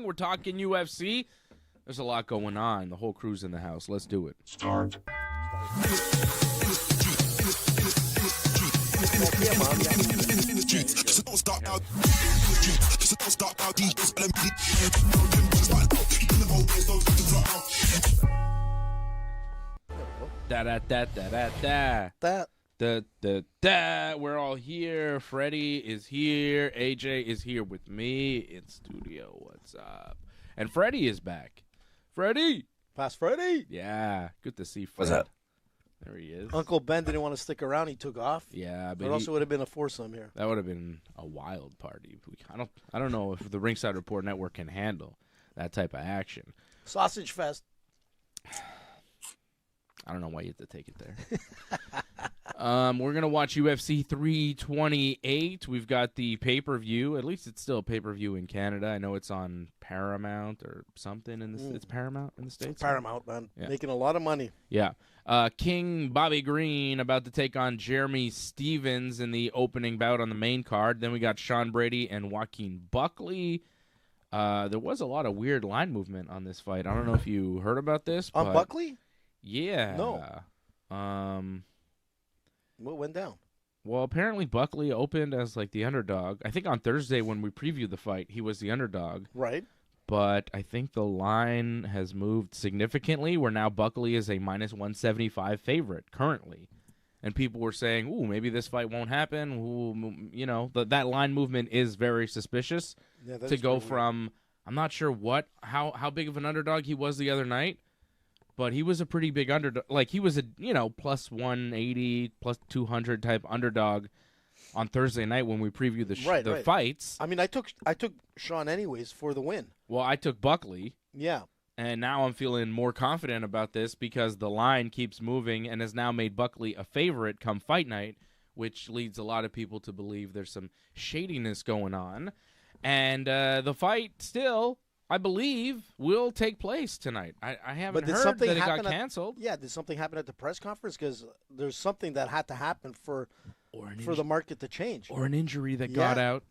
We're talking UFC. There's a lot going on. The whole crew's in the house. Let's do it. Start. We're all here. Freddie is here. AJ is here with me in studio. What's up? And Freddie is back. Freddie! Past Freddie! Yeah, good to see Fred. What's up? There he is. Uncle Ben didn't want to stick around. He took off. Yeah, but Or else it would have been a foursome here. that would have been a wild party. I don't know if the Ringside Report Network can handle that type of action. Sausage fest. I don't know why you have to take it there. We're going to watch UFC 328. We've got the pay-per-view. At least it's still a pay-per-view in Canada. I know it's on Paramount or something. It's Paramount in the States? Paramount, man. Yeah. Making a lot of money. Yeah. King Bobby Green about to take on Jeremy Stevens in the opening bout on the main card. Then we got Sean Brady and Joaquin Buckley. There was a lot of weird line movement on this fight. I don't know if you heard about this. On Buckley? Yeah. No. What went down? Well, apparently Buckley opened as like the underdog. I think on Thursday when we previewed the fight, he was the underdog. Right. But I think the line has moved significantly where now Buckley is a minus 175 favorite currently. And people were saying, ooh, maybe this fight won't happen. Ooh, you know, that line movement is very suspicious to go from, I'm not sure how big of an underdog he was the other night. But he was a pretty big underdog. Like, he was a, plus 180, plus 200 type underdog on Thursday night when we previewed the fights. I mean, I took Sean anyways for the win. Well, I took Buckley. Yeah. And now I'm feeling more confident about this because the line keeps moving and has now made Buckley a favorite come fight night, which leads a lot of people to believe there's some shadiness going on. And the fight still, I believe, will take place tonight. I haven't heard that it got canceled. Yeah, did something happen at the press conference? Because there's something that had to happen for the market to change. Or an injury that got out.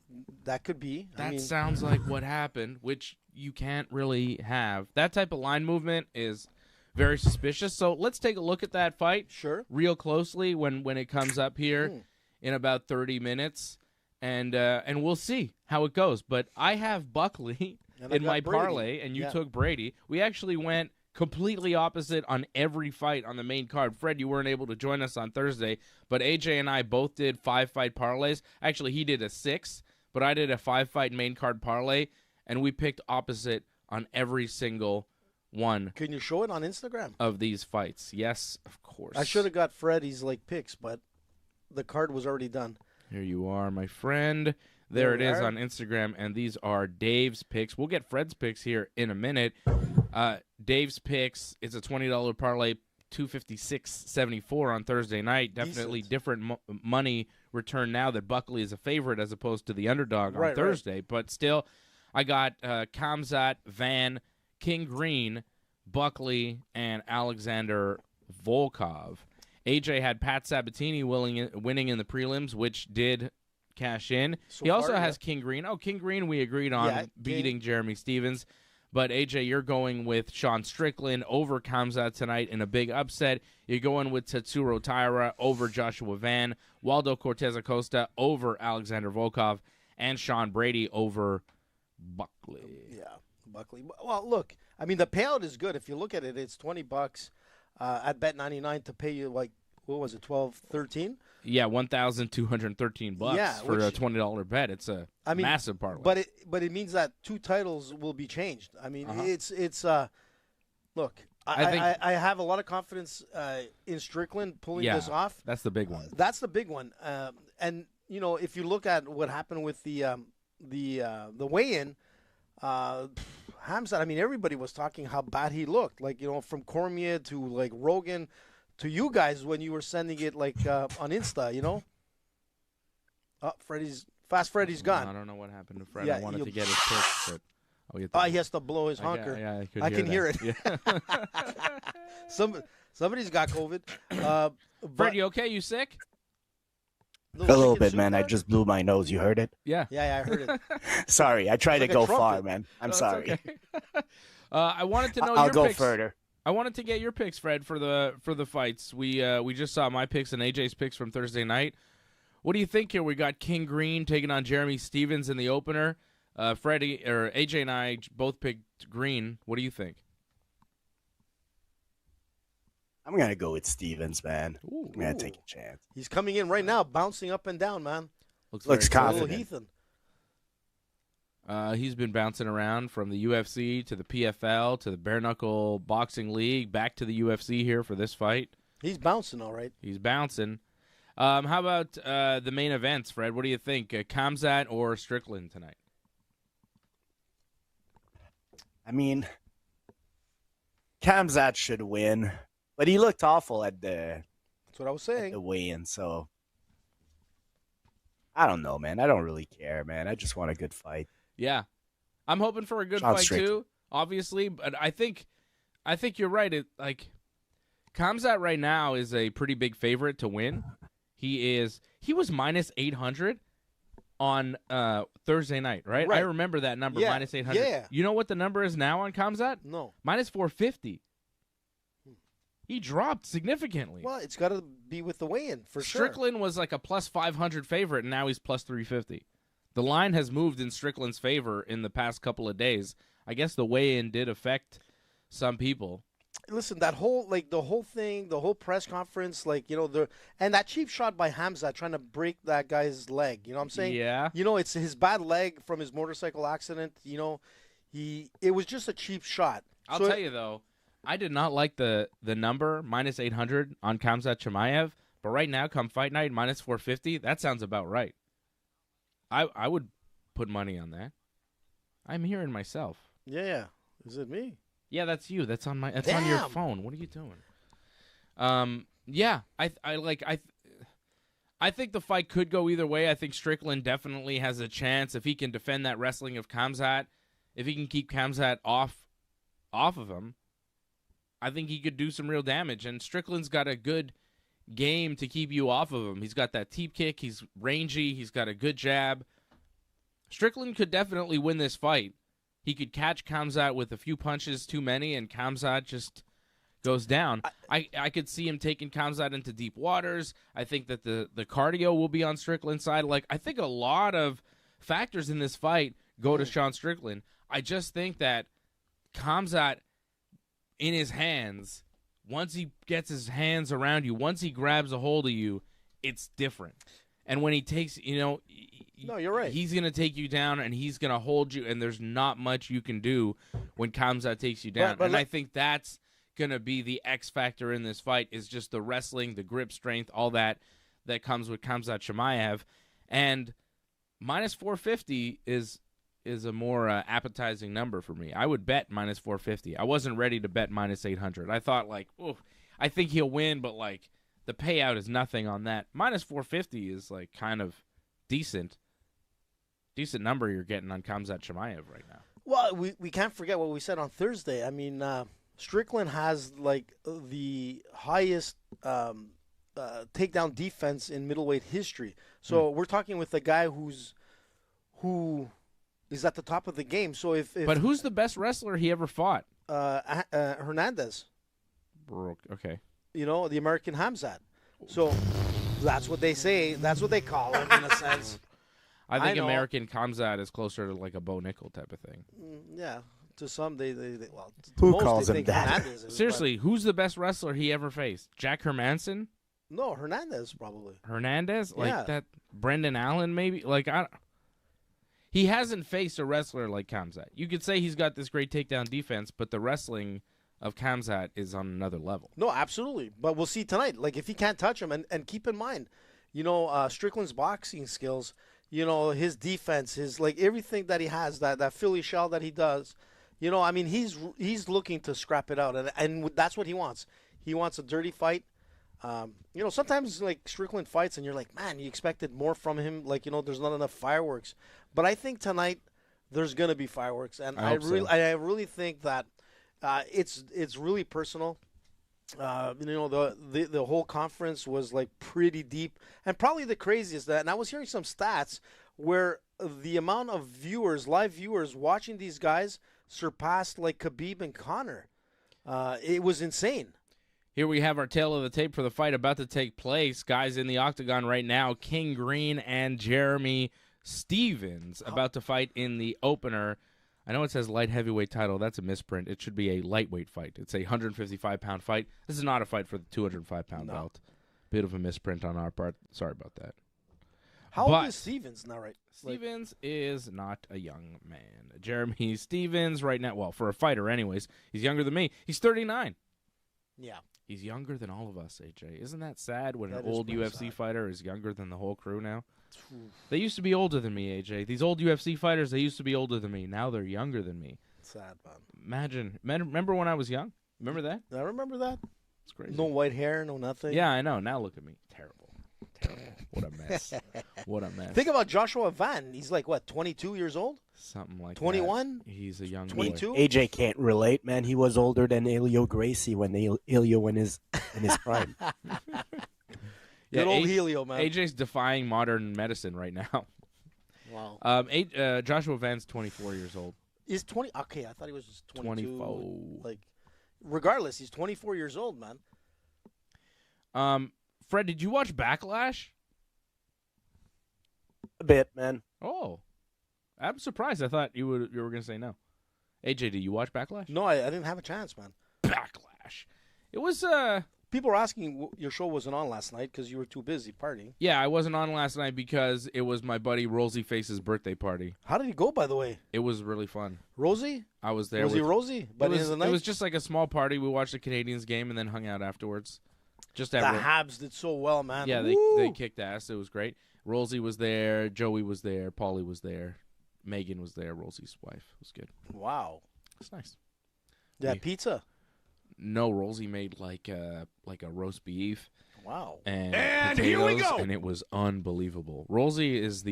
That could be. That sounds like what happened, which you can't really have. That type of line movement is very suspicious. So let's take a look at that fight real closely when it comes up here in about 30 minutes. And we'll see how it goes. But I have Buckley in my parlay, and you took Brady. We actually went completely opposite on every fight on the main card. Fred, you weren't able to join us on Thursday, but AJ and I both did 5-fight parlays. Actually, he did a 6, but I did a 5-fight main card parlay, and we picked opposite on every single one. Can you show it on Instagram? Of these fights. Yes, of course. I should have got Freddie's picks, but the card was already done. Here you are, my friend. There it is on Instagram, and these are Dave's picks. We'll get Fred's picks here in a minute. Dave's picks is a $20 parlay, $256.74 on Thursday night. Definitely different money return now that Buckley is a favorite as opposed to the underdog on Thursday. Right. But still, I got Khamzat, Van, King Green, Buckley, and Alexander Volkov. AJ had Pat Sabatini winning in the prelims, which did cash in. He also has King Green. Oh, King Green we agreed on beating Jeremy Stevens. But, AJ, you're going with Sean Strickland over Khamzat tonight in a big upset. You're going with Tatsuro Taira over Joshua Van, Waldo Cortes-Acosta over Alexander Volkov, and Sean Brady over Buckley. Yeah, Buckley. Well, look, I mean, the payout is good. If you look at it, it's $20 at Bet99 to pay you, what was it, 12, 13? Yeah, $1,213 for a $20 bet. It's a massive parlay. But it means that 2 titles will be changed. I mean, it's look, I have a lot of confidence in Strickland pulling this off. That's the big one. That's the big one. And if you look at what happened with the weigh-in, Khamzat, I mean, everybody was talking how bad he looked. Like, from Cormier to Rogan to you guys when you were sending it on Insta, Oh, Freddie's gone. I don't know what happened to Fred. Yeah, I wanted to get his picks, but he has to blow his honker. Yeah, I can hear it. Yeah. Somebody's got COVID. Fred, you okay? You sick? No, A little chicken bit, soup man. I there? just blew my nose. You heard it? Yeah. Yeah, I heard it. Sorry, I tried It's to like a go far, trumpet. man. I'm No, it's sorry. okay. I wanted to know I'll your go picks. further. I wanted to get your picks, Fred, for the fights. We just saw my picks and AJ's picks from Thursday night. What do you think here? We got King Green taking on Jeremy Stevens in the opener. Freddie or AJ and I both picked Green. What do you think? I'm going to go with Stevens, man. Ooh. I'm going to take a chance. He's coming in right now, bouncing up and down, man. Looks Little confident. Heathen. He's been bouncing around from the UFC to the PFL to the Bare Knuckle Boxing League, back to the UFC here for this fight. He's bouncing, all right. He's bouncing. How about the main events, Fred? What do you think? Khamzat or Strickland tonight? I mean, Khamzat should win, but he looked awful at the That's what I was saying. weigh-in, so I don't know, man. I don't really care, man. I just want a good fight. Yeah, I'm hoping for a good Sean fight Strickland. too, obviously. But I think you're right. Khamzat right now is a pretty big favorite to win. He was minus 800 on Thursday night, right? Right. I remember that number, Yeah. minus 800. Yeah. You know what the number is now on Khamzat? No. Minus 450. He dropped significantly. Well, it's got to be with the weigh-in, for sure. Strickland was like a plus 500 favorite, and now he's plus 350. The line has moved in Strickland's favor in the past couple of days. I guess the weigh-in did affect some people. Listen, that whole the whole thing, the whole press conference, and that cheap shot by Khamzat trying to break that guy's leg. You know what I'm saying? Yeah. It's his bad leg from his motorcycle accident. It was just a cheap shot. I'll tell you, though, I did not like the number, minus 800 on Khamzat Chimaev, but right now, come fight night, minus 450, that sounds about right. I would put money on that. I'm hearing myself. Yeah. Is it me? Yeah, that's you. That's on on your Damn. phone. What are you doing? Yeah, I think the fight could go either way. I think Strickland definitely has a chance if he can defend that wrestling of Khamzat. If he can keep Khamzat off of him, I think he could do some real damage. And Strickland's got a good game to keep you off of him. He's got that teep kick. He's rangy. He's got a good jab. Strickland could definitely win this fight. He could catch Khamzat with a few punches too many, and Khamzat just goes down. I could see him taking Khamzat into deep waters. I think that the cardio will be on Strickland's side. I think a lot of factors in this fight go to Sean Strickland. I just think that Khamzat, in his hands, once he gets his hands around you, once he grabs a hold of you, it's different. And when he takes, No, you're right. He's going to take you down, and he's going to hold you, and there's not much you can do when Khamzat takes you down. But I think that's going to be the X factor in this fight, is just the wrestling, the grip strength, all that comes with Khamzat Chimaev. And minus 450 is a more appetizing number for me. I would bet minus 450. I wasn't ready to bet minus 800. I thought, I think he'll win, but, the payout is nothing on that. Minus 450 is, kind of decent number you're getting on Khamzat Chimaev right now. Well, we can't forget what we said on Thursday. I mean, Strickland has the highest takedown defense in middleweight history. So we're talking with a guy who is at the top of the game. So But who's the best wrestler he ever fought? Hernandez, Okay. the American Khamzat. So that's what they say. That's what they call him in a sense. I think know. American Khamzat is closer to a Bo Nickel type of thing. Yeah. To some, they to Who most, calls they him think that? Hernandez is, Seriously, who's the best wrestler he ever faced? Jack Hermanson? but- No, Hernandez probably. Hernandez? Yeah. That Brendan Allen maybe? He hasn't faced a wrestler like Khamzat. You could say he's got this great takedown defense, but the wrestling of Khamzat is on another level. No, absolutely. But we'll see tonight. If he can't touch him, and keep in mind, Strickland's boxing skills, his defense, his everything that he has, that Philly shell that he does, he's looking to scrap it out, and that's what he wants. He wants a dirty fight. Sometimes Strickland fights, and you're like, man, you expected more from him. There's not enough fireworks. But I think tonight there's gonna be fireworks, and I really think that it's really personal. The whole conference was like pretty deep, and probably the craziest and I was hearing some stats where the amount of live viewers watching these guys surpassed like Khabib and Conor. It was insane. Here we have our tail of the tape for the fight about to take place. Guys in the octagon right now, King Green and Jeremy Stevens about to fight in the opener. I know it says light heavyweight title. That's a misprint. It should be a lightweight fight. It's a 155-pound fight. This is not a fight for the 205-pound belt. Bit of a misprint on our part. Sorry about that. How old is Stevens now, right? Stevens is not a young man. Jeremy Stevens right now, well, for a fighter anyways, he's younger than me. He's 39. Yeah. He's younger than all of us, AJ. Isn't that sad when That an is old pretty UFC sad. fighter is younger than the whole crew now? They used to be older than me, AJ. These old UFC fighters, they used to be older than me. Now they're younger than me. Sad, man. Imagine. Remember when I was young? Remember that? I remember that. It's crazy. No white hair, no nothing. Yeah, I know. Now look at me. Terrible. Terrible. What a mess. What a mess. Think about Joshua Van. He's like, what, 22 years old? Something like 21? that. He's a young 22? boy. AJ can't relate, man. He was older than Elio Gracie when Elio in his prime. Yeah, Good old Helio, man. AJ's defying modern medicine right now. Wow. Joshua Van's 24 years old. Is 20? Okay, I thought he was just 22. 24. Like, regardless, he's 24 years old, man. Fred, did you watch Backlash? A bit, man. Oh, I'm surprised. I thought you were going to say no. AJ, did you watch Backlash? No, I didn't have a chance, man. Backlash. It was People were asking your show wasn't on last night because you were too busy partying. yeah, I wasn't on last night because it was my buddy Rosie Face's birthday party. How did he go, by the way? It was really fun. Rosie? I was there. Was he Rosie? By It the end of the night? was just like a small party. We watched the Canadians game and then hung out afterwards. Just the at Habs did so well, man. Yeah, Woo! they kicked ass. It was great. Rosie was there. Joey was there. Paulie was there. Megan was there. Rosie's wife. It was good. Wow. It's nice. Yeah, We- pizza. No, Rosie made like a roast beef Wow. and And potatoes, here we go. and it was unbelievable. Rosie is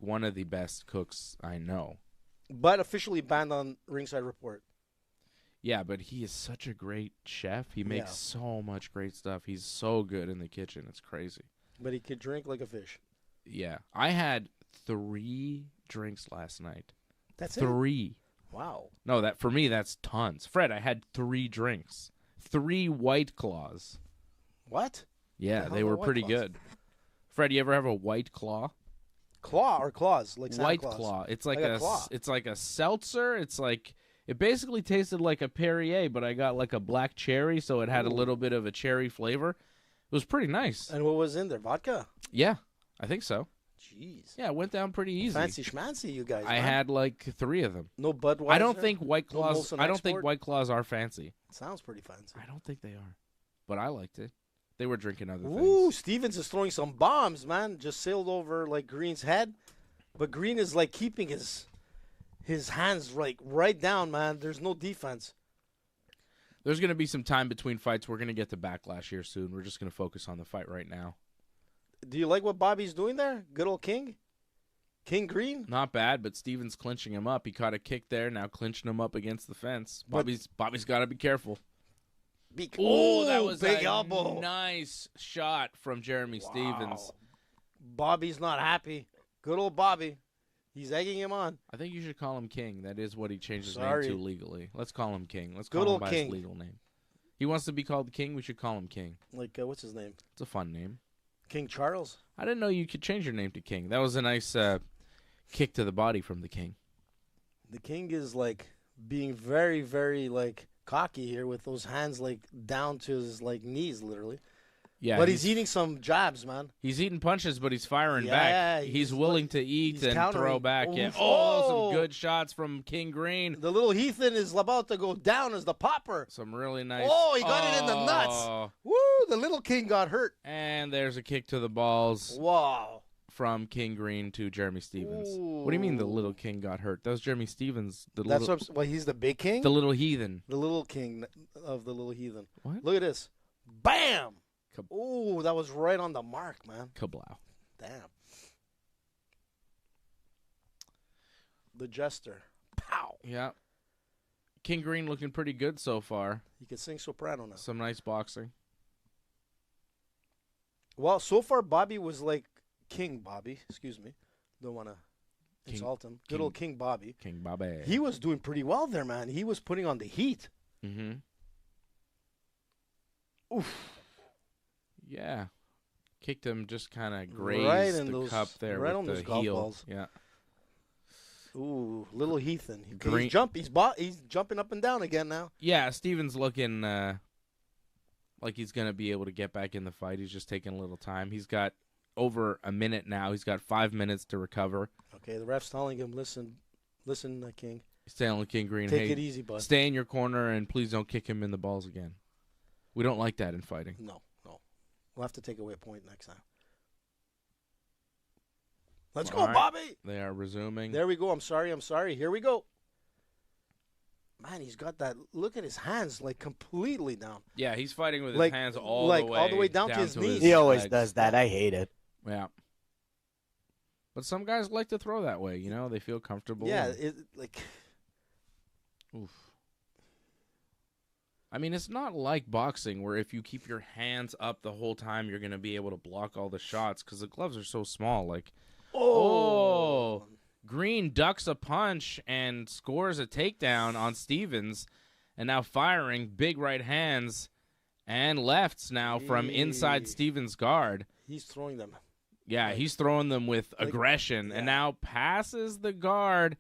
one of the best cooks I know. But officially banned on Ringside Report. Yeah, but he is such a great chef. He makes Yeah. so much great stuff. He's so good in the kitchen. It's crazy. But he could drink like a fish. Yeah, I had 3 drinks last night. That's it? 3. Wow. No, that for me that's tons. Fred, I had 3 drinks. 3 White Claws. What? Yeah, The they hell are were White pretty Claws? good. Fred, you ever have a White Claw? Claw or claws? Like Santa White Claus? Claw. It's like Like a claw. it's like a seltzer. It's like it basically tasted like a Perrier, but I got like a black cherry, so it had a Ooh. little bit of a cherry flavor. It was pretty nice. And what was in there? Vodka? Yeah, I think so. Jeez. Yeah, it went down pretty easy. Fancy schmancy, you guys. I man. had like 3 of them. No Budweiser? I don't think White No Claws. Molson I don't think Export? White Claws are fancy. Sounds pretty fancy. I don't think they are, but I liked it. They were drinking other Ooh, things. Stevens is throwing some bombs, man. Just sailed over like Green's head. But Green is like keeping his hands like right down, man. There's no defense. There's going to be some time between fights. We're going to get to Backlash here soon. We're just going to focus on the fight right now. Do you like what Bobby's doing there? Good old King? King Green? Not bad, but Steven's clinching him up. He caught a kick there, now clinching him up against the fence. But- Bobby's got to be careful. Oh, that was big a elbow. nice shot from Jeremy Stevens. Bobby's not happy. Good old Bobby. He's egging him on. I think you should call him King. That is what he changed his Sorry. name to legally. Let's call him King. Let's Good call him old by King. his legal name. He wants to be called King. We should call him King. Like, what's his name? It's a fun name. King Charles? I didn't know you could change your name to King. That was a nice kick to the body from the King. The King is like being very, very like cocky here with those hands like down to his like knees, literally. Yeah, But he's eating some jabs, man. He's eating punches, but he's firing Yeah, back. he's He's willing like- to eat he's and countering. throw back. Yeah. Oof. Oh, Oh! some good shots from King Green. The little Heathen is about to go down as the popper. Some really nice. Oh, he got it in the nuts. Oh. Woo! The little King got hurt. And there's a kick to the balls Wow. from King Green to Jeremy Stevens. What do you mean the little King got hurt? That was Jeremy Stevens. That's what well, he's the big king? the little heathen. The little king of the little heathen. What? Look at this. Bam! Kab- Ooh, that was right on the mark, man. Kablow. Damn. The jester. Pow. Yeah. King Green looking pretty good so far. He can sing soprano now. Some nice boxing. Well, so far Bobby was like King Bobby. Excuse me. Don't want to insult him. Good old King Bobby. King Bobby. He was doing pretty well there, man. He was putting on the heat. Mm-hmm. Oof. Yeah. Kicked him, just kind of grazed Right in the those, cup there right with on the those golf heel. balls. Yeah. Ooh, little Heathen. Green- He's jumping up and down again now. Yeah, Steven's looking like he's going to be able to get back in the fight. He's just taking a little time. He's got over a minute now. He's got 5 minutes to recover. Okay, the ref's telling him, listen, King. He's telling King Green, Take hey, it easy, bud. stay in your corner and please don't kick him in the balls again. We don't like that in fighting. No. We'll have to take away a point next time. Let's go, All right. Bobby. They are resuming. There we go. I'm sorry. Here we go. Man, he's got that. Look at his hands, like completely down. Yeah, he's fighting with his Like- hands all like the way all the way down to his knees. He always legs. does that. I hate it. Yeah. But some guys like to throw that way, you know? They feel comfortable. Yeah, and- Oof. I mean, it's not like boxing where if you keep your hands up the whole time, you're going to be able to block all the shots because the gloves are so small. Like, oh, Green ducks a punch and scores a takedown on Stevens, and now firing big right hands and lefts now from inside Stevens' guard. He's throwing them. Yeah, he's throwing them with aggression, and now passes the guard.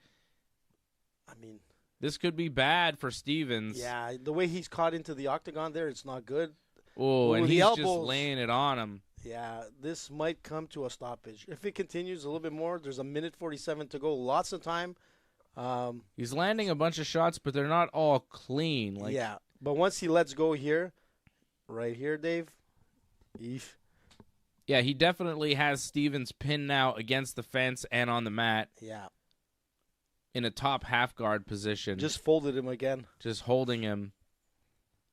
I mean, this could be bad for Stevens. yeah, the way he's caught into the octagon there, it's not good. Oh, and the he's just elbows. laying it on him. Yeah, this might come to a stoppage. If it continues a little bit more, there's a minute 47 to go. Lots of time. He's landing a bunch of shots, but they're not all clean. Like, yeah, but once he lets go here, right here, Dave, yeah, he definitely has Stevens pinned now against the fence and on the mat yeah, in a top half guard position. just folded him again. Just holding him.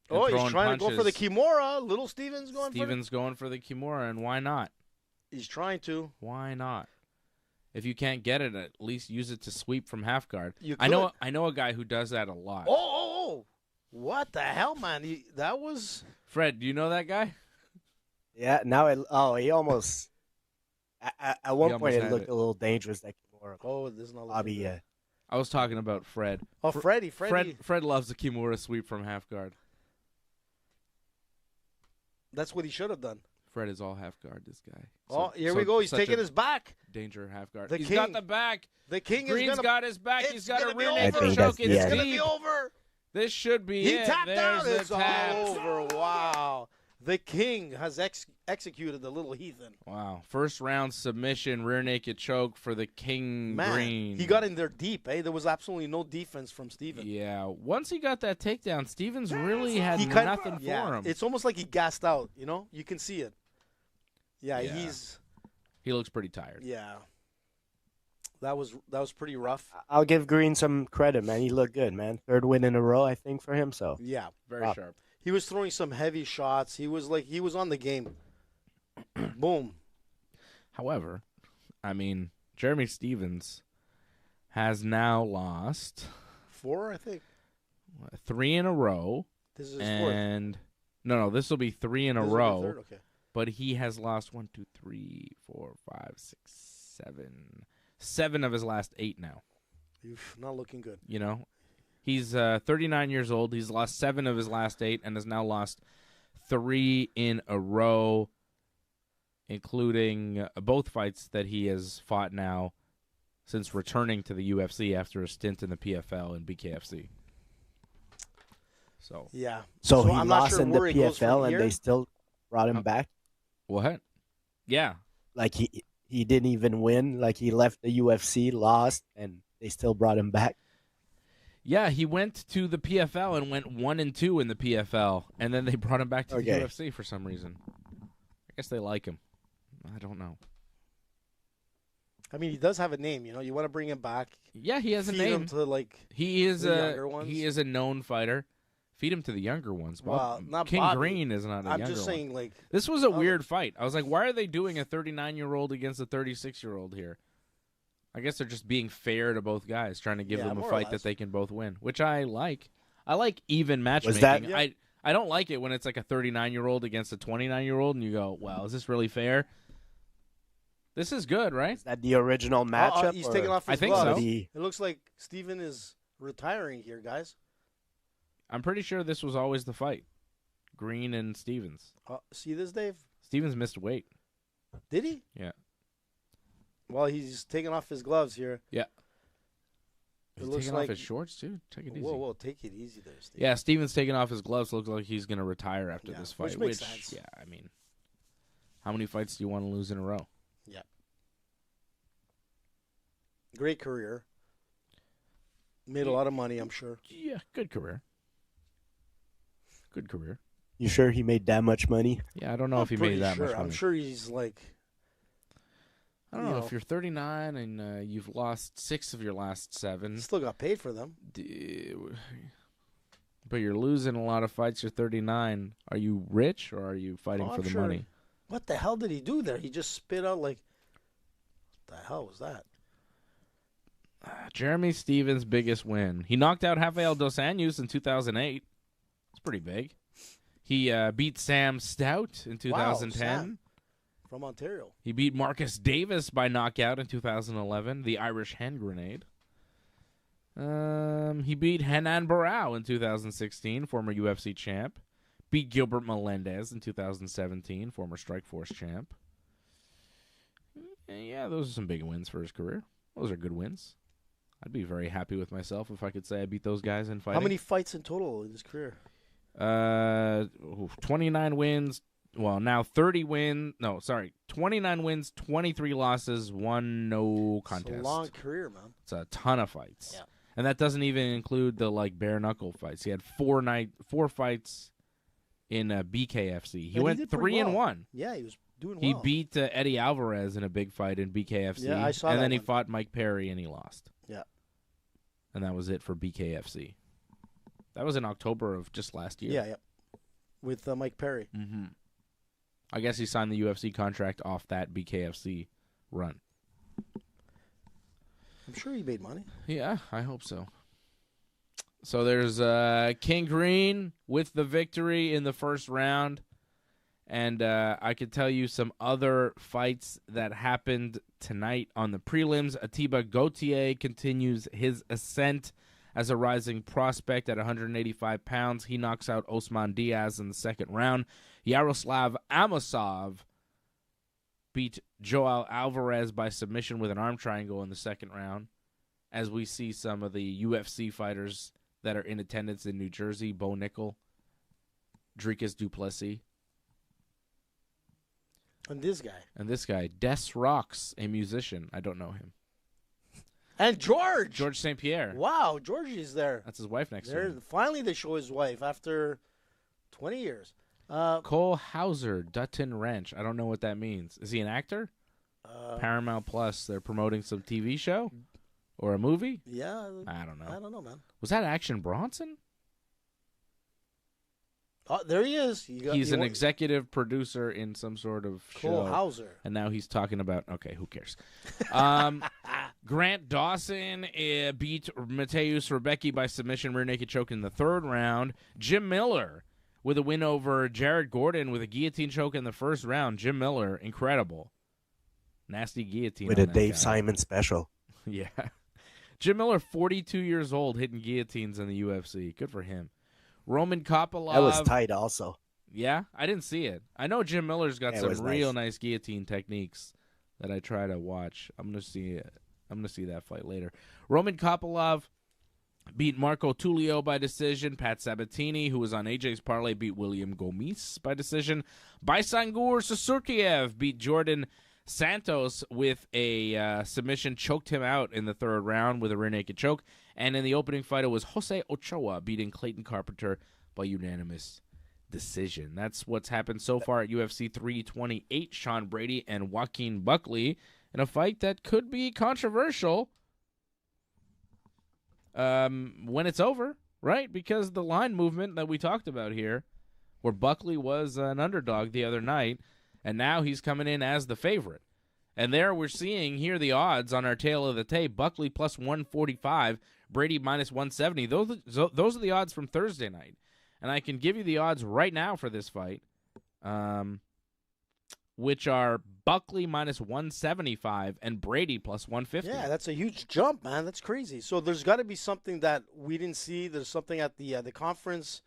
and Oh, he's throwing trying to go for the punches. Kimura. Little Stevens going Stevens going for the Kimura, and why not? for it. He's trying to. Why not? If you can't get it, at least use it to sweep from half guard. You I know a guy who does that a lot. Oh! What the hell, man? That was. Fred, do you know that guy? Yeah, now he almost. At one almost point, it had looked it. a little dangerous. That Kimura. Oh, this is not looking Bobby, good. I was talking about Fred. Oh, Freddie. Fred loves the Kimura sweep from half guard. That's what he should have done. Fred is all half guard, this guy. Oh, here we go. He's such taking a his back. danger half guard. The He's king. got the back. The king Green's is gonna. got his back. It's He's got a gonna be rear over. naked I think choke. that's- It's yeah. It's gonna deep. be over. This should be He it. tapped There's out. the It's tap. all over. Wow. The king has executed the little heathen. Wow. First round submission, rear naked choke for the King Man, Green. he got in there deep. There was absolutely no defense from Steven. Yeah. Once he got that takedown, Stevens really had He kinda- nothing yeah, for him. It's almost like he gassed out. You know, you can see it. Yeah, Yeah. He looks pretty tired. Yeah. That was pretty rough. I'll give Green some credit, man. He looked good, man. Third win in a row, I think, for him. So Yeah, Very sharp. he was throwing some heavy shots. He was on the game. Boom. However, I mean, Jeremy Stevens has now lost 4, I think. 3 in a row. This is his fourth. And no, this will be 3 in a This will be row. third? Okay. But he has lost 1, 2, 3, 4, 5, 6, 7. 7 of his last 8 now. Oof, not looking good. You know, he's 39 years old. He's lost 7 of his last 8 and has now lost 3 in a row, including both fights that he has fought now since returning to the UFC after a stint in the PFL and BKFC. So Yeah. So he I'm not lost sure in the where he goes from PFL, and here. they still brought him back. what? Yeah, Like he didn't even win. Like he left the UFC, lost, and they still brought him back. yeah. He went to the PFL and went 1-2 in the PFL, and then they brought him back to the Okay. UFC for some reason. I guess they like him. I don't know. I mean, he does have a name. You know, you want to bring him back. Yeah, he has a Feed name. him to like. He is the younger ones. he is a known fighter. Feed him to the younger ones. Well, not King Bobby. Green is not a I'm younger just one. saying, like. This was a weird fight. I was like, why are they doing a 39-year-old against a 36-year-old here? I guess they're just being fair to both guys, trying to give Yeah, them a more or fight less. that they can both win, which I like. I like even matchmaking. that- I don't like it when it's like a 39-year-old against a 29-year-old, and you go, "Wow, is this really fair?" This is good, right? Is that the original matchup? He's or- taking off his I think gloves. so. It looks like Steven is retiring here, guys. I'm pretty sure this was always the fight. Green and Stevens. See this, Dave? Stevens missed weight. Did he? Yeah. Well, he's taking off his gloves here. Yeah. It He's looks taking like off his shorts, too. Take it easy. Whoa, take it easy there, Steve. Yeah, Stevens taking off his gloves. Looks like he's going to retire after Yeah, this fight. which makes sense. Yeah, I mean, how many fights do you want to lose in a row? Yeah. Great career. Made a lot of money, I'm sure. Yeah, good career. Good career. You sure he made that much money? Yeah, I don't know I'm if he pretty made that sure. much money. I'm sure he's like, I don't know. If you're 39 and you've lost 6 of your last 7, still got paid for them. But you're losing a lot of fights. You're 39. Are you rich or are you fighting for I'm the sure. money? What the hell did he do there? He just spit out like, what the hell was that? Jeremy Stevens' biggest win. He knocked out Rafael Dos Anjos in 2008. It's pretty big. He beat Sam Stout in 2010. Wow, Sam. From Ontario. He beat Marcus Davis by knockout in 2011, the Irish hand grenade. He beat Henan Barao in 2016, former UFC champ. Beat Gilbert Melendez in 2017, former Strikeforce champ. Yeah, those are some big wins for his career. Those are good wins. I'd be very happy with myself if I could say I beat those guys in fighting. How many fights in total in his career? 29 wins. Well, now 30 wins. No, sorry. 29 wins, 23 losses, 1 no contest. It's a long career, man. It's a ton of fights. Yeah. And that doesn't even include the bare knuckle fights. He had 4 fights in BKFC. He went did pretty 3-1. Yeah, he was doing He well. beat Eddie Alvarez in a big fight in BKFC. Yeah, I saw and that then he one. fought Mike Perry and he lost. Yeah. And that was it for BKFC. That was in October of just last year. Yeah. With Mike Perry. Mm-hmm. I guess he signed the UFC contract off that BKFC run. I'm sure he made money. Yeah, I hope so. So there's King Green with the victory in the first round. And I could tell you some other fights that happened tonight on the prelims. Atiba Gauthier continues his ascent as a rising prospect at 185 pounds. He knocks out Osman Diaz in the second round. Yaroslav Amosov beat Joao Alvarez by submission with an arm triangle in the second round. As we see some of the UFC fighters that are in attendance in New Jersey, Bo Nickel, Dricus Duplessis. And this guy. Des Rocks, a musician. I don't know him. And George St. Pierre. Wow, Georgie's there. That's his wife next to him. Finally, they show his wife after 20 years. Cole Hauser, Dutton Ranch. I don't know what that means. Is he an actor? Paramount Plus. They're promoting some TV show or a movie? Yeah. I don't know. I don't know, man. Was that Action Bronson? Oh, there he is. He's an executive producer in some sort of Cole show. Hauser. And now he's talking about, okay, who cares? Grant Dawson beat Mateusz Rebecki by submission rear naked choke in the third round. Jim Miller with a win over Jared Gordon with a guillotine choke in the first round. Jim Miller, incredible. Nasty guillotine. With on a that Dave guy. Simon special. Yeah. Jim Miller, 42 years old, hitting guillotines in the UFC. Good for him. Roman Kopylov. That was tight also. Yeah, I didn't see it. I know Jim Miller's got Yeah, it some was real nice. nice guillotine techniques that I try to watch. I'm gonna see that fight later. Roman Kopylov beat Marco Tullio by decision. Pat Sabatini, who was on AJ's parlay, beat William Gomis by decision. Baisangur Sasurkiev beat Jordan Santos with a submission, choked him out in the third round with a rear naked choke. And in the opening fight, it was Jose Ochoa beating Clayton Carpenter by unanimous decision. That's what's happened so far at UFC 328. Sean Brady and Joaquin Buckley in a fight that could be controversial when it's over, right? Because the line movement that we talked about here, where Buckley was an underdog the other night, and now he's coming in as the favorite. And there we're seeing here the odds on our tail of the tape. Buckley plus 145, Brady minus 170. Those are the odds from Thursday night. And I can give you the odds right now for this fight, which are Buckley minus 175 and Brady plus 150. Yeah, that's a huge jump, man. That's crazy. So there's got to be something that we didn't see. There's something at the conference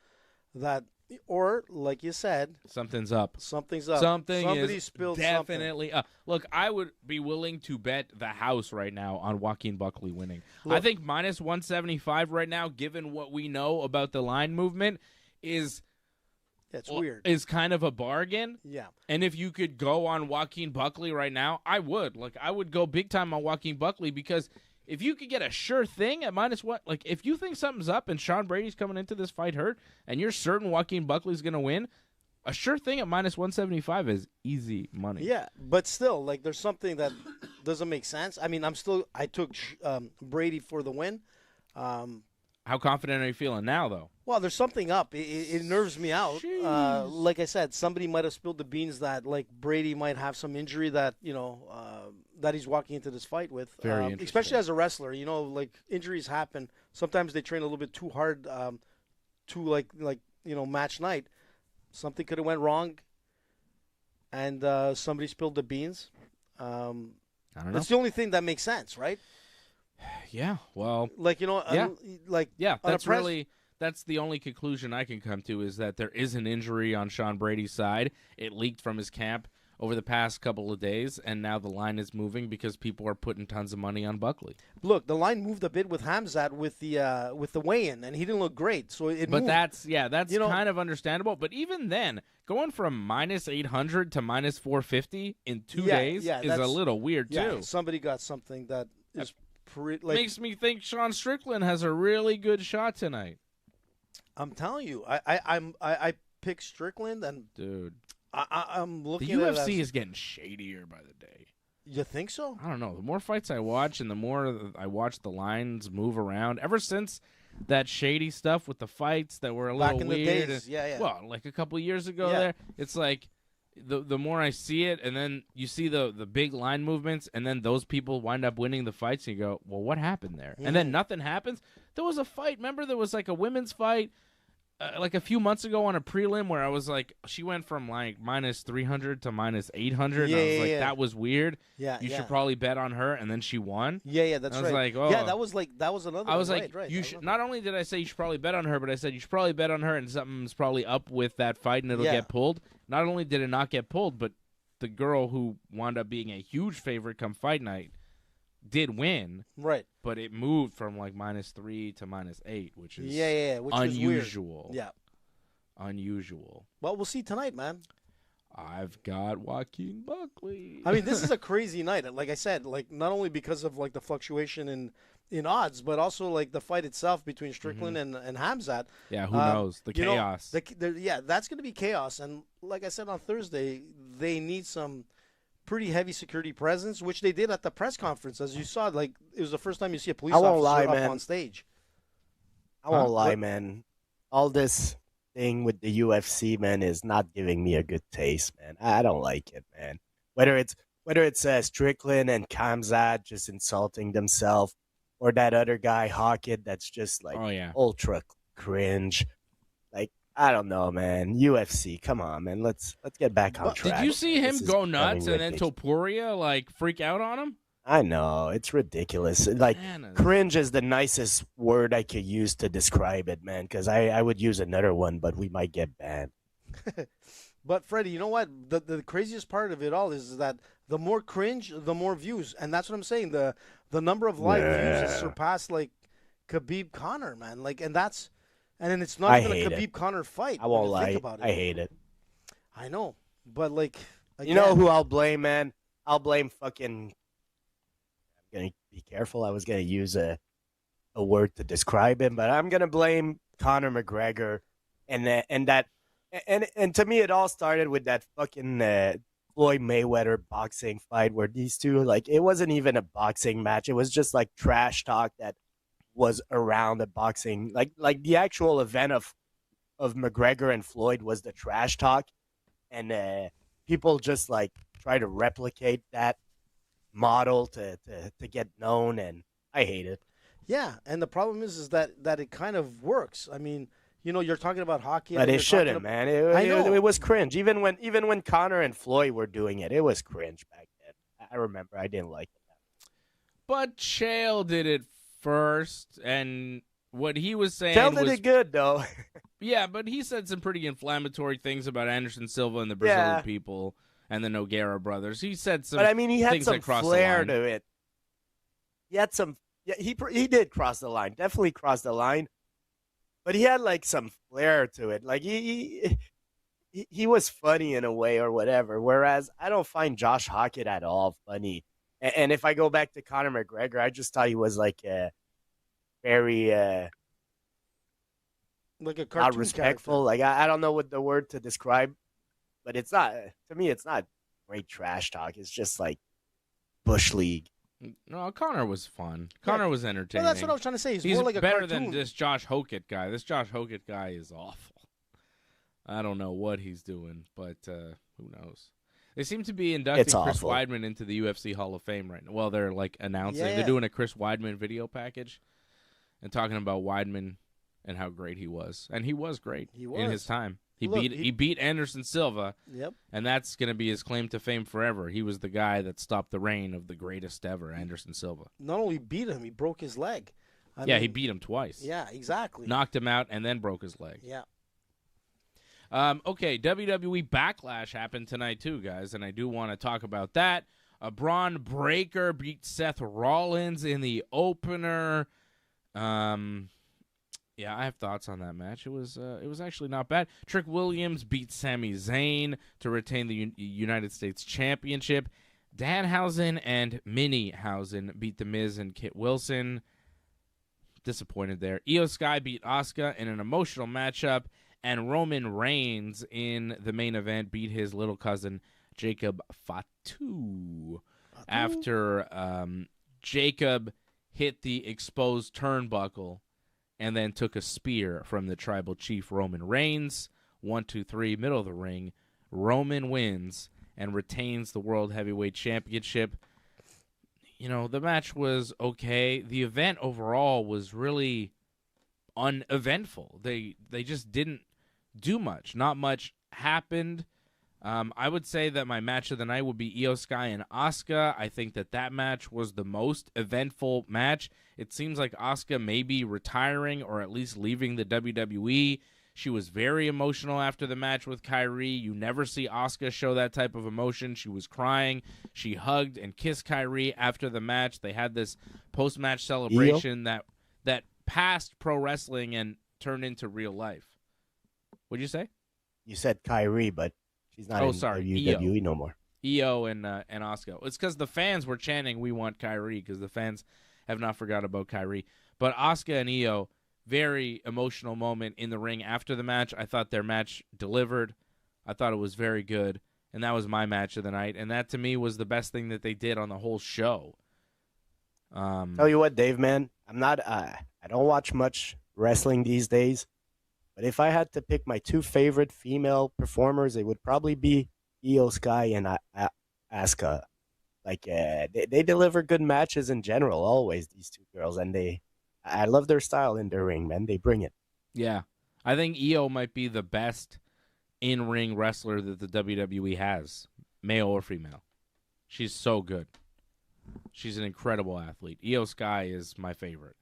that, or like you said, something's up. Something's up. Somebody spilled definitely something. Look, I would be willing to bet the house right now on Joaquin Buckley winning. I think minus 175 right now, given what we know about the line movement, is weird. Is kind of a bargain. Yeah. And if you could go on Joaquin Buckley right now, I would. Like, I would go big time on Joaquin Buckley, because if you could get a sure thing at minus what, like if you think something's up and Sean Brady's coming into this fight hurt and you're certain Joaquin Buckley's going to win, a sure thing at minus 175 is easy money. Yeah, but still, like, there's something that doesn't make sense. I mean, I took Brady for the win. How confident are you feeling now, though? Well, there's something up. It nerves me out. Like I said, somebody might have spilled the beans that, like, Brady might have some injury that, that he's walking into this fight with. Very interesting. Especially as a wrestler, like, injuries happen. Sometimes they train a little bit too hard to, match night. Something could have went wrong, and somebody spilled the beans. I don't know. That's the only thing that makes sense, right? Yeah, well, like, that's the only conclusion I can come to, is that there is an injury on Sean Brady's side. It leaked from his camp over the past couple of days, and now the line is moving because people are putting tons of money on Buckley. Look, the line moved a bit with Khamzat with the weigh-in, and he didn't look great. So it moved. That's kind of understandable. But even then, going from minus 800 to minus 450 in 2 days is a little weird too. Yeah, somebody got something that is makes me think Sean Strickland has a really good shot tonight. I'm telling you, I picked Strickland, and dude, I'm looking. The at UFC is getting shadier by the day. You think so? I don't know. The more fights I watch, and the more I watch the lines move around, ever since that shady stuff with the fights that were a little back in weird. The days. Yeah. Well, like a couple of years ago, there, it's like the more I see it, and then you see the big line movements, and then those people wind up winning the fights, and you go, well, what happened there? And then nothing happens. There was a fight. Remember, there was like a women's fight like a few months ago on a prelim where I was like, she went from like minus 300 to minus 800. And I was like, that was weird. Yeah, you should probably bet on her, and then she won. Yeah, that's right. I was like, oh. Yeah, that was another. I was one. like, right. you should. Not only did I say you should probably bet on her, but I said you should probably bet on her, and something's probably up with that fight, and it'll get pulled. Not only did it not get pulled, but the girl who wound up being a huge favorite come fight night did win. Right. But it moved from like minus 3 to minus 8, which is which unusual. Was weird. Yeah. Unusual. Well, we'll see tonight, man. I've got Joaquin Buckley. I mean, this is a crazy night. Like I said, like not only because of like the fluctuation in odds, but also like the fight itself between Strickland and Khamzat. Yeah, who knows? The chaos. That's going to be chaos. And like I said on Thursday, they need some pretty heavy security presence, which they did at the press conference. As you saw, like it was the first time you see a police officer up on stage. I won't lie, man. All this thing with the UFC, man, is not giving me a good taste, man. I don't like it, man. Whether it's Strickland and Khamzat just insulting themselves, or that other guy Hawkett that's just like ultra cringe. Like, I don't know, man. UFC, come on, man. Let's get back on track. Did you see him go nuts and then Topuria like freak out on him? I know, it's ridiculous. Like, cringe is the nicest word I could use to describe it, man, because I would use another one, but we might get banned. But, Freddie, you know what? The craziest part of it all is that the more cringe, the more views. And that's what I'm saying. The number of live views has surpassed, like, Khabib Conor, man. Like, and then it's not even a Khabib Conor fight. I won't lie. Think about it. I hate it. I know. But, like, again, you know who I'll blame, man? I'll blame fucking... I'm going to be careful. I was going to use a word to describe him, but I'm going to blame Conor McGregor and to me it all started with that fucking Floyd Mayweather boxing fight where these two, like, it wasn't even a boxing match. It was just like trash talk that was around the boxing. Like the actual event of McGregor and Floyd was the trash talk, and people just like try to replicate that model to get known, and I hate it. Yeah, and the problem is that it kind of works. I mean, you're talking about hockey, But and it you're talking shouldn't, man. I know. It was cringe. Even when Connor and Floyd were doing it, it was cringe back then. I remember I didn't like it. But Chael did it first, and what he was saying Chael did was it good, though. yeah, but he said some pretty inflammatory things about Anderson Silva and the Brazilian people and the Nogueira brothers. He said some, but I mean, he had things some that crossed flair the line. to it. He had some. Yeah, he did cross the line. Definitely crossed the line. But he had like some flair to it. Like he was funny in a way or whatever. Whereas I don't find Josh Hockett at all funny. And if I go back to Conor McGregor, I just thought he was like a very like a cartoon not respectful. character. Like I don't know what the word to describe, but it's not, to me. It's not great trash talk. It's just like Bush League. No, Connor was fun. Connor was entertaining. Well, that's what I was trying to say. He's more like a better cartoon. than this Josh Hockett guy. This Josh Hockett guy is awful. I don't know what he's doing, but who knows? They seem to be inducting Chris Weidman into the UFC Hall of Fame right now. Well, they're like announcing. Yeah. They're doing a Chris Weidman video package and talking about Weidman and how great he was. And he was great in his time. He beat Anderson Silva. Yep. And that's going to be his claim to fame forever. He was the guy that stopped the reign of the greatest ever, Anderson Silva. Not only beat him, he broke his leg. I mean, he beat him twice. Yeah, exactly. Knocked him out and then broke his leg. Yeah. Okay, WWE Backlash happened tonight too, guys, and I do want to talk about that. Braun Breaker beat Seth Rollins in the opener. Yeah, I have thoughts on that match. It was actually not bad. Trick Williams beat Sami Zayn to retain the United States Championship. Danhausen and Minniehausen beat The Miz and Kit Wilson. Disappointed there. Io Sky beat Asuka in an emotional matchup. And Roman Reigns in the main event beat his little cousin, Jacob Fatu. After Jacob hit the exposed turnbuckle and then took a spear from the tribal chief Roman Reigns. 1, 2, 3, middle of the ring. Roman wins and retains the World Heavyweight Championship. The match was okay. The event overall was really uneventful. They just didn't do much. Not much happened. I would say that my match of the night would be Io Sky and Asuka. I think that match was the most eventful match. It seems like Asuka may be retiring or at least leaving the WWE. She was very emotional after the match with Kyrie. You never see Asuka show that type of emotion. She was crying. She hugged and kissed Kyrie after the match. They had this post-match celebration that passed pro wrestling and turned into real life. What'd you say? You said Kyrie, but she's not in WWE no more. Io and Asuka. It's because the fans were chanting, "We want Kyrie," because the fans have not forgot about Kyrie. But Asuka and Io, very emotional moment in the ring after the match. I thought their match delivered. I thought it was very good, and that was my match of the night. And that, to me, was the best thing that they did on the whole show. Tell you what, Dave, man, I'm not. I don't watch much wrestling these days. But if I had to pick my two favorite female performers, it would probably be Io Sky and Asuka. Like they deliver good matches in general, always, these two girls, and I love their style in their ring, man. They bring it. Yeah, I think Io might be the best in-ring wrestler that the WWE has, male or female. She's so good. She's an incredible athlete. Io Sky is my favorite.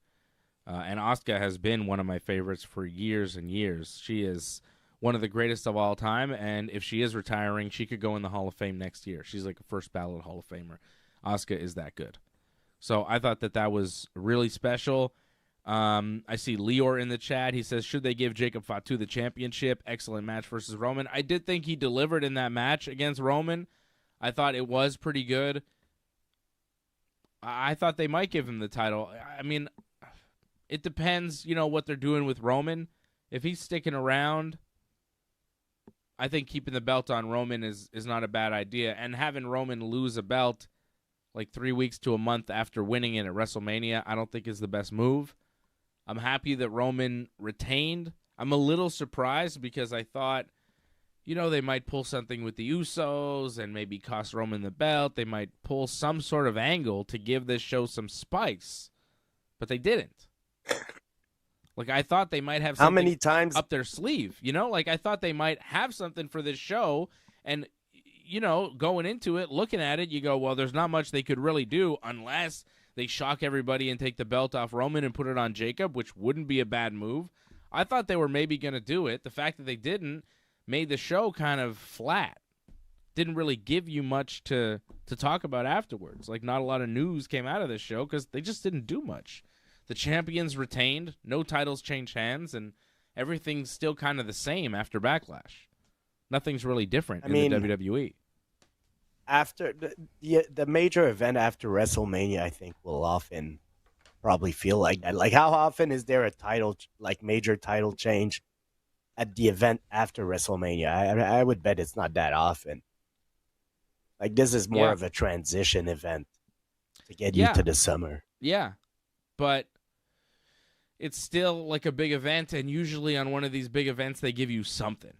And Asuka has been one of my favorites for years and years. She is one of the greatest of all time, and if she is retiring, she could go in the Hall of Fame next year. She's like a first ballot Hall of Famer. Asuka is that good. So I thought that was really special. I see Lior in the chat. He says, should they give Jacob Fatu the championship? Excellent match versus Roman. I did think he delivered in that match against Roman. I thought it was pretty good. I thought they might give him the title. I mean, it depends, what they're doing with Roman. If he's sticking around, I think keeping the belt on Roman is not a bad idea. And having Roman lose a belt like 3 weeks to a month after winning it at WrestleMania, I don't think is the best move. I'm happy that Roman retained. I'm a little surprised because I thought, they might pull something with the Usos and maybe cost Roman the belt. They might pull some sort of angle to give this show some spice, but they didn't. Like, I thought they might have something How many times up their sleeve, Like, I thought they might have something for this show, and, going into it, looking at it, you go, well, there's not much they could really do unless they shock everybody and take the belt off Roman and put it on Jacob, which wouldn't be a bad move. I thought they were maybe going to do it. The fact that they didn't made the show kind of flat. Didn't really give you much to talk about afterwards. Like, not a lot of news came out of this show because they just didn't do much. The champions retained, no titles changed hands, and everything's still kind of the same after Backlash. Nothing's really different in the WWE. After the major event after WrestleMania, I think will often probably feel like that. Like, how often is there a major title change at the event after WrestleMania? I would bet it's not that often. Like, this is more of a transition event to get you to the summer. Yeah, but it's still like a big event, and usually on one of these big events, they give you something.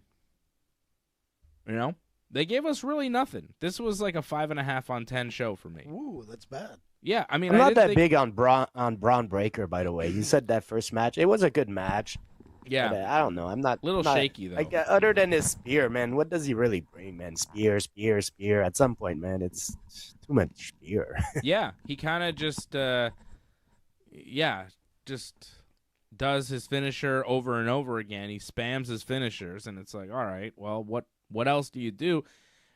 They gave us really nothing. This was like a 5.5 on 10 show for me. Ooh, that's bad. Yeah, I mean, I'm not that big on Braun Breaker, by the way. You said that first match. It was a good match. Yeah. But, I don't know. I'm not... Little shaky, though. Like, other than his spear, man, what does he really bring, man? Spear. At some point, man, it's too much spear. Yeah, he kind of just does his finisher over and over again. He spams his finishers, and it's like, all right, well, what else do you do?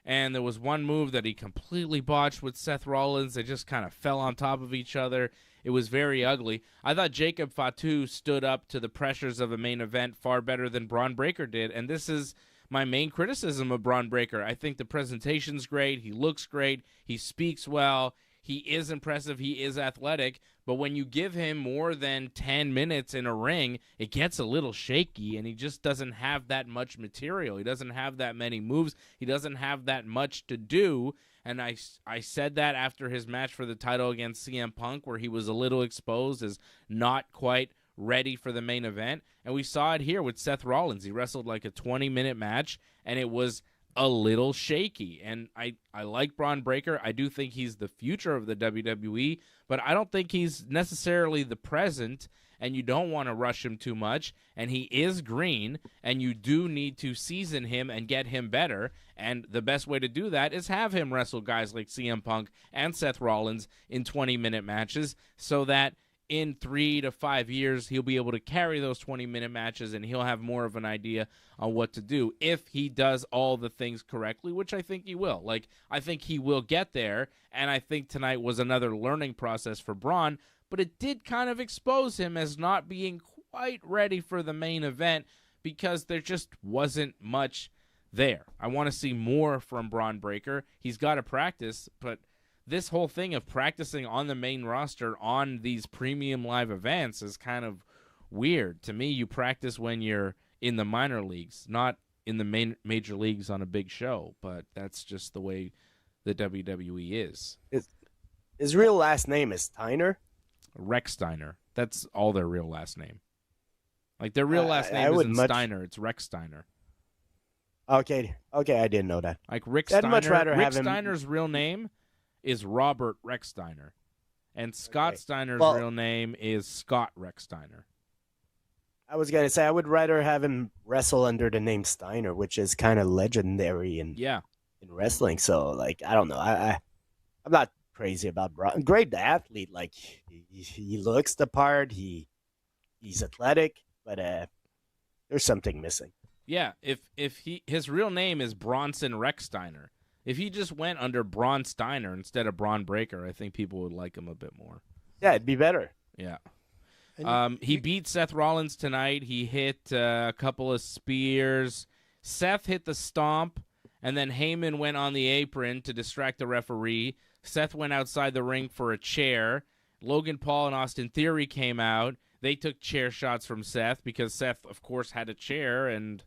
And there was one move that he completely botched with Seth Rollins. They just kind of fell on top of each other. It was very ugly. I thought Jacob Fatu stood up to the pressures of a main event far better than Braun Breaker did, and this is my main criticism of Braun Breaker. I think the presentation's great. He looks great. He speaks well. He is impressive. He is athletic. But when you give him more than 10 minutes in a ring, it gets a little shaky, and he just doesn't have that much material. He doesn't have that many moves. He doesn't have that much to do. And I said that after his match for the title against CM Punk, where he was a little exposed as not quite ready for the main event. And we saw it here with Seth Rollins. He wrestled like a 20-minute match, and it was a little shaky. And I like Braun Breaker. I do think he's the future of the WWE, but I don't think he's necessarily the present, and you don't want to rush him too much. And he is green, and you do need to season him and get him better. And the best way to do that is have him wrestle guys like CM Punk and Seth Rollins in 20-minute matches so that in 3 to 5 years, he'll be able to carry those 20-minute matches, and he'll have more of an idea on what to do if he does all the things correctly, which I think he will. Like, I think he will get there, and I think tonight was another learning process for Braun, but it did kind of expose him as not being quite ready for the main event because there just wasn't much there. I want to see more from Braun Breaker. He's got to practice, but this whole thing of practicing on the main roster on these premium live events is kind of weird. To me, you practice when you're in the minor leagues, not in the major leagues on a big show, but that's just the way the WWE is. His real last name is Steiner? Rex Steiner. That's all their real last name. Like, their real last name isn't Steiner, it's Rex Steiner. Okay, I didn't know that. Like, Rick I'd much rather have him... Steiner's real name is Robert Rex Steiner, and Scott Steiner's real name is Scott Rex Steiner. I was going to say, I would rather have him wrestle under the name Steiner, which is kind of legendary in wrestling. So, like, I don't know. I'm not crazy about Braun. Great athlete. Like, he looks the part. He's athletic, but there's something missing. Yeah, if his real name is Bronson Rex Steiner. If he just went under Braun Steiner instead of Braun Breaker, I think people would like him a bit more. Yeah, it'd be better. Yeah. He beat Seth Rollins tonight. He hit a couple of spears. Seth hit the stomp, and then Heyman went on the apron to distract the referee. Seth went outside the ring for a chair. Logan Paul and Austin Theory came out. They took chair shots from Seth because Seth, of course, had a chair, and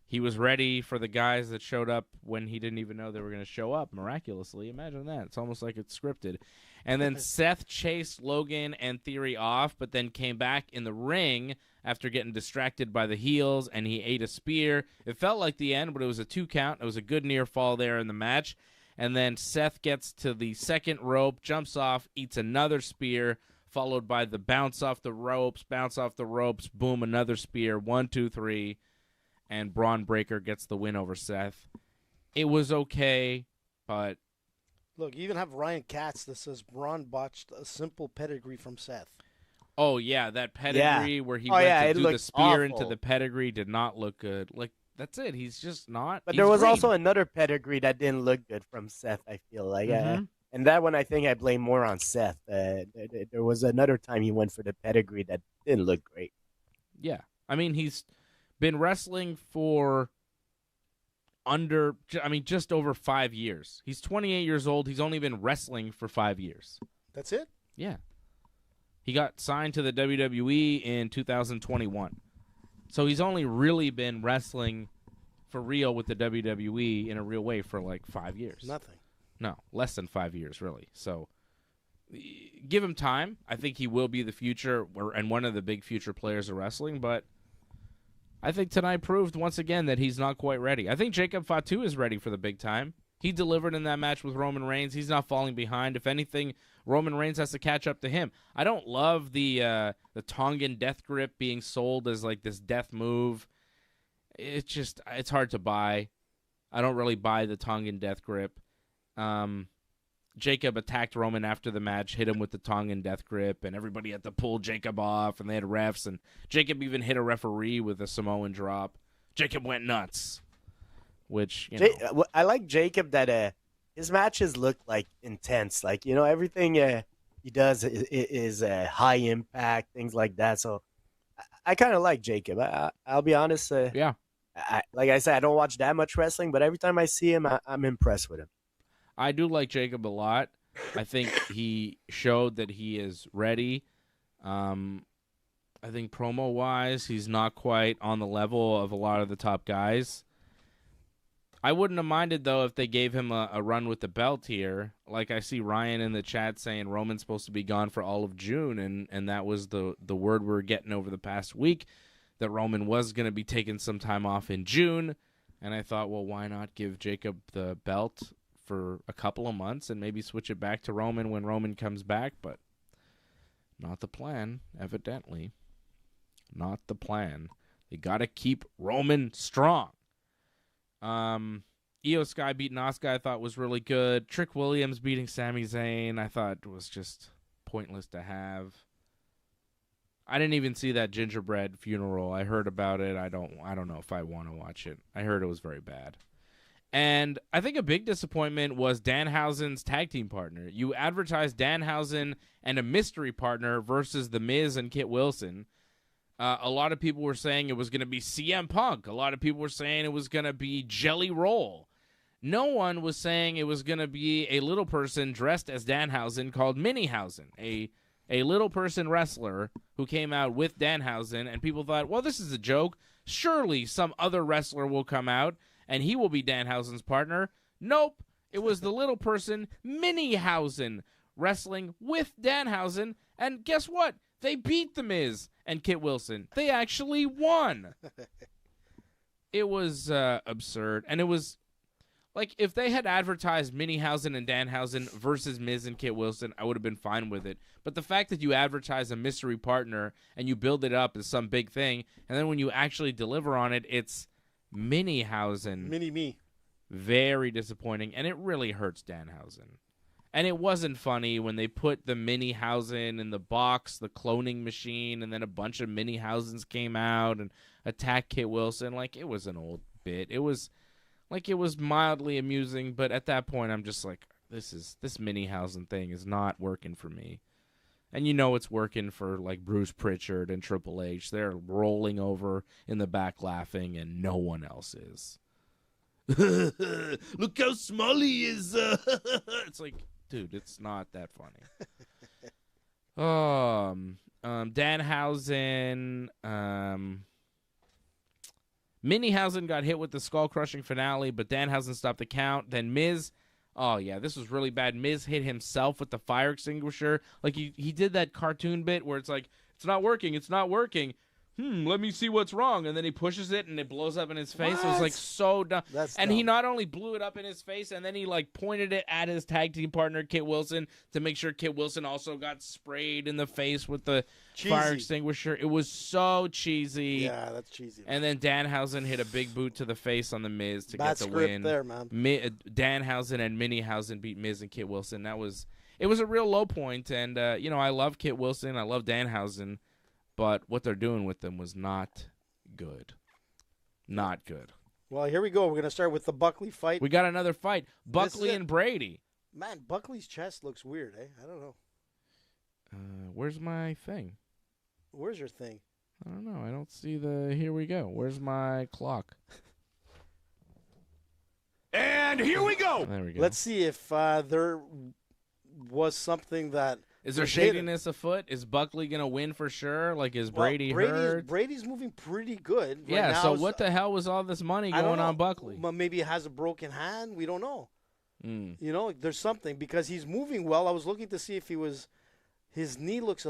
he was ready for the guys that showed up when he didn't even know they were going to show up, miraculously. Imagine that. It's almost like it's scripted. And then Seth chased Logan and Theory off, but then came back in the ring after getting distracted by the heels, and he ate a spear. It felt like the end, but it was a 2 count. It was a good near fall there in the match. And then Seth gets to the second rope, jumps off, eats another spear, followed by the bounce off the ropes, boom, another spear, 1, 2, 3, and Braun Breaker gets the win over Seth. It was okay, but... Look, you even have Ryan Katz that says Braun botched a simple pedigree from Seth. Oh, yeah, that pedigree where he went to do the spear awful. into the pedigree did not look good. Like, that's it. He's just not. But there was also another pedigree that didn't look good from Seth, I feel like. And that one, I think I blame more on Seth. There was another time he went for the pedigree that didn't look great. Yeah. I mean, he's been wrestling for just over 5 years. He's 28 years old. He's only been wrestling for 5 years. That's it? Yeah. He got signed to the WWE in 2021. So he's only really been wrestling for real with the WWE in a real way for like 5 years. Nothing. No, less than 5 years, really. So give him time. I think he will be the future and one of the big future players of wrestling, but I think tonight proved once again that he's not quite ready. I think Jacob Fatu is ready for the big time. He delivered in that match with Roman Reigns. He's not falling behind. If anything, Roman Reigns has to catch up to him. I don't love the Tongan death grip being sold as like this death move. It's hard to buy. I don't really buy the Tongan death grip. Jacob attacked Roman after the match, hit him with the Tongan death grip, and everybody had to pull Jacob off, and they had refs, and Jacob even hit a referee with a Samoan drop. Jacob went nuts. Which, you know. I like Jacob that his matches look like intense. Like, you know, everything he does is high impact, things like that. So I kind of like Jacob. I'll be honest. Yeah. Like I said, I don't watch that much wrestling, but every time I see him, I'm impressed with him. I do like Jacob a lot. I think he showed that he is ready. I think promo-wise, he's not quite on the level of a lot of the top guys. I wouldn't have minded, though, if they gave him a run with the belt here. Like I see Ryan in the chat saying Roman's supposed to be gone for all of June, and that was the word we were getting over the past week, that Roman was going to be taking some time off in June. And I thought, well, why not give Jacob the belt for a couple of months and maybe switch it back to Roman when Roman comes back? But not the plan, evidently. Not the plan. They got to keep Roman strong. Io Sky beating Asuka I thought was really good. Trick Williams beating Sami Zayn I thought was just pointless to have. I didn't even see that gingerbread funeral. I heard about it. I don't know if I want to watch it. I heard it was very bad. And I think a big disappointment was Danhausen's tag team partner. You advertised Danhausen and a mystery partner versus The Miz and Kit Wilson. A lot of people were saying it was going to be CM Punk. A lot of people were saying it was going to be Jelly Roll. No one was saying it was going to be a little person dressed as Danhausen called Minihausen, a little person wrestler who came out with Danhausen, and people thought, well, this is a joke. Surely some other wrestler will come out, and he will be Danhausen's partner. Nope. It was the little person, Minihausen, wrestling with Danhausen, and guess what? They beat The Miz and Kit Wilson. They actually won. It was absurd. And it was, like, if they had advertised Minihausen and Danhausen versus Miz and Kit Wilson, I would have been fine with it. But the fact that you advertise a mystery partner and you build it up as some big thing, and then when you actually deliver on it, it's Minihausen. Mini-me. Very disappointing, and it really hurts Danhausen. And it wasn't funny when they put the Minihausen in the box, the cloning machine, and then a bunch of Minihausens came out and attacked Kit Wilson. Like, it was an old bit. It was mildly amusing, but at that point I'm just like, this Minihausen thing is not working for me. And you know it's working for, like, Bruce Pritchard and Triple H. They're rolling over in the back laughing, and no one else is. Look how small he is. It's like, dude, it's not that funny. Danhausen, Minihausen got hit with the skull-crushing finale, but Danhausen stopped the count. Then Miz, oh yeah, this was really bad. Miz hit himself with the fire extinguisher. Like, he did that cartoon bit where it's like, it's not working, let me see what's wrong. And then he pushes it, and it blows up in his face. It was What? like so dumb. That's and he dumb. not only blew it up in his face, and then he like pointed it at his tag team partner, Kit Wilson, to make sure Kit Wilson also got sprayed in the face with the fire extinguisher. It was so cheesy. Yeah, that's cheesy. And then Danhausen hit a big boot to the face on the Miz to Bad get the script win. there, man. Danhausen and Minihausen beat Miz and Kit Wilson. It was a real low point, and I love Kit Wilson, I love Danhausen, but what they're doing with them was not good. Not good. Well, here we go. We're gonna start with the Buckley fight. We got another fight. Buckley and Brady. Man, Buckley's chest looks weird, eh? I don't know. Where's my thing? Where's your thing? I don't know. I don't see the. Here we go. Where's my clock? And here we go. There we go. Let's see if there was something that Is there was hidden. shadiness afoot? Is Buckley gonna win for sure? Like, is Brady hurt? Brady's moving pretty good. Right Yeah. now, So what the hell was all this money I don't going know. on Buckley? Well, maybe he has a broken hand. We don't know. Mm. You know, there's something because he's moving well. I was looking to see if his knee looks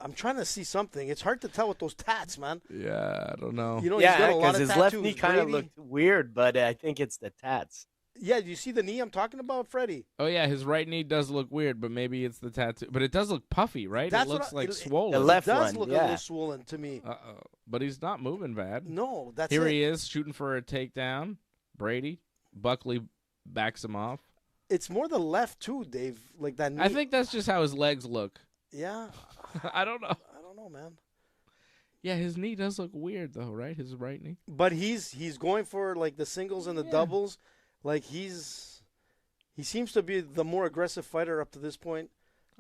I'm trying to see something. It's hard to tell with those tats, man. Yeah, I don't know. You know, he's got Yeah, a lot because of his tattoos. left knee kind of Brady- looked weird, but I think it's the tats. Yeah, do you see the knee I'm talking about, Freddie? Oh yeah, his right knee does look weird, but maybe it's the tattoo. But it does look puffy, right? That's it what looks I- like it- swollen. The left It does one, look a yeah. little swollen to me. But he's not moving bad. No, that's Here it. he is shooting for a takedown. Brady, Buckley backs him off. It's more the left too, Dave. Like that knee. I think that's just how his legs look. Yeah, I don't know. I don't know, man. Yeah, his knee does look weird though, right? His right knee. But he's going for like the singles and the doubles. Like he seems to be the more aggressive fighter up to this point.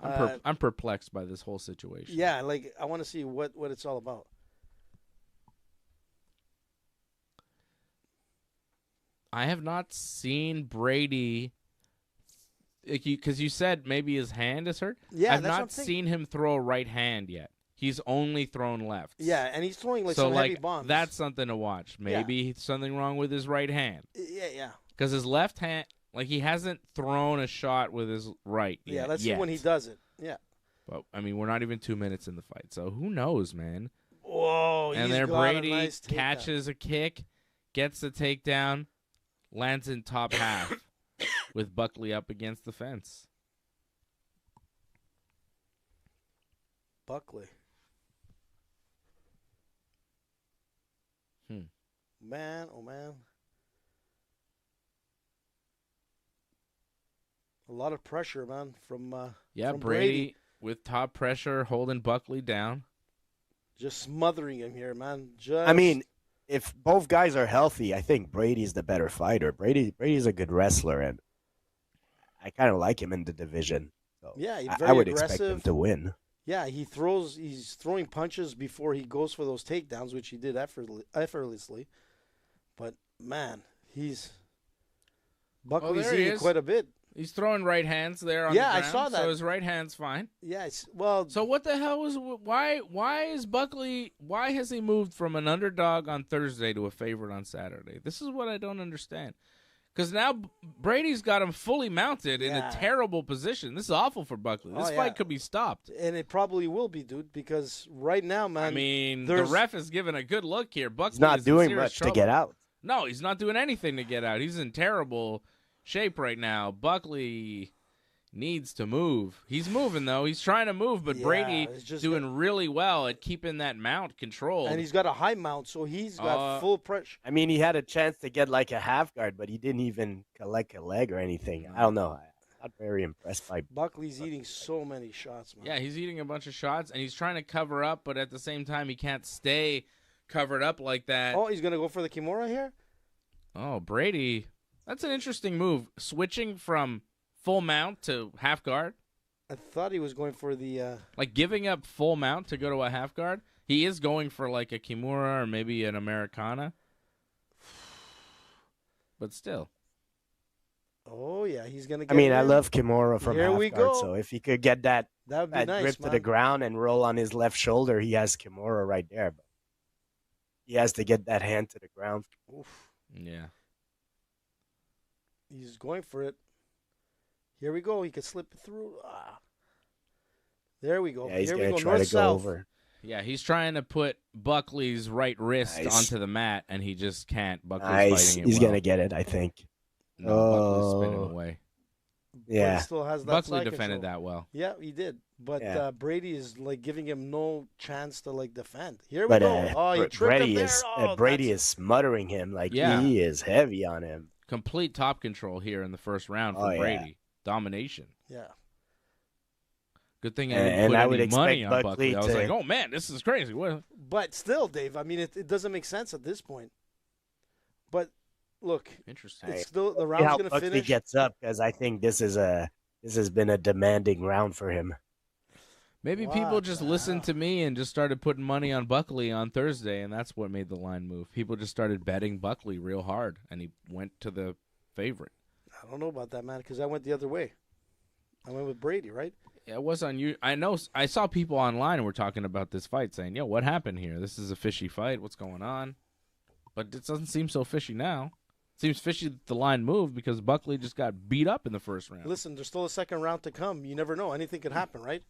I'm perplexed by this whole situation. Yeah, like I want to see what it's all about. I have not seen Brady. Because you said maybe his hand is hurt. Yeah, I've that's what I'm not thinking. seen him throw a right hand yet. He's only thrown left. Yeah, and he's throwing like so some like heavy bombs. that's something to watch. Maybe something wrong with his right hand. Yeah. Because his left hand, like he hasn't thrown a shot with his right. Yeah, yet, let's see when he does it. Yeah. But I mean, we're not even 2 minutes in the fight, so who knows, man? Whoa, And he's there, got Brady a nice takedown. catches a kick, gets the takedown, lands in top half with Buckley up against the fence. Buckley. Man, oh man. A lot of pressure, man, from Yeah, from Brady with top pressure, holding Buckley down. just smothering him here, man. I mean, if both guys are healthy, I think Brady's the better fighter. Brady's a good wrestler, and I kind of like him in the division. So yeah, he's I very would aggressive. expect him to win. Yeah, he's throwing punches before he goes for those takedowns, which he did effortlessly. But man, Buckley's there he eating is. quite a bit. He's throwing right hands there on Yeah, the I ground, saw that. so his right hand's fine. Yeah, well, So what the hell was why is Buckley, why has he moved from an underdog on Thursday to a favorite on Saturday? This is what I don't understand. Because now Brady's got him fully mounted in a terrible position. This is awful for Buckley. This fight could be stopped. and it probably will be, dude, because right now, man. I mean, the there's- ref is giving a good look here. Buckley He's not is in doing serious much trouble. to get out. No, he's not doing anything to get out. He's in terrible shape right now. Buckley needs to move. He's moving, though. He's trying to move, but Yeah, Brady it's just doing really well at keeping that mount controlled. And he's got a high mount, so he's got full pressure. I mean, he had a chance to get like a half guard, but he didn't even collect a leg or anything. I don't know. I'm not very impressed by. Buckley's eating so many shots, man. Yeah, he's eating a bunch of shots, and he's trying to cover up, but at the same time, he can't stay covered up like that. Oh, he's going to go for the Kimura here? Oh, Brady. That's an interesting move. Switching from full mount to half guard. I thought he was going for the... Like giving up full mount to go to a half guard. He is going for like a Kimura or maybe an Americana. But still. Oh, yeah, he's going to get I mean, it I in. love Kimura from Here half we guard, go. so if he could get that That would be grip nice, to man. the ground and roll on his left shoulder, he has Kimura right there. But he has to get that hand to the ground. Oof. Yeah. He's going for it. Here we go. He could slip it through. There we go. Yeah, he's Here we going go. to try to go North-south. over. Yeah, he's trying to put Buckley's right wrist onto the mat, and he just can't. Buckley's fighting it He's well. going to get it, I think. No, Buckley's spinning away. Yeah. But he still has that Buckley side defended control. that well. Yeah, he did. But Brady is like giving him no chance to like defend. Here we But go. Oh, he tripped him there. Brady is smothering him. Like, he is heavy on him. Complete top control here in the first round for Brady. Domination. Yeah. Good thing I didn't put any money on Buckley. I was to... like, oh, man, this is crazy. What? But still, Dave, I mean, it doesn't make sense at this point. But, look, interesting. It's still, the round's going to finish. Buckley gets up, because I think this has been a demanding round for him. Maybe people just listened to me and just started putting money on Buckley on Thursday, and that's what made the line move. People just started betting Buckley real hard, and he went to the favorite. I don't know about that, man, because I went the other way. I went with Brady, right? Yeah, it was on you. I know. I saw people online who were talking about this fight, saying, "Yo, what happened here? This is a fishy fight. What's going on?" But it doesn't seem so fishy now. It seems fishy that the line moved because Buckley just got beat up in the first round. Listen, there's still a second round to come. You never know. Anything could happen, right?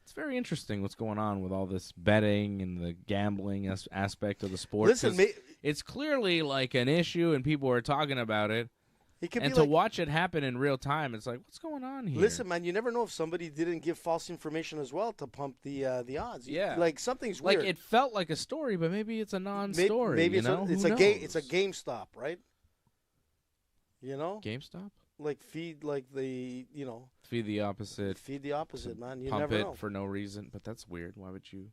It's very interesting what's going on with all this betting and the gambling aspect of the sport. Listen, it's clearly like an issue, and people are talking about it. And to watch it happen in real time, it's like, what's going on here? Listen, man, you never know if somebody didn't give false information as well to pump the odds. Yeah, like something's weird. Like it felt like a story, but maybe it's a non-story. Maybe it's a game. It's a GameStop, right? You know, GameStop. Like feed the opposite. Feed the opposite, man. You pump never it know. For no reason, but that's weird. Why would you?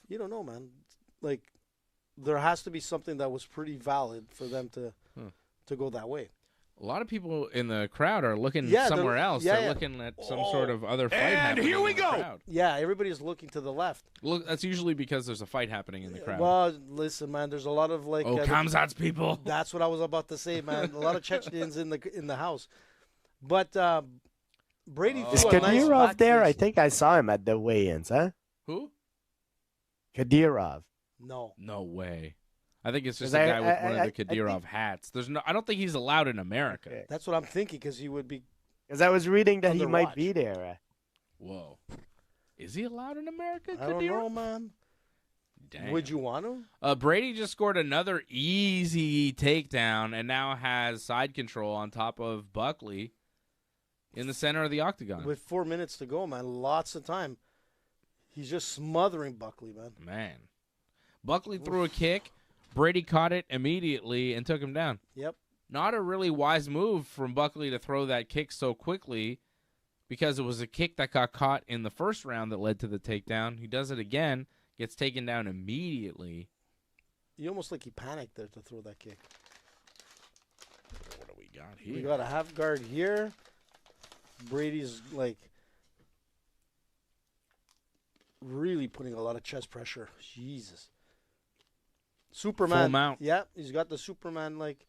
You don't know, man. Like there has to be something that was pretty valid for them to go that way. A lot of people in the crowd are looking somewhere else. They're looking at some sort of other fight happening. And here we go. Crowd. Yeah, everybody's looking to the left. Look, that's usually because there's a fight happening in the crowd. Well, listen, man, there's a lot of like Khamzat's people. That's what I was about to say, man. A lot of Chechens in the house. But Brady is Kadyrov there? I think I saw him at the weigh-ins, huh? Who? Kadyrov. No way. I think it's just a guy with one of the Kadyrov hats. I don't think he's allowed in America. Okay. That's what I'm thinking, because he would be. Because I was reading that he might be there. Whoa, is he allowed in America? I don't know, man. Damn. Would you want to? Brady just scored another easy takedown and now has side control on top of Buckley in the center of the octagon. With 4 minutes to go, man, lots of time. He's just smothering Buckley, man. Man, Buckley threw a kick. Brady caught it immediately and took him down. Yep. Not a really wise move from Buckley to throw that kick so quickly, because it was a kick that got caught in the first round that led to the takedown. He does it again, gets taken down immediately. You almost like he panicked there to throw that kick. What do we got here? We got a half guard here. Brady's like really putting a lot of chest pressure. Jesus. Superman. Full mount. Yeah, he's got the Superman like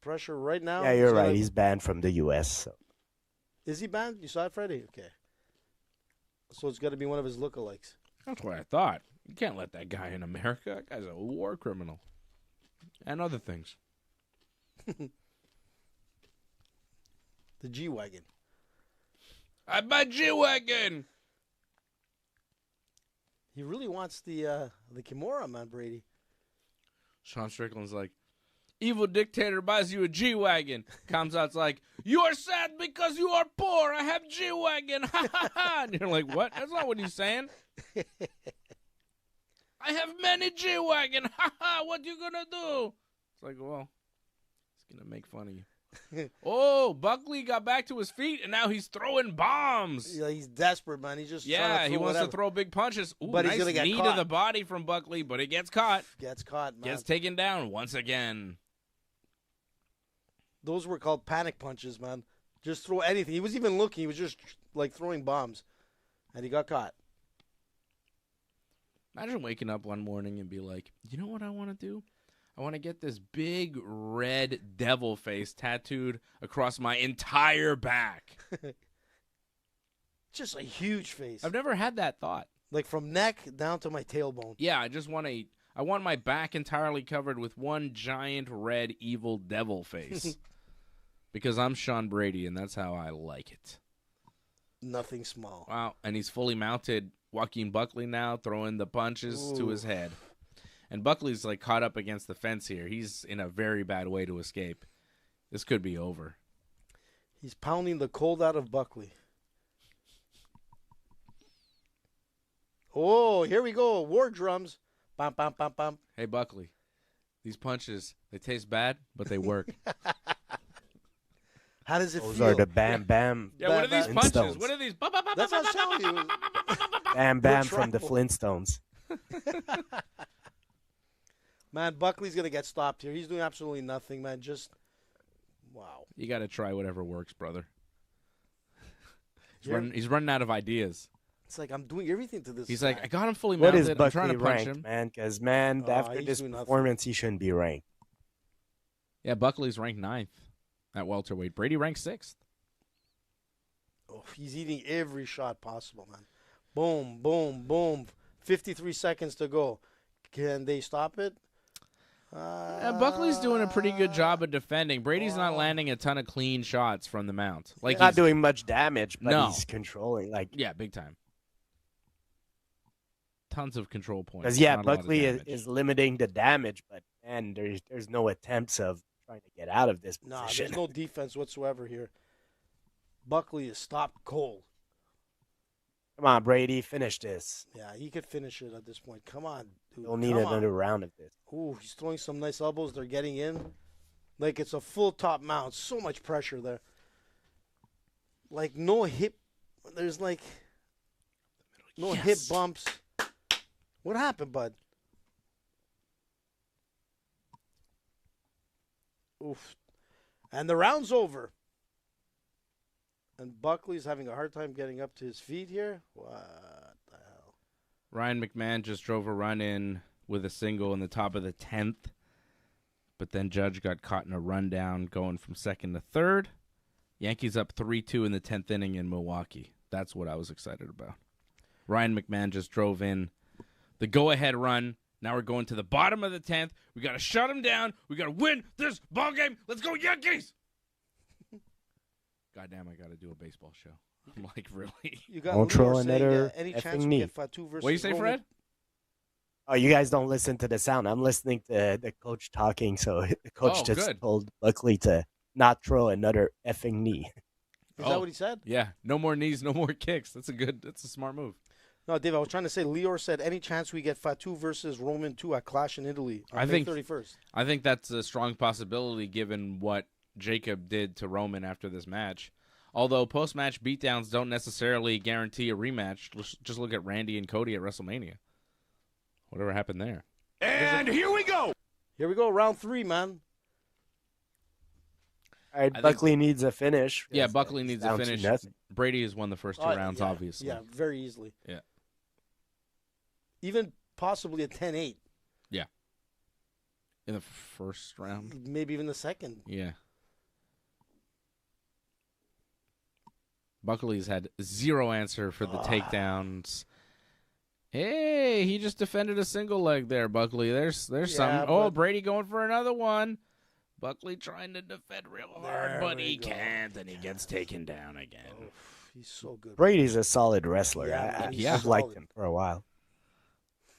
pressure right now. Yeah, you're right. He's banned from the U.S. So. Is he banned? You saw it, Freddie? Okay. So it's got to be one of his lookalikes. That's what I thought. You can't let that guy in America. That guy's a war criminal. And other things. The G-Wagon. I'm my G-Wagon! He really wants the Kimura, man, Brady. Sean Strickland's like, evil dictator buys you a G-Wagon. Khamzat's like, you are sad because you are poor. I have G-Wagon. Ha ha ha. And you're like, what? That's not what he's saying. I have many G-Wagon. Ha ha. What you gonna do? It's like, well, he's gonna make fun of you. Oh, Buckley got back to his feet, and now he's throwing bombs. Yeah, he's desperate, man. He's just trying to he wants whatever. to throw big punches. Ooh, but nice he's gonna get knee caught. to the body from Buckley, but it gets caught. Gets caught, man. Gets taken down once again. Those were called panic punches, man. Just throw anything. He was even looking. He was just like throwing bombs, and he got caught. Imagine waking up one morning and be like, you know what I want to do? I want to get this big red devil face tattooed across my entire back. Just a huge face. I've never had that thought. Like from neck down to my tailbone. Yeah, I want my back entirely covered with one giant red evil devil face. Because I'm Sean Brady, and that's how I like it. Nothing small. Wow, and he's fully mounted Joaquin Buckley now throwing the punches to his head. And Buckley's like caught up against the fence here. He's in a very bad way to escape. This could be over. He's pounding the cold out of Buckley. Oh, here we go. War drums. Bam, bam, bam, bam. Hey, Buckley, these punches, they taste bad, but they work. How does it Those feel? are the bam bam. Yeah, what are these punches? Flintstones. What are these? That's what I'm telling you. Bam bam Good from the trouble. Flintstones. Man, Buckley's going to get stopped here. He's doing absolutely nothing, man. Just, wow. You got to try whatever works, brother. Yeah. He's running out of ideas. It's like I'm doing everything to this He's guy. like, I got him fully What mounted. is I'm trying Buckley to punch ranked, him. man? Because, man, after he's this doing nothing. performance, he shouldn't be ranked. Yeah, Buckley's ranked 9th at welterweight. Brady ranked 6th. Oh, he's eating every shot possible, man. Boom, boom, boom. 53 seconds to go. Can they stop it? Buckley's doing a pretty good job of defending. Brady's not landing a ton of clean shots from the mount. Like Not he's doing much damage, but No. he's controlling. Like, yeah, big time. Tons of control points. because yeah, not a lot of Buckley damage. is limiting the damage, but man, there's no attempts of trying to get out of this No, position. there's no defense whatsoever here. Buckley is stopped cold. Come on, Brady, finish this. Yeah, he could finish it at this point. Come on, dude. Don't need Come on. another round of this. Ooh, he's throwing some nice elbows. They're getting in. Like it's a full top mount. So much pressure there. Like no hip. There's like no hip bumps. What happened, bud? Oof. And the round's over. And Buckley's having a hard time getting up to his feet here. What the hell? Ryan McMahon just drove a run in with a single in the top of the 10th, but then Judge got caught in a rundown going from second to third. Yankees up 3-2 in the 10th inning in Milwaukee. That's what I was excited about. Ryan McMahon just drove in the go-ahead run. Now we're going to the bottom of the 10th. We got to shut him down. We got to win this ball game. Let's go, Yankees! Goddamn, I got to do a baseball show. I'm like, really? You got Don't throw Lindor saying, another any effing chance we knee. get Fatu versus What do you say, Roman? Fred? Oh, you guys don't listen to the sound. I'm listening to the coach talking, so the coach Oh, just good. told Buckley to not throw another effing knee. Is Oh. that what he said? Yeah, no more knees, no more kicks. That's a smart move. No, Dave, I was trying to say, Lior said, any chance we get Fatu versus Roman 2 at Clash in Italy on I May think- 31st? I think that's a strong possibility given what Jacob did to Roman after this match. Although post-match beatdowns don't necessarily guarantee a rematch. Just look at Randy and Cody at WrestleMania. Whatever happened there. And here we go. Here we go, round 3, man. All right, I think- Buckley needs a finish. Yeah, It's Buckley needs to down finish. nothing. Brady has won the first two Oh, rounds, yeah, obviously. Yeah, very easily. Yeah. Even possibly a 10-8. In the first round. Maybe even the second. Yeah. Buckley's had zero answer for the takedowns. Hey, he just defended a single leg there, Buckley. There's some. Oh, but- Brady going for another one. Buckley trying to defend real hard, There but we he go. can't, and he gets taken down again. He's so good. Brady's a solid wrestler. Yeah, I, he's I've liked solid. him for a while.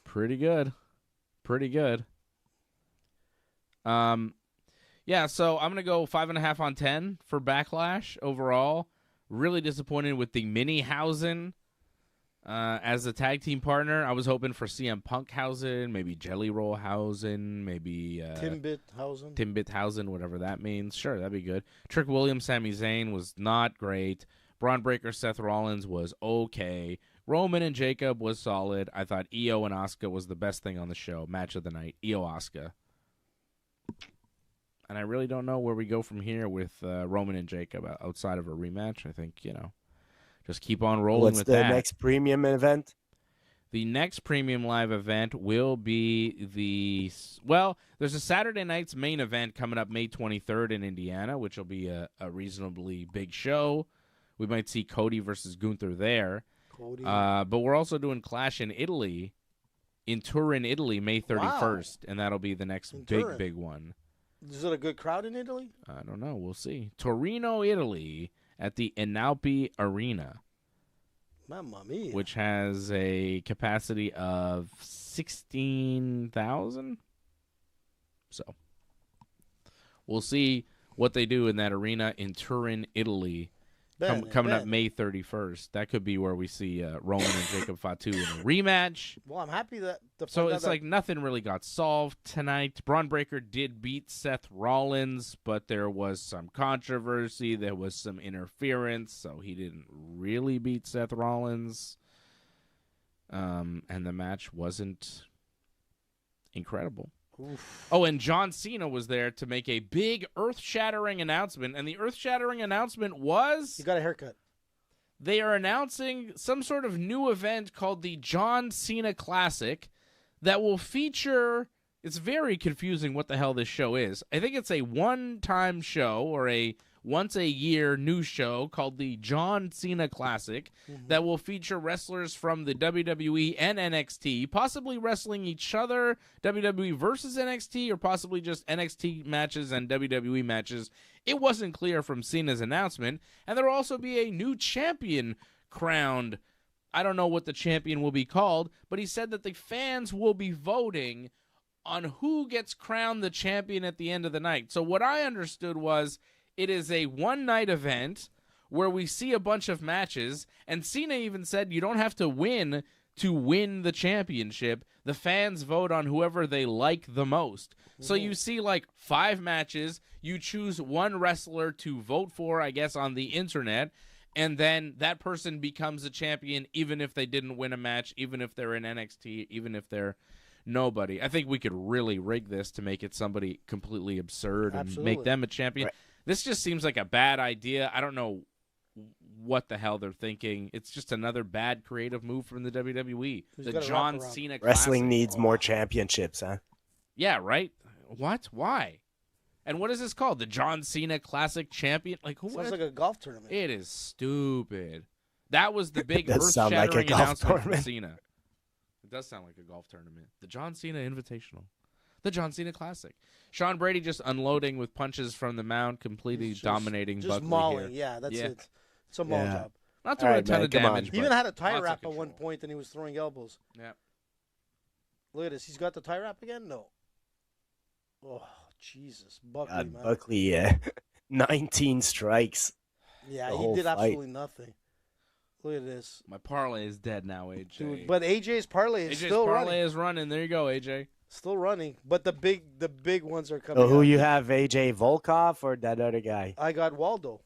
Pretty good. Pretty good. Yeah, so I'm going to go 5.5 on 10 for Backlash overall. Really disappointed with the Minihausen as the tag team partner. I was hoping for CM Punkhausen, maybe Jelly Rollhausen, maybe Timbit-hausen. Timbithausen, whatever that means. Sure, that'd be good. Trick Williams, Sami Zayn was not great. Braun Breaker, Seth Rollins was okay. Roman and Jacob was solid. I thought Io and Asuka was the best thing on the show. Match of the night, Io Asuka. And I really don't know where we go from here with Roman and Jacob outside of a rematch. I think, just keep on rolling What's with the that. next premium event? The next premium live event will be there's a Saturday night's main event coming up May 23rd in Indiana, which will be a reasonably big show. We might see Cody versus Gunther there. Cody. But we're also doing Clash in Italy, in Turin, Italy, May 31st, and that'll be the next In big, Turin. big one. Is it a good crowd in Italy? I don't know. We'll see. Torino, Italy, at the Enalpi Arena. Mamma mia. which has a capacity of 16,000. So we'll see what they do in that arena in Turin, Italy, coming up May 31st. That could be where we see Roman and Jacob Fatu in a rematch. Well, I'm happy that. So it's like nothing really got solved tonight. Braun Breaker did beat Seth Rollins, but there was some controversy. There was some interference, so he didn't really beat Seth Rollins. And the match wasn't incredible. Oof. Oh, and John Cena was there to make a big earth-shattering announcement, and the earth-shattering announcement was... You got a haircut. They are announcing some sort of new event called the John Cena Classic that will feature... It's very confusing what the hell this show is. I think it's a one-time show or a once-a-year news show called the John Cena Classic that will feature wrestlers from the WWE and NXT, possibly wrestling each other, WWE versus NXT, or possibly just NXT matches and WWE matches. It wasn't clear from Cena's announcement, and there will also be a new champion crowned. I don't know what the champion will be called, but he said that the fans will be voting on who gets crowned the champion at the end of the night. So what I understood was it is a one-night event where we see a bunch of matches, and Cena even said you don't have to win the championship. The fans vote on whoever they like the most. So you see like 5 matches. You choose one wrestler to vote for, I guess, on the internet, and then that person becomes a champion even if they didn't win a match, even if they're in NXT, even if they're nobody. I think we could really rig this to make it somebody completely absurd and make them a champion. Right. This just seems like a bad idea. I don't know what the hell they're thinking. It's just another bad creative move from the WWE. The John Cena Wrestling Classic. needs more championships, huh? Yeah, right? What? Why? And what is this called? The John Cena Classic Champion? Like, who? Sounds like a golf tournament. It is stupid. That was the big Does sound like a earth-shattering golf announcement from tournament. Cena. It does sound like a golf tournament. The John Cena Invitational. The John Cena Classic. Sean Brady just unloading with punches from the mound, completely dominating just Buckley mauling. here. Yeah, that's it. It's a maul job. Not doing All a right, ton man, of come on. damage. He even had a tie lots of wrap at one control. point, and he was throwing elbows. Yeah. Look at this. He's got the tie wrap again? No. Oh, Jesus. Buckley, God, man. Buckley, 19 strikes. Yeah, the he whole did fight. absolutely nothing. Look at this. My parlay is dead now, AJ. Dude, but AJ's parlay is AJ's still parlay running. is running. There you go, AJ. Still running. But the big ones are coming So who out. you have, AJ Volkov or that other guy? I got Waldo.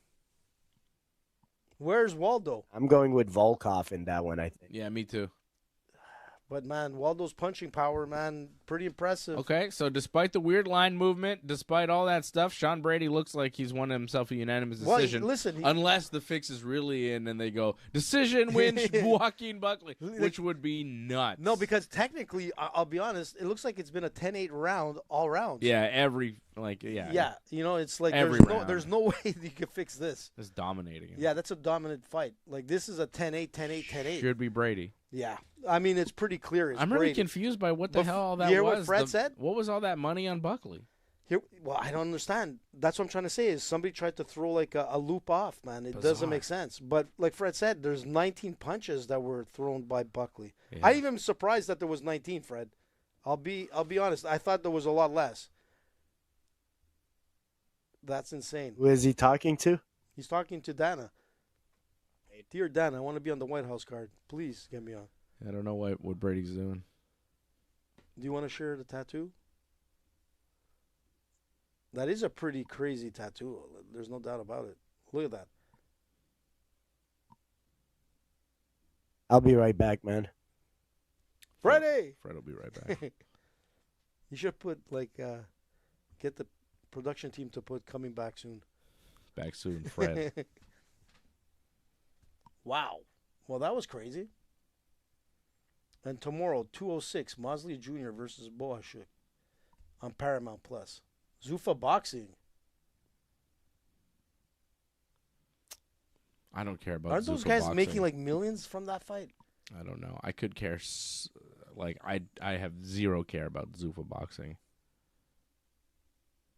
Where's Waldo? I'm going with Volkov in that one, I think. Yeah, me too. But, man, Waldo's punching power, man, pretty impressive. Okay, so despite the weird line movement, despite all that stuff, Sean Brady looks like he's won himself a unanimous Well, decision. listen, unless the fix is really in and they go, decision wins Joaquin Buckley, which would be nuts. No, because technically, I'll be honest, it looks like it's been a 10-8 round all rounds. Yeah, Yeah, you know, it's like Every there's no way you can fix this. It's dominating him. Yeah, that's a dominant fight. Like, this is a 10-8, 10-8, 10-8. Should be Brady. Yeah. I mean, it's pretty clear. It's I'm really Brady. confused by what the hell all that you hear was. what Fred said? What was all that money on Buckley? Well, I don't understand. That's what I'm trying to say is somebody tried to throw like a loop off, man. It Bizarre. doesn't make sense. But like Fred said, there's 19 punches that were thrown by Buckley. Yeah. I even surprised that there was 19, Fred. I'll be honest. I thought there was a lot less. That's insane. Who is he talking to? He's talking to Dana. Hey, dear Dana, I want to be on the White House card. Please get me on. I don't know what Brady's doing. Do you want to share the tattoo? That is a pretty crazy tattoo. There's no doubt about it. Look at that. I'll be right back, man. Freddie! Fred will be right back. You should put, get the production team to put coming back soon. Back soon, Fred. Wow. Well, that was crazy. And tomorrow, 206, Mosley Jr. versus Boashuk on Paramount Plus. Zuffa Boxing. I don't care about Aren't those Zuffa guys boxing. making like millions from that fight? I don't know. I could care. I have zero care about Zuffa boxing.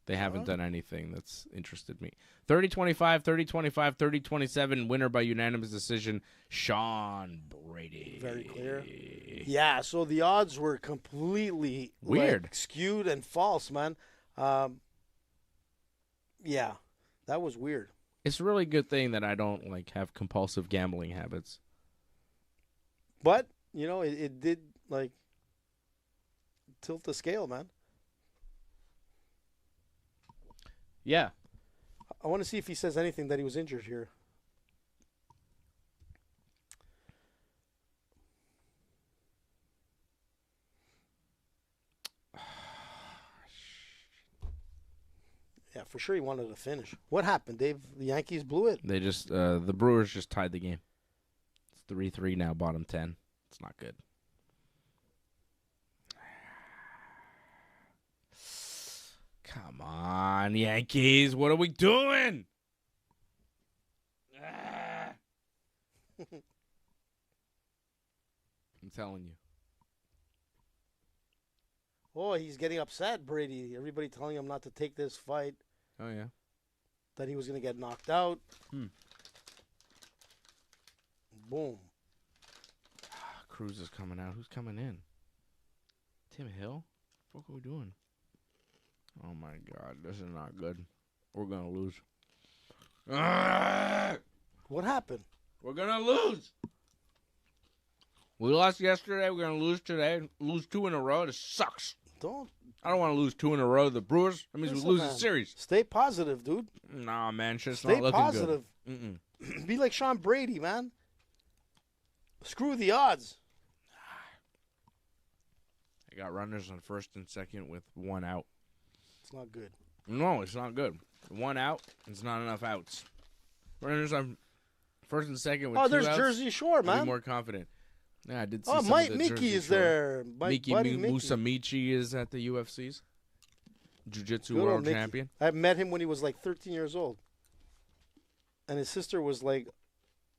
They haven't done anything that's interested me. 30-25, 30-25, 30-27, winner by unanimous decision, Sean Brady. Very clear. Yeah, so the odds were completely weird, skewed and false, man. Yeah, that was weird. It's a really good thing that I don't like have compulsive gambling habits. But, you know, it did like tilt the scale, man. Yeah. I want to see if he says anything that he was injured here. Yeah, for sure he wanted to finish. What happened, Dave? The Yankees blew it? They just, the Brewers just tied the game. It's 3-3 now, bottom 10. It's not good. Come on, Yankees. What are we doing? I'm telling you. Oh, he's getting upset, Brady. Everybody telling him not to take this fight. Oh, yeah. That he was going to get knocked out. Boom. Cruz is coming out. Who's coming in? Tim Hill? What are we doing? Oh, my God. This is not good. We're going to lose. What happened? We're going to lose. We lost yesterday. We're going to lose today. Lose 2 in a row. This sucks. I don't want to lose 2 in a row. The Brewers, that means we lose the series. Stay positive, dude. Nah, man. Shit's Stay not looking positive. good. Be like Sean Brady, man. Screw the odds. I got runners on first and second with 1 out. It's not good. No, it's not good. 1 out, it's not enough outs. Runners on first and second with 2 outs. Oh, there's Jersey Shore, man. I'll be more confident. Yeah, I did see some Mike of the Mickey Jersey is Shore. there. Mickey Musamichi is at the UFC's. Jiu-Jitsu Good world Mickey. champion. I met him when he was like 13 years old. And his sister was like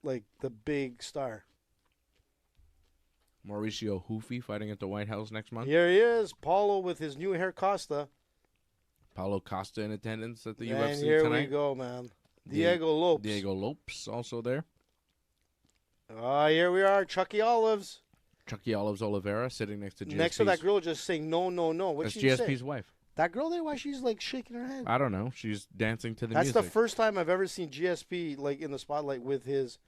the big star. Mauricio Hoofy fighting at the White House next month. Here he is, Paulo with his new hair Costa. Paulo Costa in attendance at the And UFC here tonight. we go, man. Diego Lopes. Diego Lopes also there. Here we are, Chucky Olives. Chucky Oliveira sitting next to GSP's. Next to that girl just saying no, no, no. What's That's she GSP's say? wife. That girl there, why she's like shaking her head? I don't know. She's dancing to the That's music. the first time I've ever seen GSP like in the spotlight with his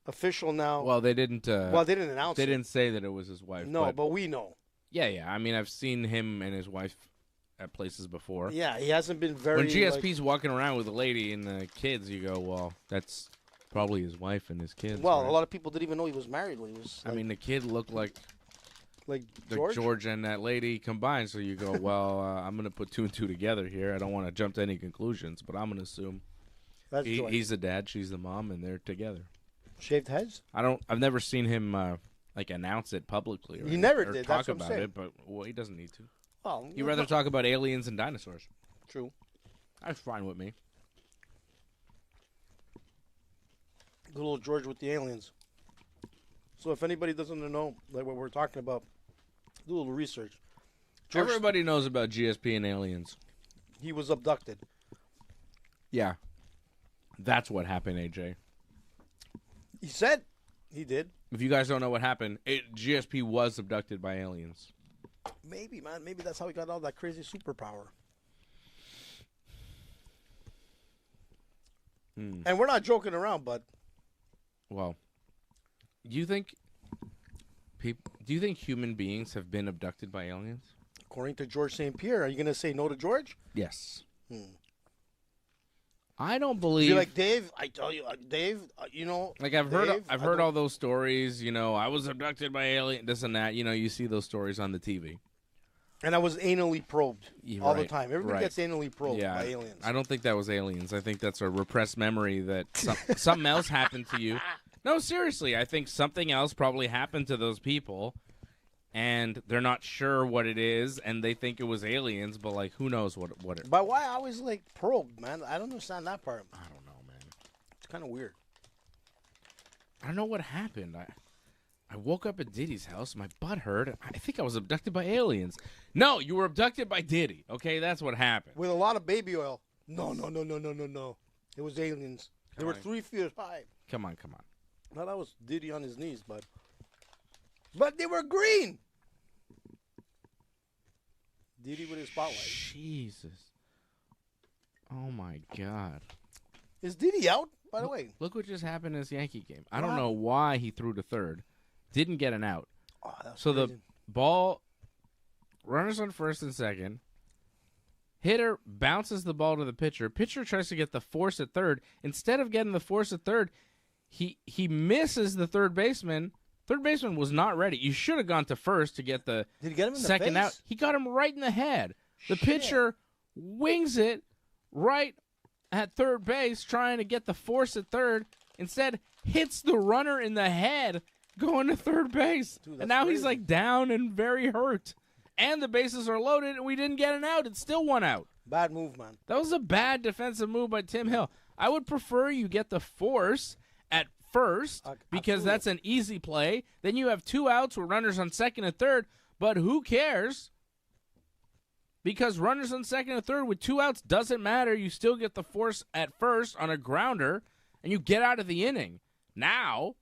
official now. Well, they didn't. They didn't announce They it. didn't say that it was his wife. No, but we know. Yeah. I mean, I've seen him and his wife at places before. Yeah, he hasn't been very. When GSP's walking around with a lady and the kids, you go, well, that's probably his wife and his kids. Well, right? a lot of people didn't even know he was married when he was. I mean, the kid looked like George? George and that lady combined. So you go, well, I'm going to put 2 and 2 together here. I don't want to jump to any conclusions, but I'm going to assume That's he's the dad, she's the mom, and they're together. Shaved heads? I've never seen him announce it publicly. He never or did. talk That's what I'm about saying. it, but he doesn't need to. Well, He'd rather talk about aliens and dinosaurs. True. That's fine with me. Good old George with the aliens. So if anybody doesn't know like what we're talking about, do a little research. George, Everybody knows about GSP and aliens. he was abducted. Yeah. That's what happened, AJ. He said he did. If you guys don't know what happened, GSP was abducted by aliens. Maybe, man. Maybe that's how he got all that crazy superpower. And we're not joking around, bud. Well, do you think human beings have been abducted by aliens? According to George St. Pierre, are you going to say no to George? Yes. I don't believe. You're like, Dave, I tell you, Dave, you know. Like I've heard all those stories. You know, I was abducted by alien, this and that. You know, you see those stories on the TV. And I was anally probed all the time. Everybody right. gets anally probed by aliens. I don't think that was aliens. I think that's a repressed memory that something else happened to you. No, seriously, I think something else probably happened to those people, and they're not sure what it is, and they think it was aliens, but like, who knows what it? But why I always like probed, man? I don't understand that part. I don't know, man. It's kind of weird. I don't know what happened. I woke up at Diddy's house. My butt hurt. I think I was abducted by aliens. No, you were abducted by Diddy. Okay, that's what happened. With a lot of baby oil. No. It was aliens. They were 3 feet high. Come on. No, that was Diddy on his knees, bud. But they were green. Diddy with his spotlight. Jesus. Oh, my God. Is Diddy out, by the way? Look what just happened in this Yankee game. I don't know why he threw to third. Didn't get an out. Oh, that's so crazy. The ball, runners on first and second. Hitter bounces the ball to the pitcher. Pitcher tries to get the force at third. Instead of getting the force at third, he misses the third baseman. Third baseman was not ready. You should have gone to first to get the Did he get him in second the face? out. He got him right in the head. The pitcher wings it right at third base, trying to get the force at third. Instead, hits the runner in the head going to third base. Dude, and now crazy. he's like down and very hurt. And the bases are loaded, and we didn't get an out. It's still 1 out. Bad move, man. That was a bad defensive move by Tim Hill. I would prefer you get the force at first because absolutely. that's an easy play. Then you have 2 outs with runners on second and third. But who cares? Because runners on second and third with 2 outs doesn't matter. You still get the force at first on a grounder, and you get out of the inning. Now,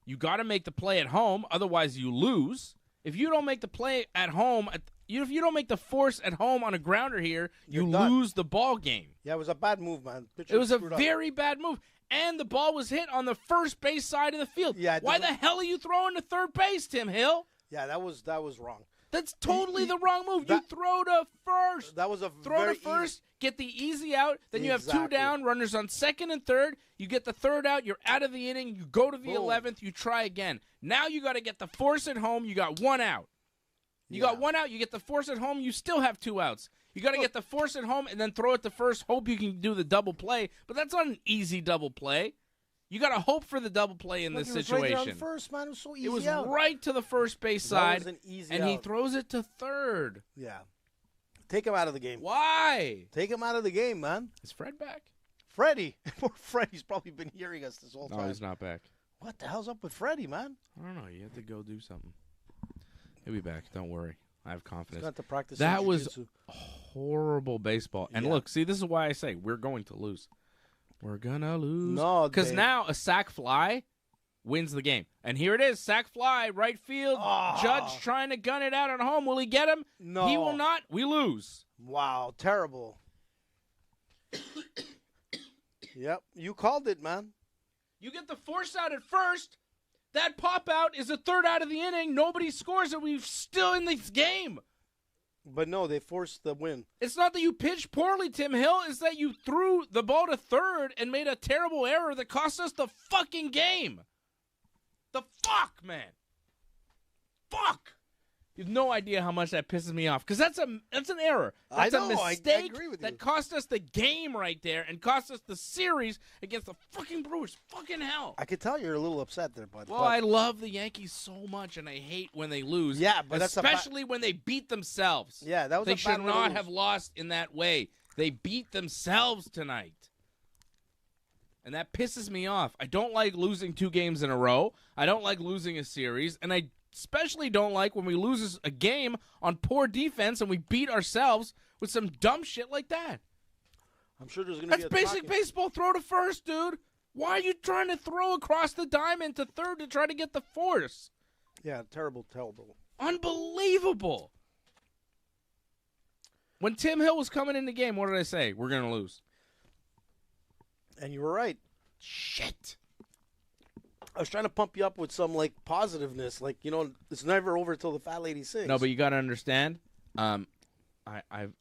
you got to make the play at home. Otherwise, you lose. If you don't make the play at home, if you don't make the force at home on a grounder here, you lose the ball game. Yeah, it was a bad move, man. Pitcher It was a screwed up. very bad move. And the ball was hit on the first base side of the field. Yeah, Why the hell are you throwing to third base, Tim Hill? Yeah, that was wrong. That's totally the wrong move. You throw to first. That was a Throw very to first, get the easy out. Then you have 2 Exactly. down, runners on second and third. You get the third out. You're out of the inning. You go to the Boom. 11th. You try again. Now you got to get the force at home. You got 1 out. You got 1 out. You get the force at home. You still have 2 outs. You got to get the force at home and then throw it to first. Hope you can do the double play. But that's not an easy double play. You got to hope for the double play in this Look, it was situation. right there on first, man. It was so easy. It was out. right to the first base That side, was an easy and he out. throws it to third. Yeah. Take him out of the game. Why? Take him out of the game, man. Is Fred back? Freddie. Poor Freddie's probably been hearing us this whole No, time. he's not back. What the hell's up with Freddie, man? I don't know. You have to go do something. He'll be back. Don't worry. I have He's confidence. got to practice. That some was jiu-jitsu. horrible baseball. And Yeah. look, see, this is why I say we're going to lose. We're going to lose. No, because Dave. now a sac fly wins the game. And here it is, sac fly, right field. Oh. Judge trying to gun it out at home. Will he get him? No. He will not. We lose. Wow, terrible. Yep, you called it, man. You get the force out at first. That pop out is a third out of the inning. Nobody scores it. We're still in this game. But no, they forced the win. It's not that you pitched poorly, Tim Hill. It's that you threw the ball to third and made a terrible error that cost us the fucking game. The fuck, man. Fuck. You have no idea how much that pisses me off because that's an error. I That's know, a I mistake agree with that you. cost us the game right there and cost us the series against the fucking Brewers. Fucking hell. I could tell you're a little upset there, bud. Well, but I love the Yankees so much, and I hate when they lose. Yeah, but that's especially when they beat themselves. Yeah, that was They a should bad way to not lose. have lost in that way. They beat themselves tonight. And that pisses me off. I don't like losing 2 games in a row. I don't like losing a series. And I especially don't like when we lose a game on poor defense and we beat ourselves with some dumb shit like that. I'm sure there's going to be That's a basic talking- baseball. Throw to first, dude. Why are you trying to throw across the diamond to third to try to get the force? Yeah, terrible, terrible. Unbelievable. When Tim Hill was coming in the game, what did I say? We're going to lose. And you were right. Shit. I was trying to pump you up with some, like, positiveness. Like, you know, it's never over till the fat lady sings. No, but you got to understand. I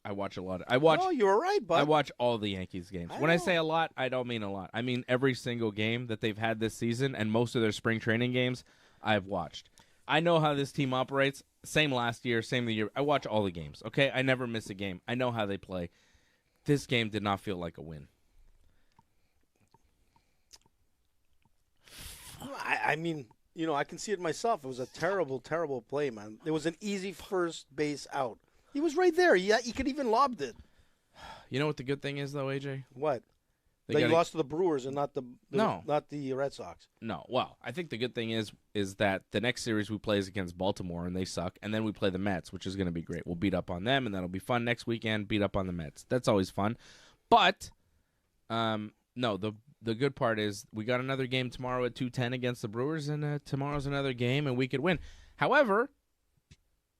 watch a lot. I watch. No, you were right, bud. I watch all the Yankees games. I When I know. say a lot, I don't mean a lot. I mean every single game that they've had this season and most of their spring training games I've watched. I know how this team operates. Same last year, same the year. I watch all the games, okay? I never miss a game. I know how they play. This game did not feel like a win. I mean, you know, I can see it myself. It was a terrible, terrible play, man. It was an easy first base out. He was right there. He could even lobbed it. You know what the good thing is, though, AJ? What? They lost to the Brewers and not the Red Sox. No. Well, I think the good thing is that the next series we play is against Baltimore, and they suck. And then we play the Mets, which is going to be great. We'll beat up on them, and that'll be fun next weekend, beat up on the Mets. That's always fun. But, no, the good part is we got another game tomorrow at 2:10 against the Brewers, and tomorrow's another game, and we could win. However,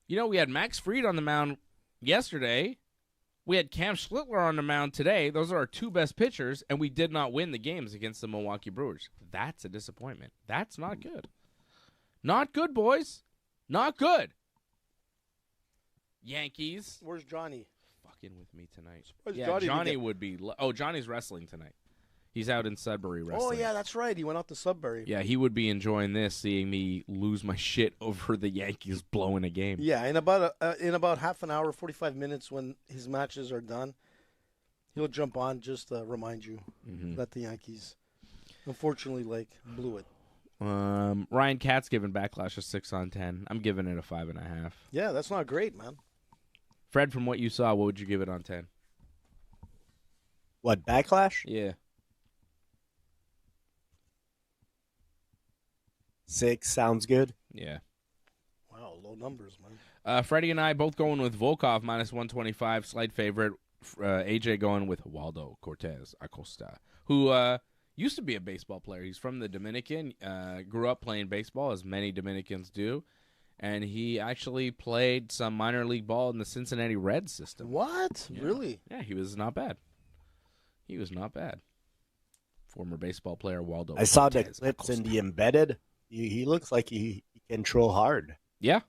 we had Max Fried on the mound yesterday. We had Cam Schlittler on the mound today. Those are our two best pitchers, and we did not win the games against the Milwaukee Brewers. That's a disappointment. That's not good. Not good, boys. Not good. Yankees. Where's Johnny? Fucking with me tonight. Where's Yeah, Johnny would be. Johnny's wrestling tonight. He's out in Sudbury wrestling. Oh, yeah, that's right. He went out to Sudbury. Yeah, he would be enjoying this, seeing me lose my shit over the Yankees blowing a game. Yeah, in about half an hour, 45 minutes, when his matches are done, he'll jump on just to remind you that the Yankees, unfortunately, blew it. Ryan Katz's giving Backlash a 6 on 10. I'm giving it a 5.5. Yeah, that's not great, man. Fred, from what you saw, what would you give it on 10? What, Backlash? Yeah. 6 sounds good. Yeah. Wow, low numbers, man. Freddie and I both going with Volkov minus 125, slight favorite. AJ going with Waldo Cortes-Acosta, who used to be a baseball player. He's from the Dominican, grew up playing baseball, as many Dominicans do, and he actually played some minor league ball in the Cincinnati Reds system. What? Yeah. Really? Yeah, he was not bad. Former baseball player Waldo. I saw the Cortes clips in Acosta. the embedded. He looks like he can throw hard. Yeah.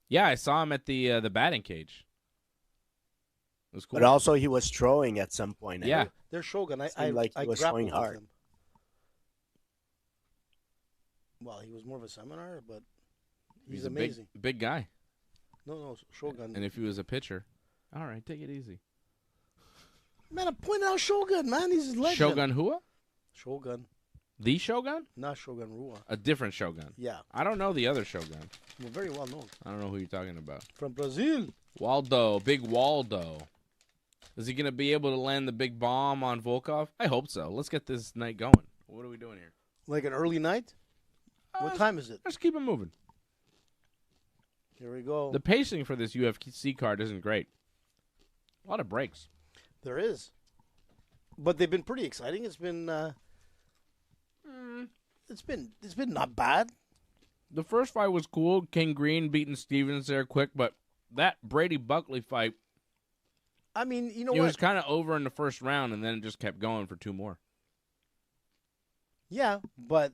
Yeah, I saw him at the batting cage. It was cool. But also he was throwing at some point. Yeah. They're Shogun. I Seemed like he was grappled throwing with hard. him. Well, he was more of a seminar, but he's a amazing. big guy. No, Shogun. And if he was a pitcher, all right, take it easy. Man, I'm pointing out Shogun, man. He's a legend. Shogun Hua? Shogun. The Shogun? Not Shogun Rua. A different Shogun. Yeah. I don't know the other Shogun. Well, very well known. I don't know who you're talking about. From Brazil. Waldo, big Waldo. Is he going to be able to land the big bomb on Volkov? I hope so. Let's get this night going. What are we doing here? Like an early night? What time is it? Let's keep it moving. Here we go. The pacing for this UFC card isn't great. A lot of breaks. There is. But they've been pretty exciting. It's been it's been not bad. The first fight was cool. King Green beating Stevens there quick, but that Brady Buckley fight, I mean, you know it what? was kind of over in the first round, and then it just kept going for 2 more. Yeah, but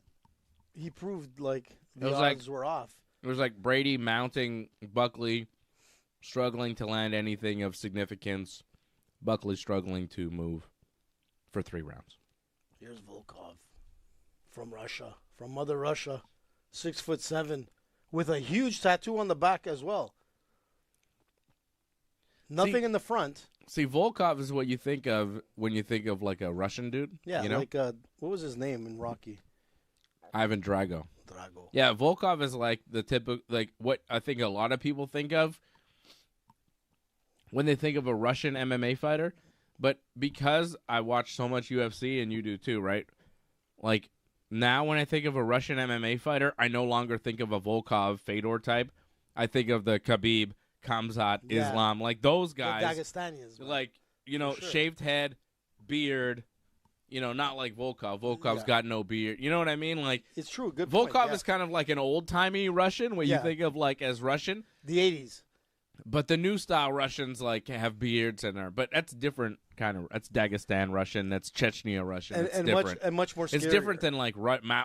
he proved like the odds were off. It was like Brady mounting Buckley, struggling to land anything of significance. Buckley struggling to move for 3 rounds. Here's Volkov from Russia, from Mother Russia, 6'7", with a huge tattoo on the back as well. Nothing in the front. See, Volkov is what you think of when you think of like a Russian dude. Yeah, you know? like what was his name in Rocky? Ivan Drago. Drago. Yeah, Volkov is like the typical, like what I think a lot of people think of when they think of a Russian MMA fighter. But because I watch so much UFC, and you do too, right? Like, now when I think of a Russian MMA fighter, I no longer think of a Volkov, Fedor type. I think of the Khabib, Khamzat, Islam. Like, those guys. The Dagestanians. Man. Like, Sure. shaved head, beard. Not like Volkov. Volkov's got no beard. You know what I mean? Like, it's true. Good Volkov point. is kind of like an old-timey Russian, what you think of, like, as Russian. The 80s. But the new style Russians like have beards but that's different kind of. That's Dagestan Russian. That's Chechnya Russian. It's different. Much more. Scarier. It's different than like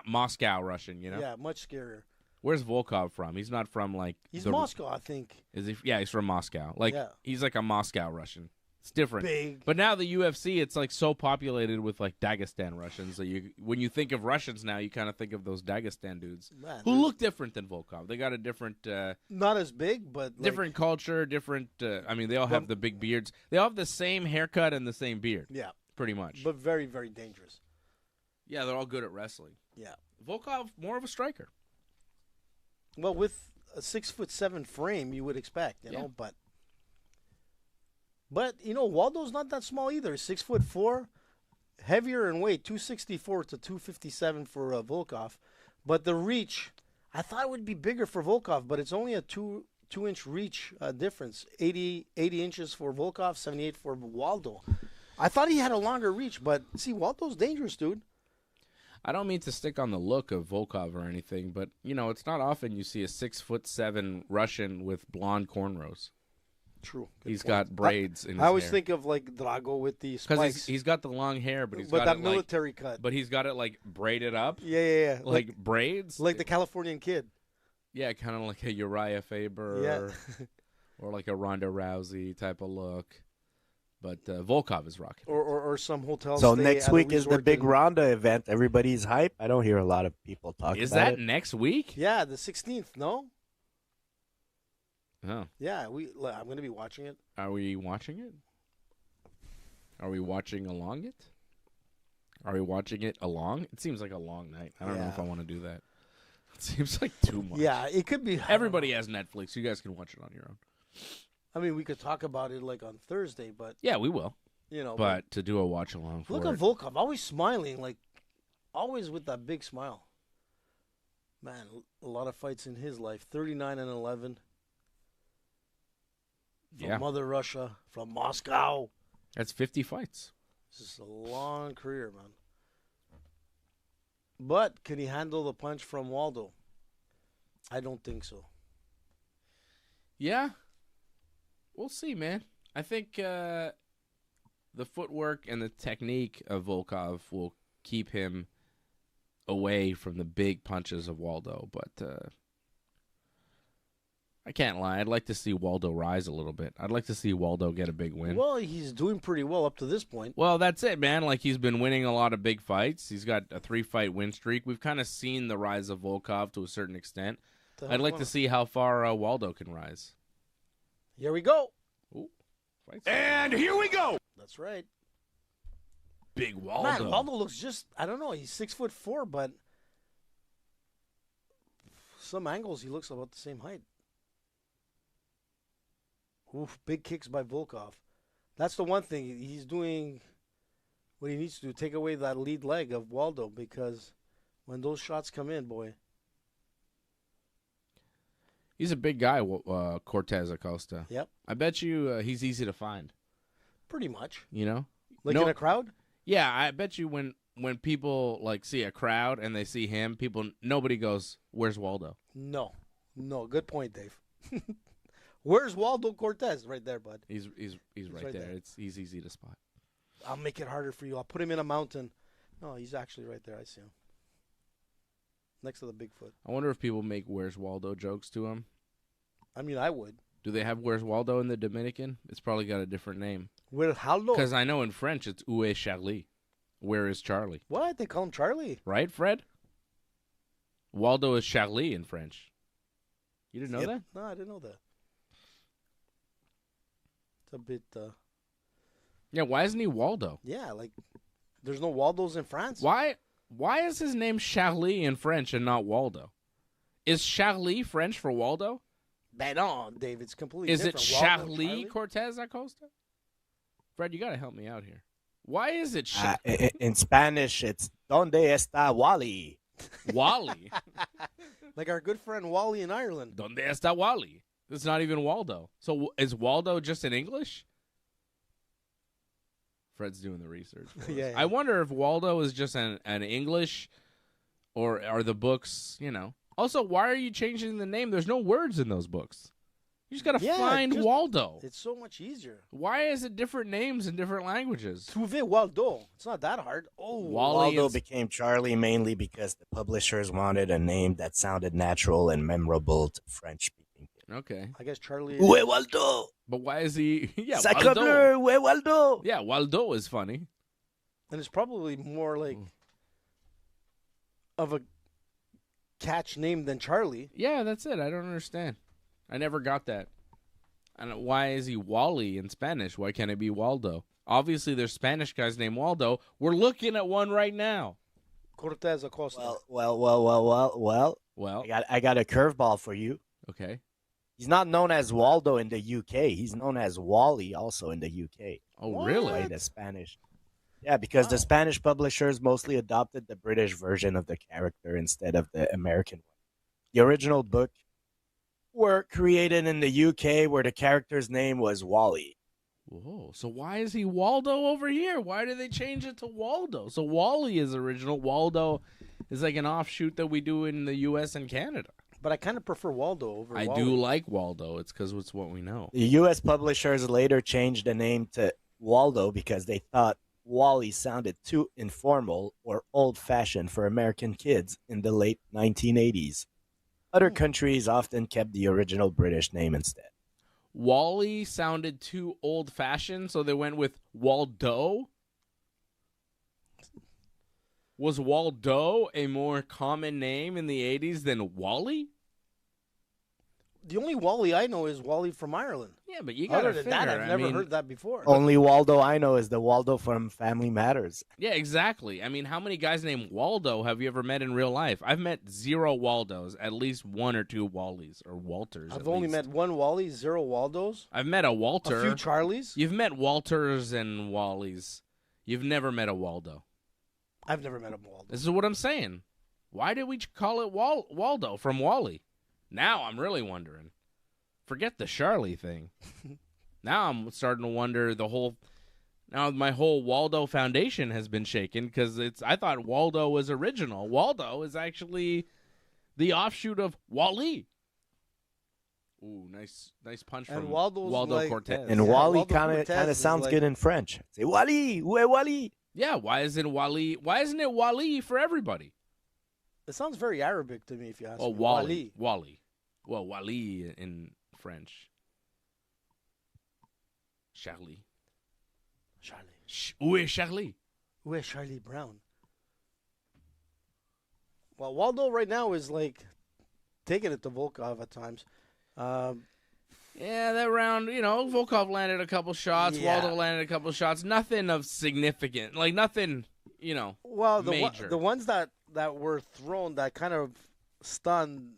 Moscow Russian. Yeah, much scarier. Where's Volkov from? He's not from like. He's Moscow, I think. Is he? Yeah, he's from Moscow. Like he's like a Moscow Russian. It's different. Big. But now the UFC, it's like so populated with like Dagestan Russians that when you think of Russians now, you kind of think of those Dagestan dudes who look different than Volkov. They got a different, not as big, but different culture, different. I mean, they all have the big beards. They all have the same haircut and the same beard. Yeah, pretty much. But very, very dangerous. Yeah, they're all good at wrestling. Yeah, Volkov more of a striker. Well, with a 6'7" frame, you would expect, you know, but Waldo's not that small either. 6'4". heavier in weight, 264 to 257 for Volkov. But the reach, I thought it would be bigger for Volkov, but it's only a 2-inch reach difference. 80 inches for Volkov, 78 for Waldo. I thought he had a longer reach, but see, Waldo's dangerous, dude. I don't mean to stick on the look of Volkov or anything, but, it's not often you see a 6'7" Russian with blonde cornrows. True. He's got braids in his I always hair. think of, like, Drago with the spikes. Because he's got the long hair, but he's but got that it military cut. But he's got it, braided up. Yeah. Like braids. Like the Californian Kid. Yeah, kind of like a Uriah Faber or like a Ronda Rousey type of look. But Volkov is rocking. Or some hotel So stay next at a week is the resort big in- Ronda event. Everybody's hype. I don't hear a lot of people talking Is about that it. next week? Yeah, the 16th, no? Oh. Yeah, I'm going to be watching it. Are we watching it? Are we watching along it? Are we watching it along? It seems like a long night. I don't know if I want to do that. It seems like too much. Yeah, it could be. Everybody has Netflix. You guys can watch it on your own. I mean, we could talk about it like on Thursday, but Yeah, we will. But to do a watch along for look at Volkov, always smiling, like always with that big smile. Man, a lot of fights in his life. 39-11. From Mother Russia, from Moscow. That's 50 fights. This is a long career, man. But can he handle the punch from Waldo? I don't think so. Yeah. We'll see, man. I think the footwork and the technique of Volkov will keep him away from the big punches of Waldo. But I can't lie. I'd like to see Waldo rise a little bit. I'd like to see Waldo get a big win. Well, he's doing pretty well up to this point. Well, that's it, man. Like, he's been winning a lot of big fights. He's got a 3-fight win streak. We've kind of seen the rise of Volkov to a certain extent. I'd like to see how far Waldo can rise. Here we go. Ooh, fights. And here we go. That's right. Big Waldo. Man, Waldo looks just, I don't know, he's 6'4", but some angles he looks about the same height. Oof, big kicks by Volkov. That's the one thing. He's doing what he needs to do, take away that lead leg of Waldo, because when those shots come in, boy. He's a big guy, Cortes-Acosta. Yep. I bet you he's easy to find. Pretty much. You know? Like in a crowd? Yeah, I bet you when people see a crowd and they see him, nobody goes, "Where's Waldo?" No. Good point, Dave. Where's Waldo Cortes? Right there, bud. He's right there. there. He's easy to spot. I'll make it harder for you. I'll put him in a mountain. No, he's actually right there. I see him. Next to the Bigfoot. I wonder if people make "Where's Waldo" jokes to him. I mean, I would. Do they have "Where's Waldo" in the Dominican? It's probably got a different name. Where's Waldo? Because I know in French it's "Où est Charlie?" Where is Charlie? What? They call him Charlie. Right, Fred? Waldo is Charlie in French. You didn't know that? No, I didn't know that. It's a bit, Yeah, why isn't he Waldo? yeah, like, there's no Waldos in France. Why is his name Charlie in French and not Waldo? Is Charlie French for Waldo? Ben on, Dave. It's completely Is it different. Waldo, Charlie Cortes-Acosta? Fred, you got to help me out here. Why is it In Spanish, it's "Donde está Wally?" Wally? Like our good friend Wally in Ireland. Donde está Wally? It's not even Waldo. So is Waldo just in English? Fred's doing the research. for us. Yeah. I wonder if Waldo is just an English, or are the books, Also, why are you changing the name? There's no words in those books. You just got to find Waldo. It's so much easier. Why is it different names in different languages? Trouver Waldo. It's not that hard. Oh, Wally Waldo is- became Charlie mainly because the publishers wanted a name that sounded natural and memorable to French-speaking people. Okay. I guess Charlie. Où est Waldo? But why is he... Yeah, Sacre Waldo. bleu, où est Waldo? Yeah, Waldo is funny. And it's probably more like of a catch name than Charlie. Yeah, that's it. I don't understand. I never got that. And why is he Wally in Spanish? Why can't it be Waldo? Obviously, there's Spanish guys named Waldo. We're looking at one right now. Cortes-Acosta. Well. Well, I got a curveball for you. okay. He's not known as Waldo in the UK. He's known as Wally also in the UK. Oh, What? really? By the Spanish. Yeah, because the Wow. Spanish publishers mostly adopted the British version of the character instead of the American one. The original book were created in the UK where the character's name was Wally. Whoa. So why is he Waldo over here? Why did they change it to Waldo? So Wally is original. Waldo is like an offshoot that we do in the U.S. and Canada. But I kind of prefer Waldo over I Wally. do like Waldo. It's because it's what we know. The US publishers later changed the name to Waldo because they thought Wally sounded too informal or old-fashioned for American kids in the late 1980s. Other countries often kept the original British name instead. Wally sounded too old-fashioned, so they went with Waldo? Was Waldo a more common name in the 80s than Wally? The only Wally I know is Wally from Ireland. Yeah, but you gotta Other than figure, that, I've I never mean, heard that before. Only Waldo I know is the Waldo from Family Matters. Yeah, exactly. I mean, how many guys named Waldo have you ever met in real life? I've met 0 Waldos, at least 1 or 2 Wallys or Walters. I've only met one Wally, 0 Waldos, I've met a Walter. a few Charlies. You've met Walters and Wallys. You've never met a Waldo. I've never met a Waldo. This is what I'm saying. Why did we call it Waldo from Wally? Now I'm really wondering. Forget the Charlie thing. Now I'm starting to wonder now my whole Waldo Foundation has been shaken because I thought Waldo was original. Waldo is actually the offshoot of Wally. Ooh, nice punch And from Waldo's Waldo like- Cortez. And Yeah, Wally Waldo kind Cortez of is sounds like- good in French. Say Wally, où est Wally? Yeah, why isn't it Wally for everybody? It sounds very Arabic to me, if you ask Oh, me. Wally. Well, Wally in French. Charlie. Où est Charlie? Où est Charlie Brown? Well, Waldo right now is like taking it to Volkov at times. Yeah, that round, Volkov landed a couple shots. Yeah. Waldo landed a couple shots. Nothing of significant. Like, nothing, Well, major. the ones that were thrown that kind of stunned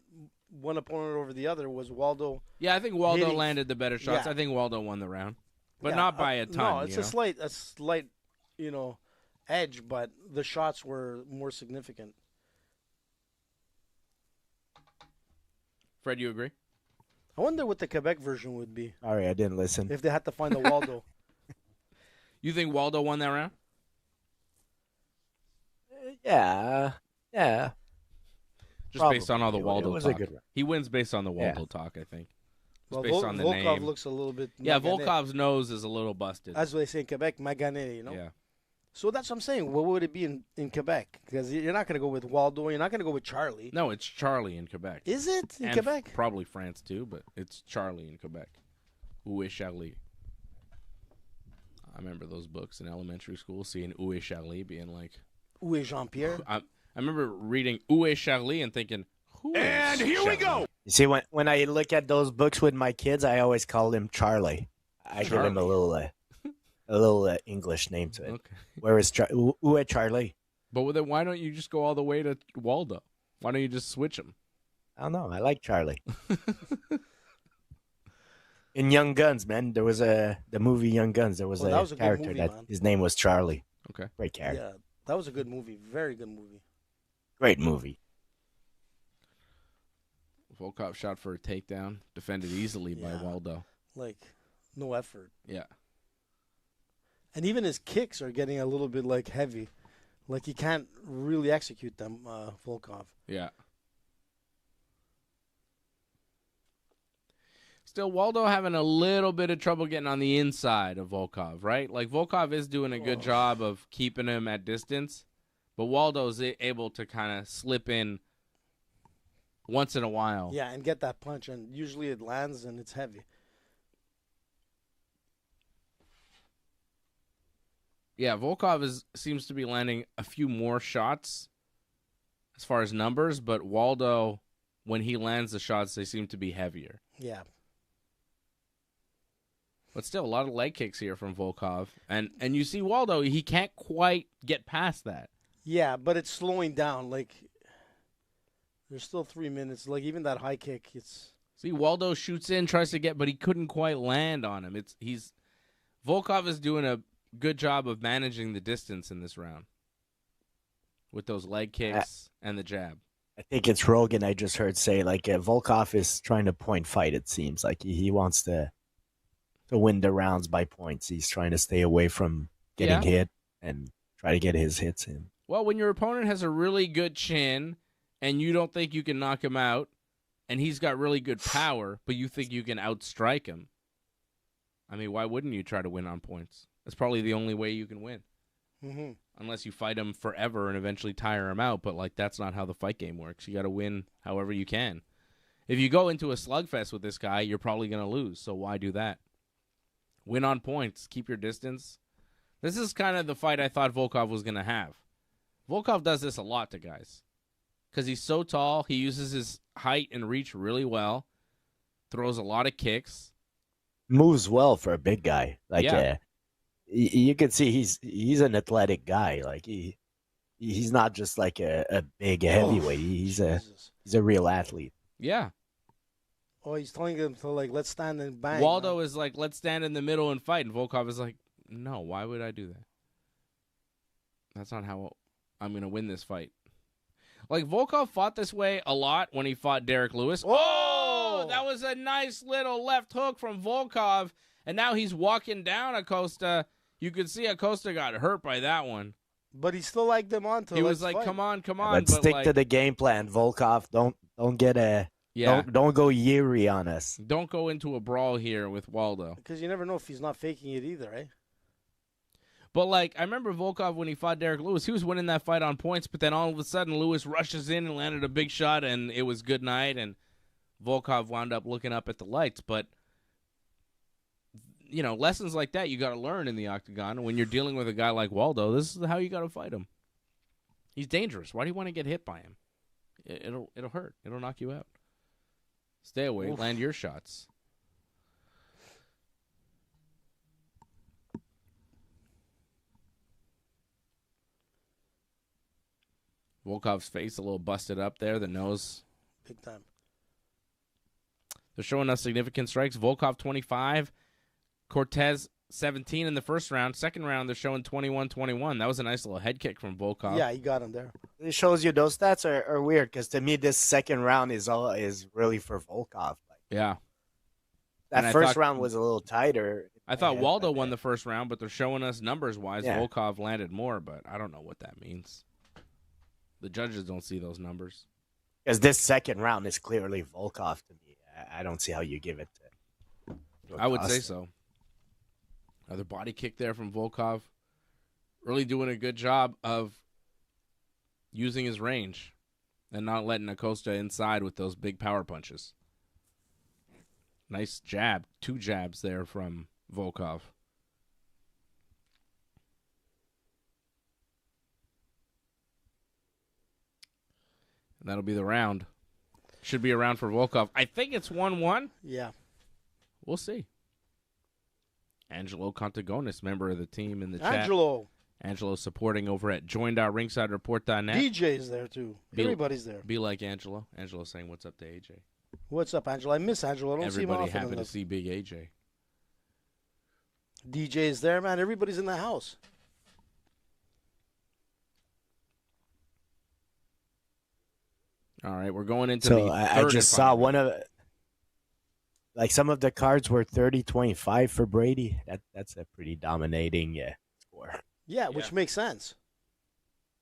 one opponent over the other was Waldo. Yeah, I think Waldo hitting- landed the better shots. Yeah. I think Waldo won the round. But Yeah, not by a ton. No, it's a slight, edge, but the shots were more significant. Fred, you agree? I wonder what the Quebec version would be Sorry, I didn't listen. if they had to find a Waldo. You think Waldo won that round? Yeah. Just based on all the Probably. Waldo It was talk. a good round. He wins based on the Yeah. Waldo talk, I think. Well, based on the Volkov name. looks a little bit. Yeah, magané. Volkov's nose is a little busted. That's what they say in Quebec, magané, Yeah. So that's what I'm saying. What would it be in Quebec? Because you're not going to go with Waldo. You're not going to go with Charlie. No, it's Charlie in Quebec. Is it in And Quebec? probably France too, but it's Charlie in Quebec. Où est Charlie? I remember those books in elementary school, seeing Où est Charlie being like... Où est Jean-Pierre? I remember reading Où est Charlie and thinking, who is And here we Charlie? go. You see, when I look at those books with my kids, I always call him Charlie. I give him a little English name to it. Okay. Where is Où est Charlie? But then why don't you just go all the way to Waldo? Why don't you just switch them? I don't know. I like Charlie. In Young Guns, man, there was the movie Young Guns. There was Oh, that was a good character movie, that man. his name was Charlie. Okay. Great character. Yeah, that was a good movie. Very good movie. Great movie. Volkov shot for a takedown, defended easily by Yeah. Waldo. Like, no effort. Yeah. And even his kicks are getting a little bit, like, heavy. Like, he can't really execute them, Volkov. Yeah. Still, Waldo having a little bit of trouble getting on the inside of Volkov, right? Like, Volkov is doing a good job of keeping him at distance, but Waldo's able to kind of slip in once in a while. Yeah, and get that punch. And usually it lands and it's heavy. Yeah, Volkov seems to be landing a few more shots as far as numbers, but Waldo, when he lands the shots, they seem to be heavier. Yeah. But still, a lot of leg kicks here from Volkov. And you see Waldo, he can't quite get past that. Yeah, but it's slowing down. Like, there's still 3 minutes. Like, even that high kick, it's... See, Waldo shoots in, tries to get, but he couldn't quite land on him. Volkov is doing a good job of managing the distance in this round with those leg kicks and the jab. I think it's Rogan I just heard say, like, Volkov is trying to point fight, it seems. Like, he wants to win the rounds by points. He's trying to stay away from getting hit and try to get his hits in. Well, when your opponent has a really good chin and you don't think you can knock him out, and he's got really good power, but you think you can outstrike him, I mean, why wouldn't you try to win on points? That's probably the only way you can win. Mm-hmm. Unless you fight him forever and eventually tire him out, but like that's not how the fight game works. You got to win however you can. If you go into a slugfest with this guy, you're probably going to lose, so why do that? Win on points. Keep your distance. This is kind of the fight I thought Volkov was going to have. Volkov does this a lot to guys because he's so tall. He uses his height and reach really well, throws a lot of kicks. Moves well for a big guy. Like, Yeah. You can see he's an athletic guy. Like, he's not just like a big heavyweight. He's a real athlete. Yeah. Oh, he's telling him to, like, let's stand and bang. Waldo is like, let's stand in the middle and fight. And Volkov is like, no, why would I do that? That's not how I'm going to win this fight. Like, Volkov fought this way a lot when he fought Derek Lewis. Oh, that was a nice little left hook from Volkov. And now he's walking down Acosta. You could see Acosta got hurt by that one. But he still liked them on to He was like, fight. come on. But stick to the game plan, Volkov. Don't get don't go Yuri on us. Don't go into a brawl here with Waldo. Because you never know if he's not faking it either, eh? But, like, I remember Volkov when he fought Derek Lewis. He was winning that fight on points, but then all of a sudden Lewis rushes in and landed a big shot, and it was good night, and Volkov wound up looking up at the lights. But, you know, lessons like that you got to learn in the octagon. And when you're dealing with a guy like Waldo, this is how you got to fight him. He's dangerous. Why do you want to get hit by him? It'll hurt. It'll knock you out. Stay away. Oof. Land your shots. Volkov's face a little busted up there, the nose. Big time. They're showing us significant strikes. Volkov 25, Cortes 17 in the first round. Second round, they're showing 21-21. That was a nice little head kick from Volkov. Yeah, he got him there. It shows you those stats are weird because to me this second round is really for Volkov. Like, Yeah. that first round was a little tighter. I thought Waldo won the first round, but they're showing us numbers-wise. Yeah. Volkov landed more, but I don't know what that means. The judges don't see those numbers. Because this second round is clearly Volkov to me. I don't see how you give it to I would say Acosta. so. Another body kick there from Volkov. Really doing a good job of using his range and not letting Acosta inside with those big power punches. Nice jab. 2 jabs there from Volkov. And that'll be the round. Should be a round for Volkov. I think it's 1-1. Yeah. We'll see. Angelo Contagonis, member of the team in the chat. Angelo supporting over at join.ringsidereport.net. DJ's there, too. Everybody's there. Be like Angelo. Angelo saying what's up to AJ. What's up, Angelo? I miss Angelo. I don't see him Everybody often. happy to see big AJ. DJ's there, man. Everybody's in the house. All right, we're going into So the I third just and saw final one of like some of the cards were 30-25 for Brady. That's a pretty dominating score. Yeah, which makes sense.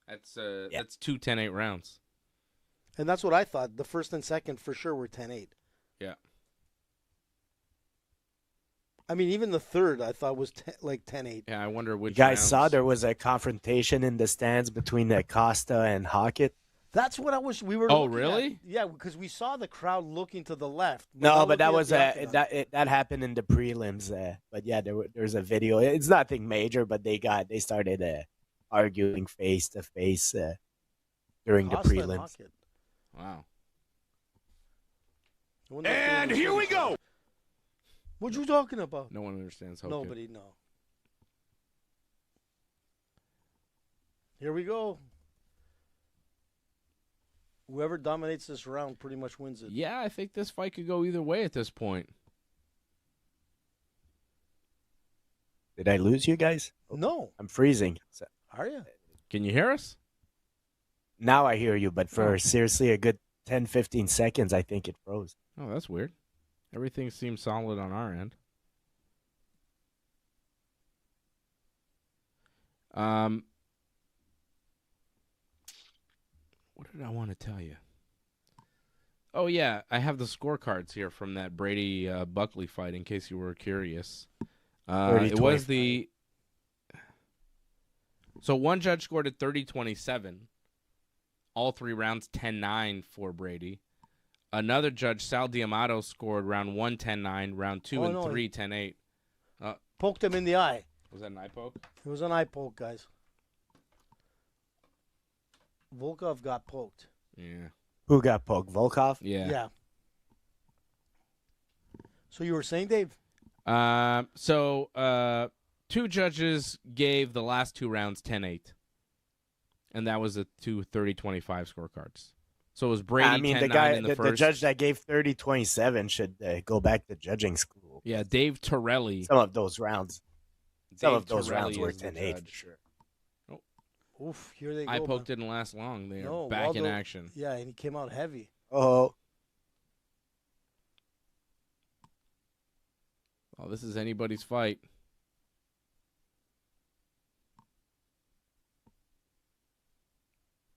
That's 2 10-8 rounds. And that's what I thought. The first and second for sure were 10-8. Yeah. I mean, even the third I thought was 10-8. Yeah, I wonder which You guys rounds. saw there was a confrontation in the stands between Acosta and Hockett. That's what I wish we were. Oh, looking really? at. Yeah, because we saw the crowd looking to the left. No, but that was that that happened in the prelims. But yeah, there's a video. It's nothing major, but they started arguing face to face during the prelims. Wow. And here we go. What you talking about? No one understands Hockett. Nobody, no. Here we go. Whoever dominates this round pretty much wins it. Yeah, I think this fight could go either way at this point. Did I lose you guys? No. I'm freezing. So Are you? Can you hear us? now I hear you, but for seriously a good 10, 15 seconds, I think it froze. Oh, that's weird. Everything seems solid on our end. What did I want to tell you? Oh, yeah, I have the scorecards here from that Brady Buckley fight, in case you were curious. It was the... So one judge scored at 30-27. All 3 rounds 10-9 for Brady. Another judge, Sal D'Amato, scored round 1 10-9, round 2 and 3 10-8. Poked him in the eye. Was that an eye poke? It was an eye poke, guys. Volkov got poked. Yeah. Who got poked? Volkov? Yeah. So you were saying, Dave? So 2 judges gave the last 2 rounds 10-8. And that was the 2 30-25 scorecards. So it was Brady 10-9 in the first. The judge that gave 30-27 should go back to judging school. Yeah, Dave Torelli. Some of those rounds. Some of those rounds were is the 10-8 judge. for sure. Oof, here they go. Eye poke man. didn't last long. They are No, back in Waldo- action. Yeah, and he came out heavy. Oh, Oh, this is anybody's fight.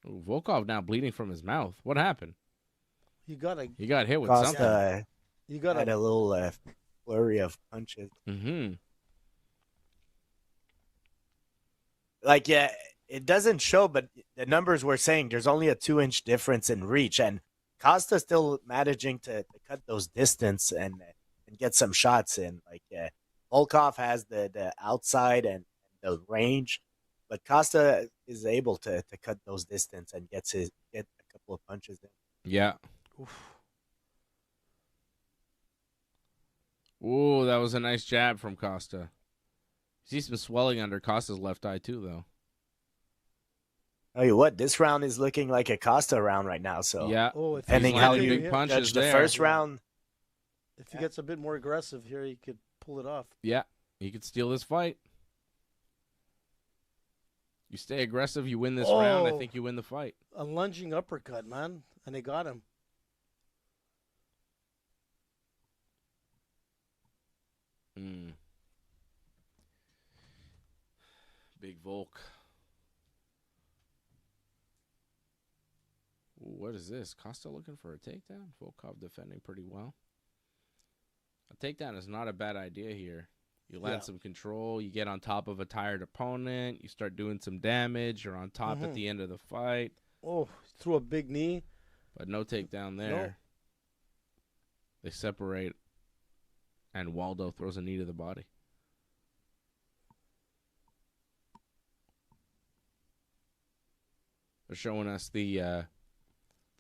Ooh, Volkov now bleeding from his mouth. What happened? You gotta, He got hit with something. Costa you had gotta. a little flurry of punches. Mm-hmm. Like, yeah, it doesn't show, but the numbers were saying there's only a 2-inch difference in reach, and Costa still managing to cut those distance and get some shots in. Like, Volkov has the outside and the range, but Costa is able to cut those distance and get a couple of punches in. Yeah. Oof. Ooh, that was a nice jab from Costa. See some swelling under Costa's left eye, too, though. Tell you what, this round is looking like a Costa round right now. So Yeah. Oh, if depending he's how landing you big here- punches judge the there. first round, If he gets a bit more aggressive here, he could pull it off. Yeah. He could steal this fight. You stay aggressive, you win this round. I Oh. think you win the fight. A lunging uppercut, man, and they got him. Big Volk. Ooh, what is this? Costa looking for a takedown? Volkov defending pretty well. A takedown is not a bad idea here. You land some control. You get on top of a tired opponent. You start doing some damage. You're on top at the end of the fight. Oh, threw a big knee. But no takedown there. No. They separate. And Waldo throws a knee to the body. They're showing us the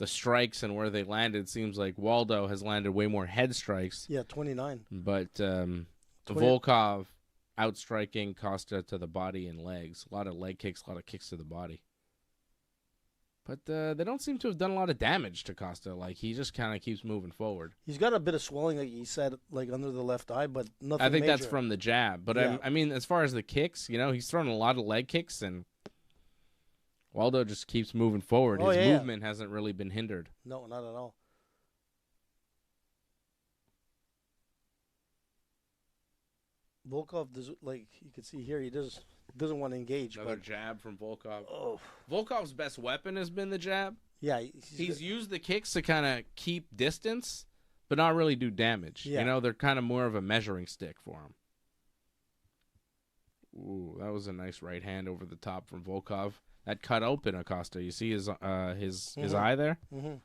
strikes and where they landed. Seems like Waldo has landed way more head strikes. Yeah, 29. But Volkov outstriking Costa to the body and legs. A lot of leg kicks, a lot of kicks to the body. But they don't seem to have done a lot of damage to Costa. Like, he just kind of keeps moving forward. He's got a bit of swelling, like he said, like under the left eye, but nothing I think major. that's from the jab. But Yeah. I mean, as far as the kicks, he's thrown a lot of leg kicks, and Waldo just keeps moving forward. Oh, His yeah. movement hasn't really been hindered. No, not at all. Volkov does, like you can see here, he doesn't want to engage. Another But jab from Volkov. oh, Volkov's best weapon has been the jab. yeah, He's used the kicks to kind of keep distance, but not really do damage. Yeah. They're kind of more of a measuring stick for him. Ooh, that was a nice right hand over the top from Volkov. That cut open Acosta. You see his eye there? Mm-hmm. It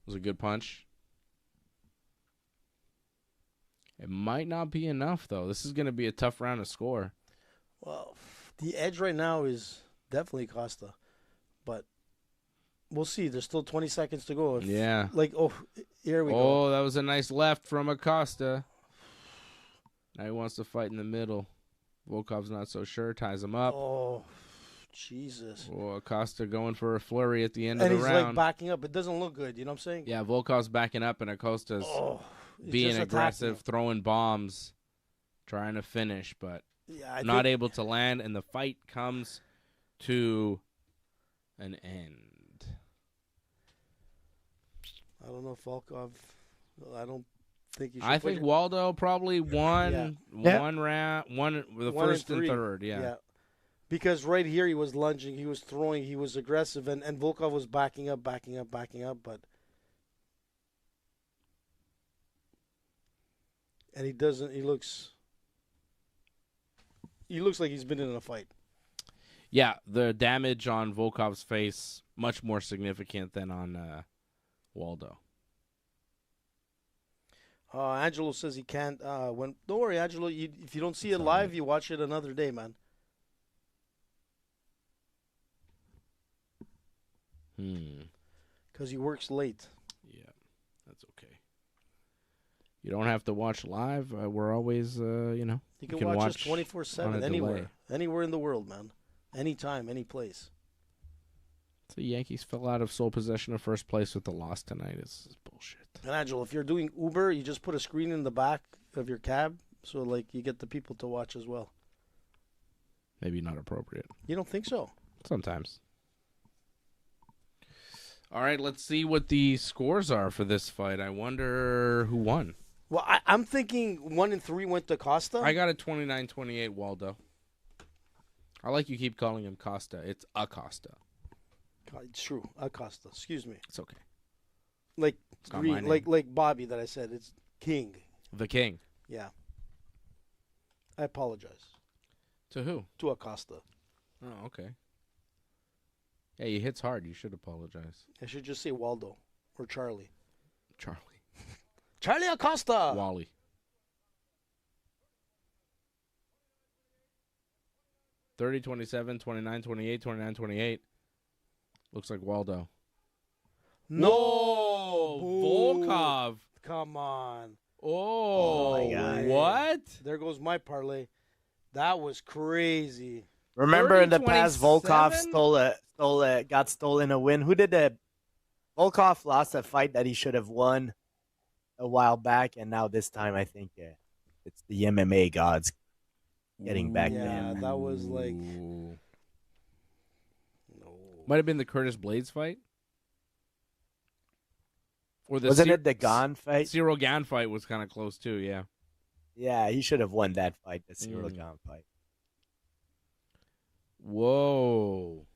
was a good punch. It might not be enough, though. This is going to be a tough round to score. Well, the edge right now is definitely Costa, but we'll see. There's still 20 seconds to go. Yeah. Like, here we go. Oh, that was a nice left from Acosta. Now he wants to fight in the middle. Volkov's not so sure. Ties him up. Oh, Jesus. Oh, Acosta going for a flurry at the end And of the he's round. like backing up. It doesn't look good. You know what I'm saying? Yeah, Volkov's backing up, and Acosta's Oh, he's being just attacking aggressive, him. throwing bombs, trying to finish, but Yeah, not able to land, and the fight comes to an end. I don't know, Volkov. I don't think you should. I think Waldo probably won one round, the first and third. Yeah. Because right here he was lunging, he was throwing, he was aggressive, and Volkov was backing up, but and he doesn't. He looks like he's been in a fight. Yeah, the damage on Volkov's face much more significant than on Waldo. Angelo says he can't. Don't worry, Angelo. If you don't see it live, you watch it another day, man. Because he works late. Yeah, that's okay. You don't have to watch live. We're always, You can watch us 24/7 anywhere in the world, man. Anytime, any place. So the Yankees fell out of sole possession of first place with the loss tonight. It's bullshit. And Angelo, if you're doing Uber, you just put a screen in the back of your cab, so like you get the people to watch as well. Maybe not appropriate. You don't think so? Sometimes. All right, let's see what the scores are for this fight. I wonder who won. Well, I'm thinking 1 and 3 went to Costa. I got a 29-28 Waldo. I like you keep calling him Costa. It's Acosta. It's true. Acosta. Excuse me. It's okay. Like it's not my Green, name. like Bobby that I said. It's King. The King. Yeah. I apologize. To who? To Acosta. Oh, okay. Yeah, he hits hard. You should apologize. I should just say Waldo or Charlie. Charlie. Charlie Acosta. Wally. $30-27, $29-28, $29-28. Looks like Waldo. No. Volkov. Come on. Oh, my God. What? There goes my parlay. That was crazy. Remember in the past, 30-27? Volkov got stolen a win. Who did that? Volkov lost a fight that he should have won a while back, and now this time I think it's the MMA gods getting back to Yeah, him. that was like. Ooh. No. Might have been the Curtis Blades fight. Or the Wasn't it the Gan fight? Cyril Gan fight was kind of close too, yeah. Yeah, he should have won that fight, the Cyril Gan fight. Whoa.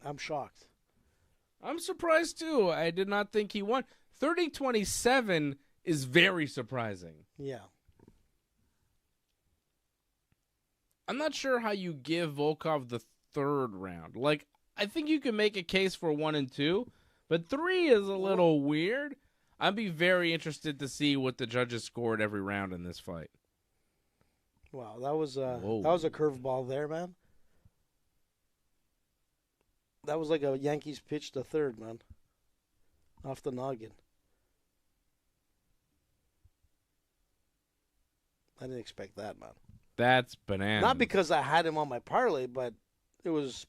I'm shocked. I'm surprised too. I did not think he won. 30-27 is very surprising. Yeah. I'm not sure how you give Volkov the third round. Like, I think you can make a case for 1 and 2, but 3 is a little weird. I'd be very interested to see what the judges scored every round in this fight. Wow, that was a curveball there, man. That was like a Yankees pitch to third, man. Off the noggin. I didn't expect that, man. That's bananas. Not because I had him on my parlay, but it was,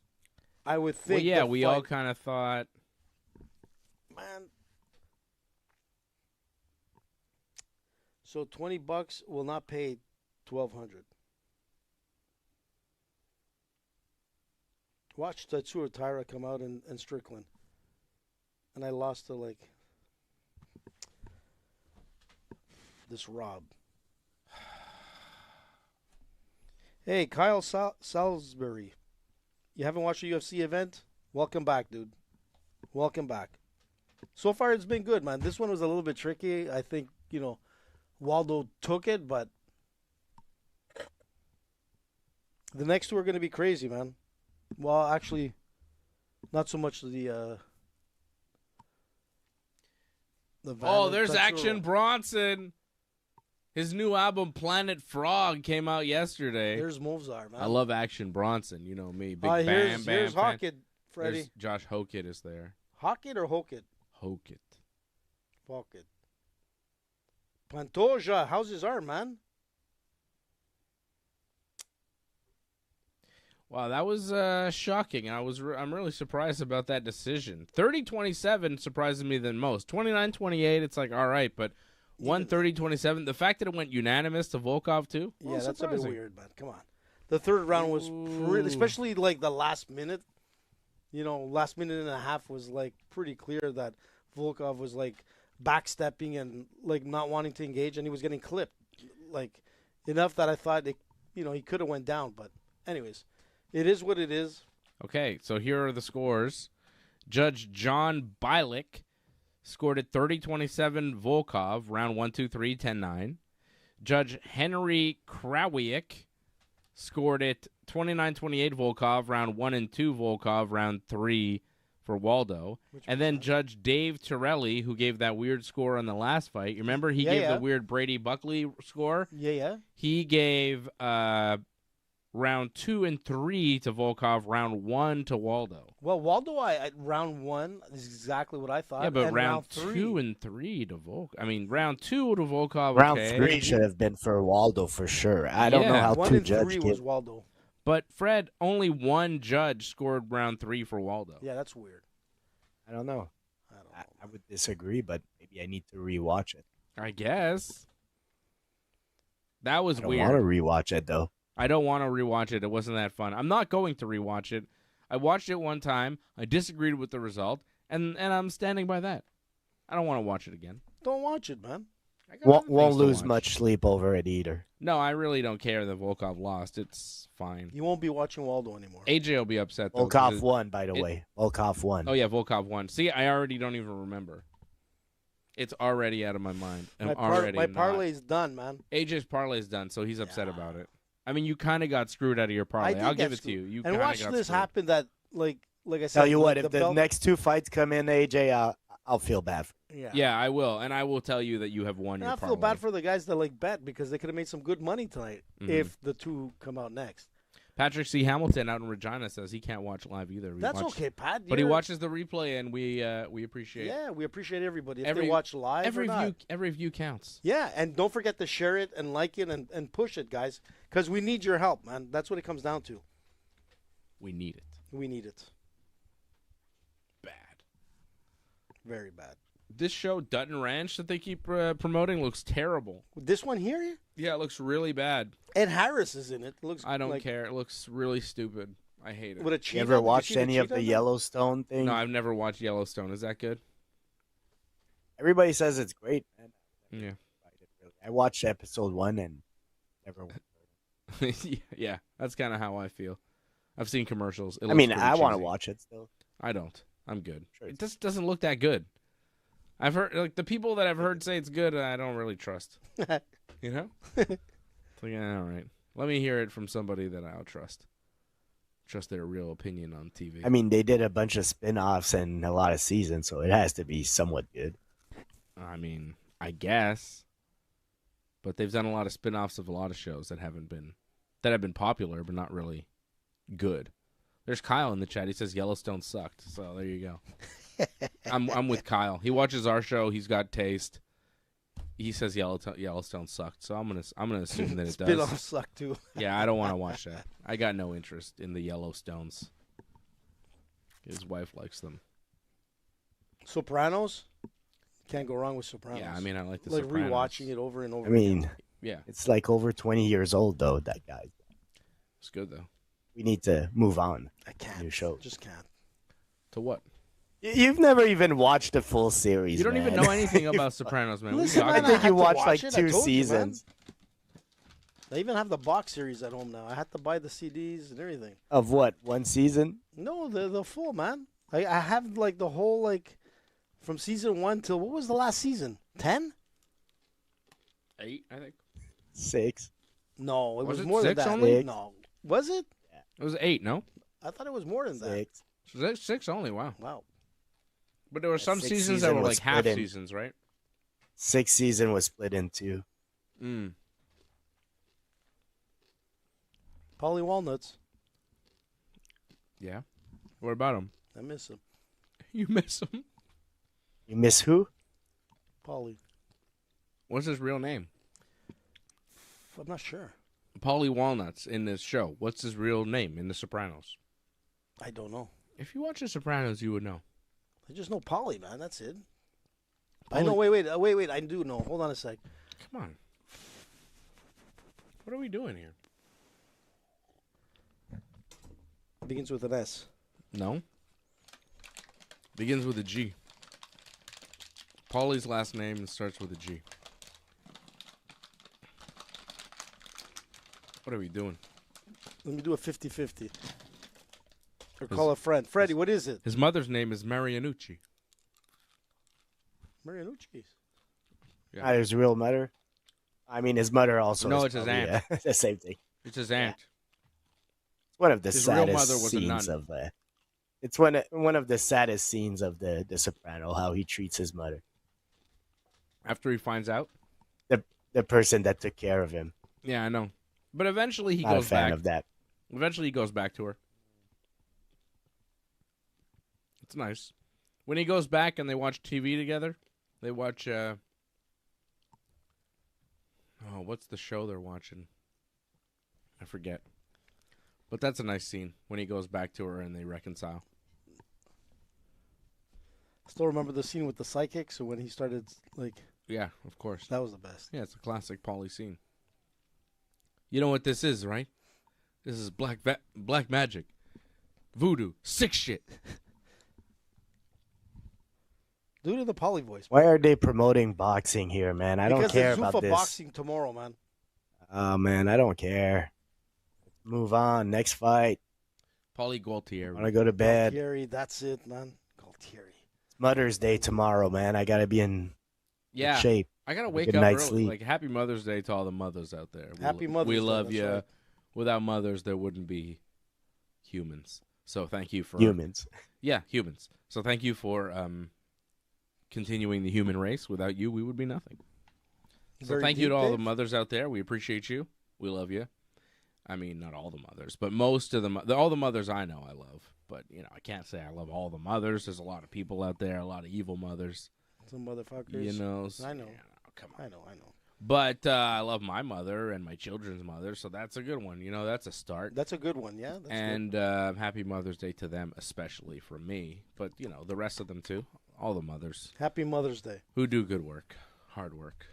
I would think. Well, yeah, we all fight- kind of thought. Man. So $20 will not pay $1,200. Watch Tatsuro Taira come out and Strickland. And I lost to like this Rob. Hey, Kyle Salisbury. You haven't watched a UFC event? Welcome back, dude. Welcome back. So far, it's been good, man. This one was a little bit tricky. I think, Waldo took it, but the next two are going to be crazy, man. Well, actually, not so much the Oh, there's Tatsuro. Action Bronson. His new album, Planet Frog, came out yesterday. There's Movzar, man. I love Action Bronson. You know me. Big here's fan. Hockett, Freddie. There's Josh Hockett is there. Hockett or Hockett? Hockett. Hockett. Pantoja, how's his arm, man? Wow, that was shocking. I'm really surprised about that decision. 30-27 surprises me than most. 29-28, it's like, all right, but 30-27, the fact that it went unanimous to Volkov, too? Yeah, that's a bit weird, man. Come on. The third round was really, especially like the last minute. Last minute and a half was like pretty clear that Volkov was like backstepping and like not wanting to engage, and he was getting clipped, like enough that I thought he could have went down. But anyways, it is what it is. Okay, so here are the scores. Judge John Bilick scored it 30-27 Volkov, round 1, 2, 3, 10-9. Judge Henry Krawiec scored it 29-28 Volkov, round 1 and 2 Volkov, round 3 for Waldo. And then Judge Dave Torelli, who gave that weird score on the last fight. You remember he gave the weird Brady Buckley score? Yeah. He gave round 2 and 3 to Volkov, round 1 to Waldo. Well, Waldo, at round 1 is exactly what I thought. Yeah, but and round 2 and 3 to Volkov. I mean, round 2 to Volkov. Round okay. 3 should have been for Waldo for sure. I don't know how 1 two and 3 judges was Waldo. But Fred, only one judge scored round 3 for Waldo. Yeah, that's weird. I don't know. I would disagree, but maybe I need to rewatch it. I guess. That was weird. I don't want to rewatch it though. I don't want to rewatch it. It wasn't that fun. I'm not going to rewatch it. I watched it one time. I disagreed with the result, and I'm standing by that. I don't want to watch it again. Don't watch it, man. Won't lose much sleep over it either. No, I really don't care that Volkov lost. It's fine. You won't be watching Waldo anymore. AJ will be upset, though. Volkov won, by the way. Volkov won. Oh, yeah, Volkov won. See, I already don't even remember. It's already out of my mind. My parlay's done, man. AJ's parlay's done, so he's upset about it. I mean, you kind of got screwed out of your parlay. I'll give it to you. And watch this happen that, like I said. Tell you what, if the next 2 fights come in, AJ, I'll feel bad. Yeah, I will. And I will tell you that you have won your parlay. I feel bad for the guys that bet because they could have made some good money tonight if the 2 come out next. Patrick C. Hamilton out in Regina says he can't watch live either. That's okay, Pat. But he watches the replay, and we appreciate it. Yeah, we appreciate everybody. If they watch live every view counts. Yeah, and don't forget to share it and like it and push it, guys, because we need your help, man. That's what it comes down to. We need it. We need it. Bad. Very bad. This show, Dutton Ranch, that they keep promoting looks terrible. This one here? Yeah, it looks really bad. Ed Harris is in it. I don't care. It looks really stupid. I hate it. With a cheetah? You ever watched any of the Yellowstone thing? No, I've never watched Yellowstone. Is that good? Everybody says it's great, man. Yeah. I watched episode 1 and never Yeah, that's kind of how I feel. I've seen commercials. I want to watch it still. I don't. I'm good. Sure. It just doesn't look that good. I've heard the people that I've heard say it's good, I don't really trust. You know? It's like, all right. Let me hear it from somebody that I'll trust. Trust their real opinion on TV. I mean, they did a bunch of spin-offs and a lot of seasons, so it has to be somewhat good. I mean, I guess. But they've done a lot of spin-offs of a lot of shows that have been popular but not really good. There's Kyle in the chat. He says Yellowstone sucked. So there you go. I'm with Kyle. He watches our show. He's got taste. He says Yellowstone sucked. So I'm gonna assume that it does. Spin-offs suck too. Yeah, I don't want to watch that. I got no interest in the Yellowstones. His wife likes them. Sopranos? Can't go wrong with Sopranos. Yeah, I mean, I like the like Sopranos. rewatching it over and over. I mean, yeah, it's like over 20 years old though. That guy. It's good though. We need to move on. I can't. New show. Just can't. To what? You've never even watched a full series. You don't man. even know anything about Sopranos, man. Listen, What are you man, talking I think you had to watched watch like it. I 2 told you, seasons. They even have the box series at home now. I had to buy the CDs and everything. Of what? 1 season? No, the full, man. I have like the whole like from season 1 till what was the last season? 10? 8, I think. 6. No, it was it more than 6 that. only? No, was it? It was 8, no? I thought it was more than that. 6. So 6 only, wow. Wow. But there were some 6 seasons that season were was like half split in. seasons, right? 6 season was split in 2. Polly Walnuts. Yeah. What about him? I miss him. You miss him? You miss who? Polly. What's his real name? I'm not sure. Paulie Walnuts in this show. What's his real name in The Sopranos? I don't know. If you watch The Sopranos, you would know. I just know Polly, man. That's it. Polly- I know. Wait. I do know. Hold on a sec. Come on. What are we doing here? Begins with an S. No. Begins with a G. Paulie's last name starts with a G. What are we doing? Let me do a 50-50. Or call a friend. Freddie, what is it? His mother's name is Marianucci. Marianucci. Yeah. Not his real mother. I mean, his mother also. No, is it's his probably, aunt. the same thing. It's his aunt. It's one of the His real saddest mother was a scenes nun. of the. It's one of the saddest scenes of the Soprano. How he treats his mother, After he finds out? the person that took care of him. Yeah, I know. But eventually he Not a goes fan back. of that. Eventually he goes back to her. It's nice. When he goes back and they watch TV together, they watch, what's the show they're watching? I forget. But that's a nice scene when he goes back to her and they reconcile. Still remember the scene with the psychic? So when he started, like, Yeah, of course. that was the best. Yeah, it's a classic Paulie scene. You know what this is, right? This is black magic. Voodoo. Sick shit. Do it in the Poly voice. Why are they promoting boxing here, man? I don't Because care there's about Zuffa this. boxing tomorrow, man. Oh man, I don't care. Move on. Next fight. Paulie Gualtieri. I want to go to bed. Galtieri, that's it, man. Galtieri. It's Mother's Day tomorrow, man. I gotta be in Yeah. good shape. I gotta Have a wake good up night's early. sleep. Like, happy Mother's Day to all the mothers out there. Happy Mother's We Day, love that's you. right. Without mothers, there wouldn't be humans. So thank you for Humans. Yeah, humans. So thank you for continuing the human race. Without you, we would be nothing. So Very thank you deep, to all the Dave. mothers out there. We appreciate you. We love you. I mean, not all the mothers, but most of all the mothers I know I love. But, you know, I can't say I love all the mothers. There's a lot of people out there, a lot of evil mothers. Some motherfuckers. You know. I know. Come on. I know. But I love my mother and my children's mother, so that's a good one. You know, that's a start. That's a good one, yeah. That's And happy Mother's Day to them, especially from me. But, you know, the rest of them, too. All the mothers good. Happy Mother's Day. who do good work, hard work.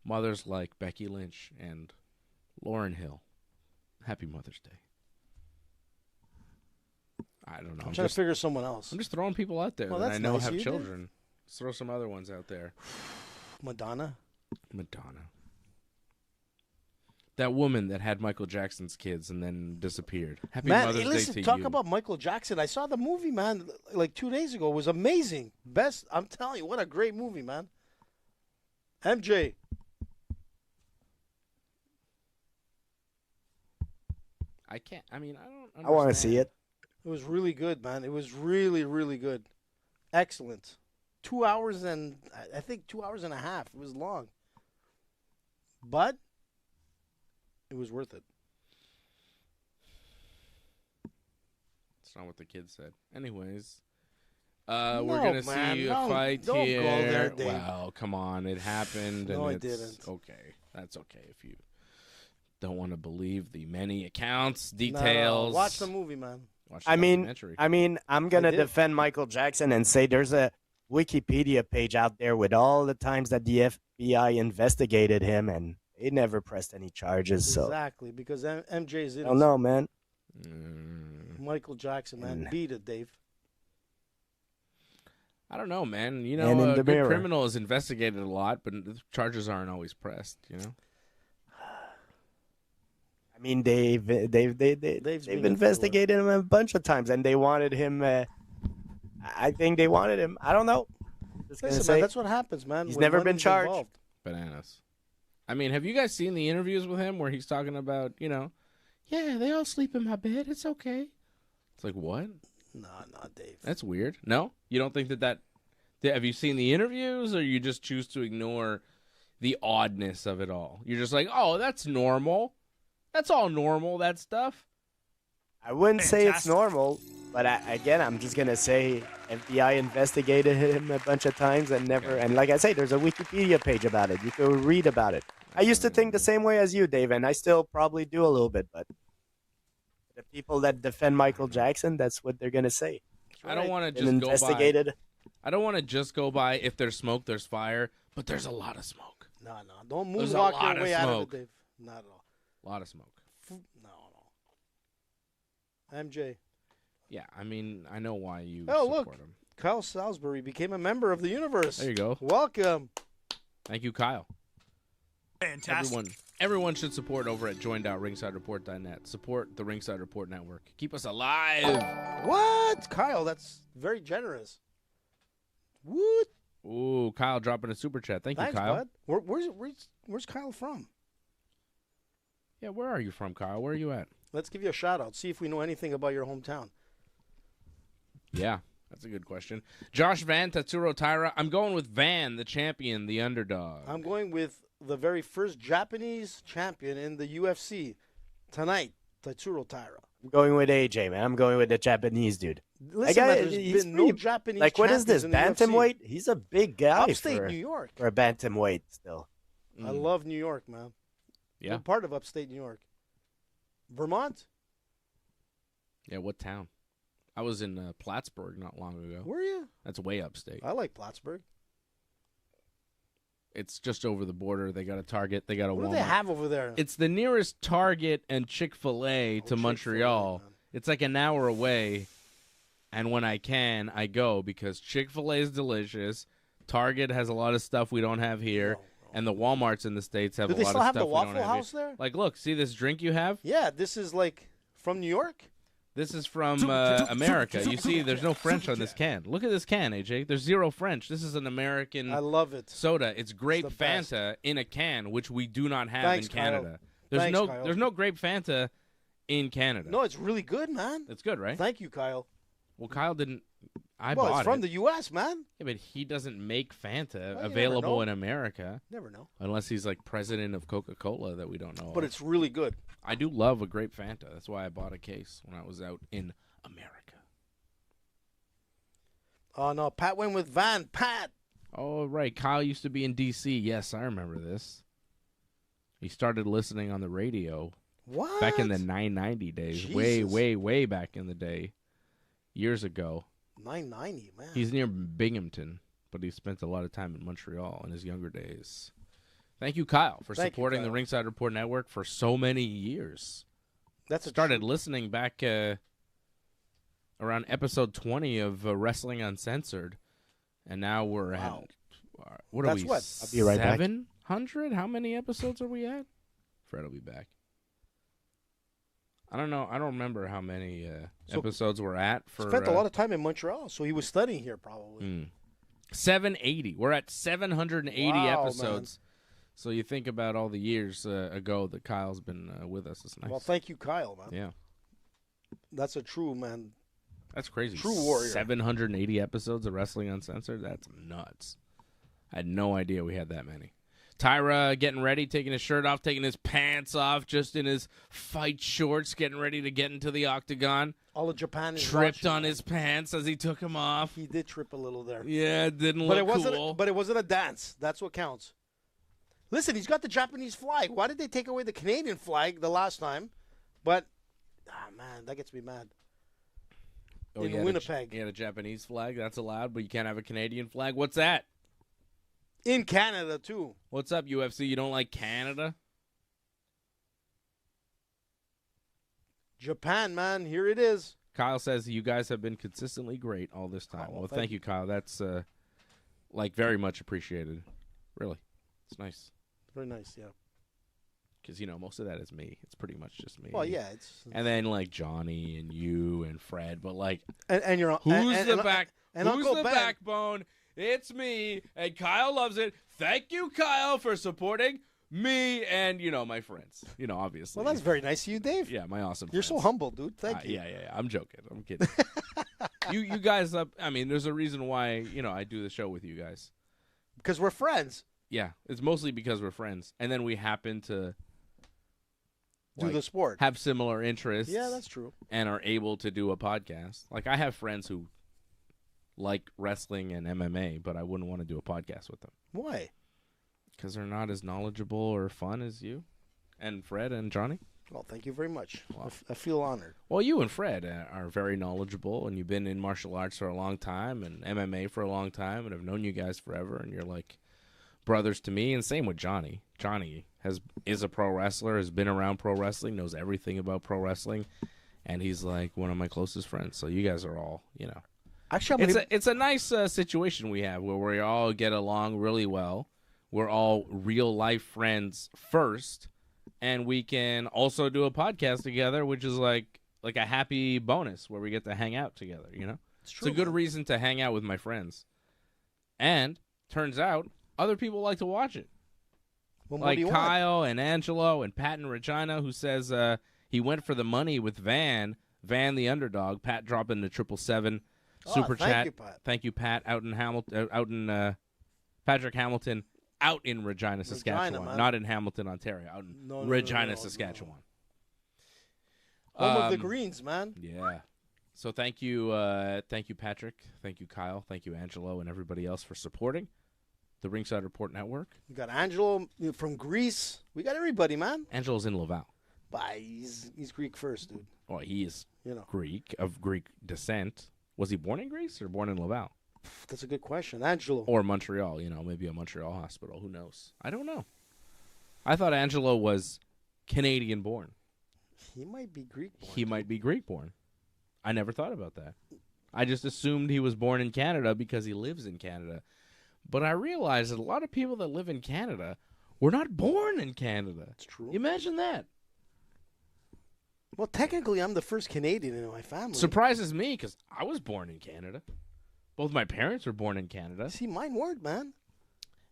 Mothers like Becky Lynch and Lauryn Hill. Happy Mother's Day. I don't know. I'm trying to figure someone else. I'm just throwing people out there Well, that I that's know nice have of you, Dave. children. Let's throw some other ones out there. Madonna. Madonna. That woman that had Michael Jackson's kids and then disappeared. Happy Man, Mother's hey, listen, Day to talk you. about Michael Jackson. I saw the movie, man, like 2 days ago. It was amazing. Best, I'm telling you, what a great movie, man. MJ. I can't. I mean, I don't understand. I want to see it. It was really good, man. It was really, really good. Excellent. 2 hours and, I think 2 hours and a half. It was long. But it was worth it. It's not what the kid said. Anyways, we're No, gonna man, see a don't- fight don't go here. there, Dave. Well, come on, it happened. No, and it it's didn't. Okay, that's okay if you don't want to believe the many accounts, No, details. watch the movie, man. Watch the I mean, documentary. I'm gonna did. defend Michael Jackson and say there's a Wikipedia page out there with all the times that the FBI investigated him, and they never pressed any charges. So Exactly, because MJ is I innocent. don't know, man. Michael Jackson, man. Mm. Beat it, Dave. I don't know, man. You And know, in a the good mirror. criminal is investigated a lot, but the charges aren't always pressed. You know. I mean, they've been investigated him a bunch of times, and they wanted him. I think they wanted him. I don't know. Just gonna Listen, say, man, that's what happens, man. He's when never been money's charged. involved. Bananas. I mean, have you guys seen the interviews with him where he's talking about, you know, yeah, they all sleep in my bed. It's okay. It's like, what? No, Dave. That's weird. No? You don't think that have you seen the interviews, or you just choose to ignore the oddness of it all? You're just like, oh, that's normal. That's all normal, that stuff. I wouldn't say it's normal, but I'm just gonna say FBI investigated him a bunch of times and never. Okay. And like I say, there's a Wikipedia page about it. You can read about it. I used to think the same way as you, Dave, and I still probably do a little bit. But the people that defend Michael Jackson, that's what they're gonna say. I don't want to Been just go by. investigated. I don't want to just go by if there's smoke, there's fire, but there's a lot of smoke. No. Don't There's a moonwalk lot your of way out of smoke. it, Dave. Not at all. A lot of smoke. No. MJ. Yeah, I mean, I know why you Oh, support look. him. Kyle Salisbury became a member of the universe. There you go. Welcome. Thank you, Kyle. Fantastic. Everyone should support over at join.ringsidereport.net. Support the Ringside Report Network. Keep us alive. What? Kyle, that's very generous. What? Ooh, Kyle dropping a super chat. Thanks, you, Kyle. Bud. Where's Kyle from? Yeah, where are you from, Kyle? Where are you at? Let's give you a shout out. See if we know anything about your hometown. Yeah, that's a good question. Josh Van, Tatsuro, Taira. I'm going with Van, the champion, the underdog. I'm going with the very first Japanese champion in the UFC tonight, Tatsuro Taira. I'm going with AJ, man. I'm going with the Japanese dude. Listen, man, there's he's been no Japanese Like, what is this, champions in the bantamweight? He's a big guy UFC. Upstate for, New York. for a bantamweight still. I love New York, man. Yeah. I'm part of upstate New York. Vermont? Yeah, what town? I was in Plattsburgh not long ago. Were you? That's way upstate. I like Plattsburgh. It's just over the border. They got a Target. They got a What Walmart. do they have over there? It's the nearest Target and Chick-fil-A to Montreal. man. It's like an hour away, and when I can, I go because Chick-fil-A is delicious. Target has a lot of stuff we don't have here, and the Walmarts in the States have Do a they lot still of have stuff the we don't Waffle have House here. there? Like, look, see this drink you have? Yeah, this is like from New York? This is from America. You see, there's no French on this can. Look at this can, AJ. There's zero French. This is an American I love it. soda. It's grape the best. Fanta in a can, which we do not have Thanks, in Canada. There's Thanks, Kyle. there's no grape Fanta in Canada. No, it's really good, man. It's good, right? Thank you, Kyle. Well, Kyle didn't. I Well, bought it's from it. the U.S., man. Yeah, but he doesn't make Fanta Well, you never available know. in America Never know. unless he's like president of Coca-Cola that we don't know. But of. it's really good. I do love a grape Fanta. That's why I bought a case when I was out in America. Oh, no, Pat went with Van. Pat. Oh, right. Kyle used to be in D.C. Yes, I remember this. He started listening on the radio What? back in the 990 days. Way, Jesus. way, way back in the day. Years ago. 990, man. He's near Binghamton, but he spent a lot of time in Montreal in his younger days. Thank you, Kyle, for Thank you, supporting the Kyle. Ringside Report Network for so many years. That's a Started true- listening back around episode 20 of Wrestling Uncensored, and now we're Wow. at, what are That's we, what? I'll be right back. 700? How many episodes are we at? Fred will be back. I don't know. I don't remember how many So- episodes we're at. For Spent a lot of time in Montreal, so he was studying here probably. 780. We're at 780 Wow, episodes. So you think about all the years ago that Kyle's been with us. It's nice. Well, thank you, Kyle, man. Yeah, That's a true, man. that's crazy. True warrior. 780 episodes of Wrestling Uncensored. That's nuts. I had no idea we had that many. Taira getting ready, taking his shirt off, taking his pants off, just in his fight shorts, getting ready to get into the octagon. All of Japan is Tripped watching, on man. his pants as he took them off. He did trip a little there. Yeah, it didn't But look it wasn't. cool. But it wasn't a dance. That's what counts. Listen, he's got the Japanese flag. Why did they take away the Canadian flag the last time? But man, that gets me mad. Oh, in he had Winnipeg. He had a Japanese flag. That's allowed, but you can't have a Canadian flag. What's that? In Canada too. What's up, UFC? You don't like Canada? Japan, man, here it is. Kyle says you guys have been consistently great all this time. Oh, well, thank thank you, Kyle. That's very much appreciated. Really, it's nice Very nice, yeah. because most of that is me. It's pretty much just me. Well, yeah, it's And then like Johnny and you and Fred, but like and you're who's and, the and, back? and who's Uncle the Ben. backbone? It's me, and Kyle loves it. Thank you, Kyle, for supporting me and my friends. Obviously. Well, that's very nice of you, Dave. Yeah, my awesome. You're so friends. humble, dude. Thank you. Yeah. I'm joking. I'm kidding. you guys up. I mean, there's a reason why I do the show with you guys. Because we're friends. Yeah, it's mostly because we're friends, and then we happen to Do the sport. have similar interests. Yeah, that's true. and are able to do a podcast. Like I have friends who like wrestling and MMA, but I wouldn't want to do a podcast with them Why? because they're not as knowledgeable or fun as you and Fred and Johnny. Well, thank you very much. Wow. I feel honored. Well, you and Fred are very knowledgeable, and you've been in martial arts for a long time and MMA for a long time, and I've known you guys forever, and you're like brothers to me. And same with Johnny. Johnny is a pro wrestler, has been around pro wrestling, knows everything about pro wrestling, and he's like one of my closest friends. So you guys are all, Actually, it's a nice situation we have where we all get along really well. We're all real life friends first, and we can also do a podcast together, which is like a happy bonus where we get to hang out together. It's a good reason to hang out with my friends. And turns out other people like to watch it. Well, like Kyle and Angelo and Pat and Regina, who says he went for the money with Van the underdog. Pat dropping the 777 super chat. You, Pat. Thank you, Pat. Out in Patrick Hamilton, out in Regina, Saskatchewan, not in Hamilton, Ontario. Out in Regina, Saskatchewan. Home of the Greens, man. Yeah. So thank you, Patrick. Thank you, Kyle. Thank you, Angelo, and everybody else for supporting the Ringside Report Network. We got Angelo from Greece. We got everybody, man. Angelo's in Laval. Bye. He's Greek first, dude. Well, he is Greek, of Greek descent. Was he born in Greece or born in Laval? That's a good question. Angelo. Or Montreal, maybe a Montreal hospital. Who knows? I don't know. I thought Angelo was Canadian-born. He might be Greek-born. He might be Greek-born. I never thought about that. I just assumed he was born in Canada because he lives in Canada. But I realized that a lot of people that live in Canada were not born in Canada. That's true. Imagine that. Well, technically, I'm the first Canadian in my family. Surprises me because I was born in Canada. Both my parents were born in Canada. See, mine weren't, man.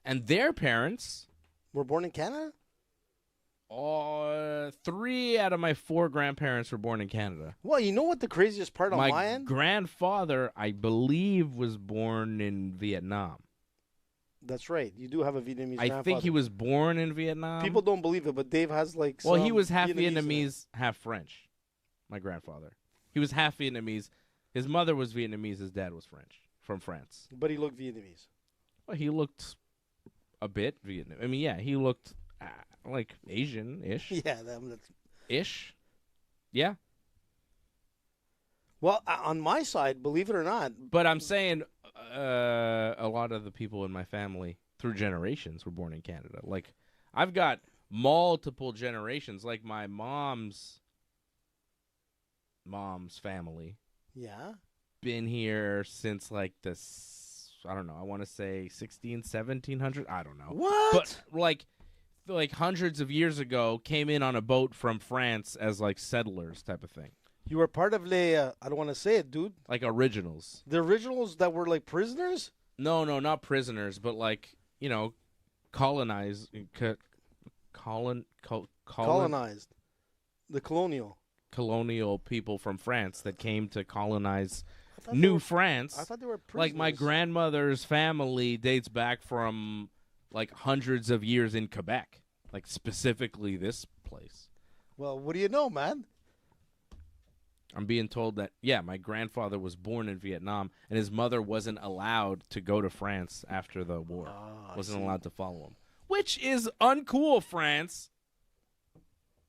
And their parents were born in Canada? 3 out of my 4 grandparents were born in Canada. Well, you know what the craziest part on my end? My grandfather, I believe, was born in Vietnam. That's right. You do have a Vietnamese grandfather. I think he was born in Vietnam. People don't believe it, but Dave has Well, he was half Vietnamese, half French. My grandfather. He was half Vietnamese. His mother was Vietnamese. His dad was French, from France. But he looked Vietnamese. Well, he looked a bit Vietnamese. I mean, yeah, he looked like Asian-ish. Yeah, that's... Ish. Yeah. Well, on my side, believe it or not. But I'm saying a lot of the people in my family through generations were born in Canada. Like, I've got multiple generations. Like, my mom's family. Yeah. Been here since, like, I don't know, I want to say 1700. I don't know. What? But, like hundreds of years ago, came in on a boat from France as, like, settlers type of thing. You were part of I don't want to say it, dude. Like originals. The originals that were like prisoners? No, not prisoners, but like, colonized. Colonized. The colonial people from France that came to colonize New France. I thought they were prisoners. Like my grandmother's family dates back from like hundreds of years in Quebec, like specifically this place. Well, what do you know, man? I'm being told that, yeah, my grandfather was born in Vietnam, and his mother wasn't allowed to go to France after the war. Wasn't allowed to follow him. Which is uncool, France.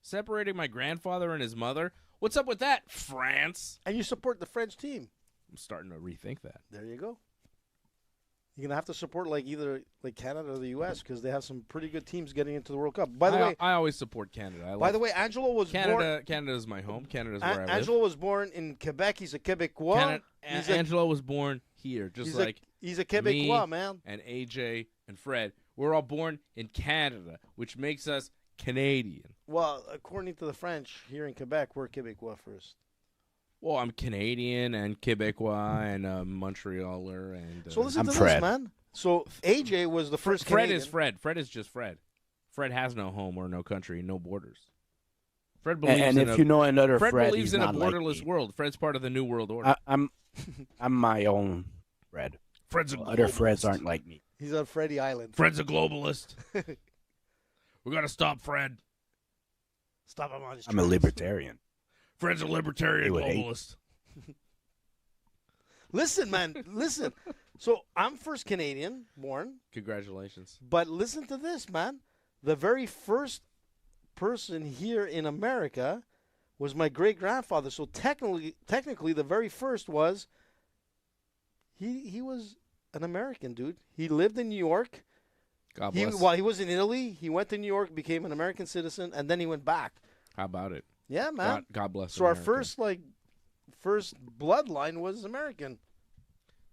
Separating my grandfather and his mother? What's up with that, France? And you support the French team. I'm starting to rethink that. There you go. You're going to have to support either Canada or the U.S. because they have some pretty good teams getting into the World Cup. By the way, I always support Canada. By the way, Angelo was born... Canada's my home. Canada's where I live. Angelo was born in Quebec. He's a Quebecois. Angelo was born here, just like he's a Quebecois, me man. And AJ and Fred. We're all born in Canada, which makes us Canadian. Well, according to the French, here in Quebec, we're Quebecois first. Well, I'm Canadian and Quebecois and Montrealer. And so listen to Fred. this, man. So AJ was the first Fred Canadian. is Fred. Fred is just Fred. Fred has no home or no country, no borders. Fred believes and in if you know another Fred Fred, believes he's in a not like borderless me. world. Fred's part of the New World Order. I'm my own Fred. Fred's a globalist. Other Freds aren't like me. He's on Freddy Island. Fred's a globalist. We got to stop Fred. Stop him on his I'm a libertarian. Fred's a libertarian They would hate. globalist. Listen, man. Listen. So I'm first Canadian born. Congratulations. But listen to this, man. The very first person here in America was my great-grandfather. So technically the very first was he was an American, dude. He lived in New York. God bless. While he was in Italy, he went to New York, became an American citizen, and then he went back. How about it? Yeah, man. God bless. So America. our first bloodline was American.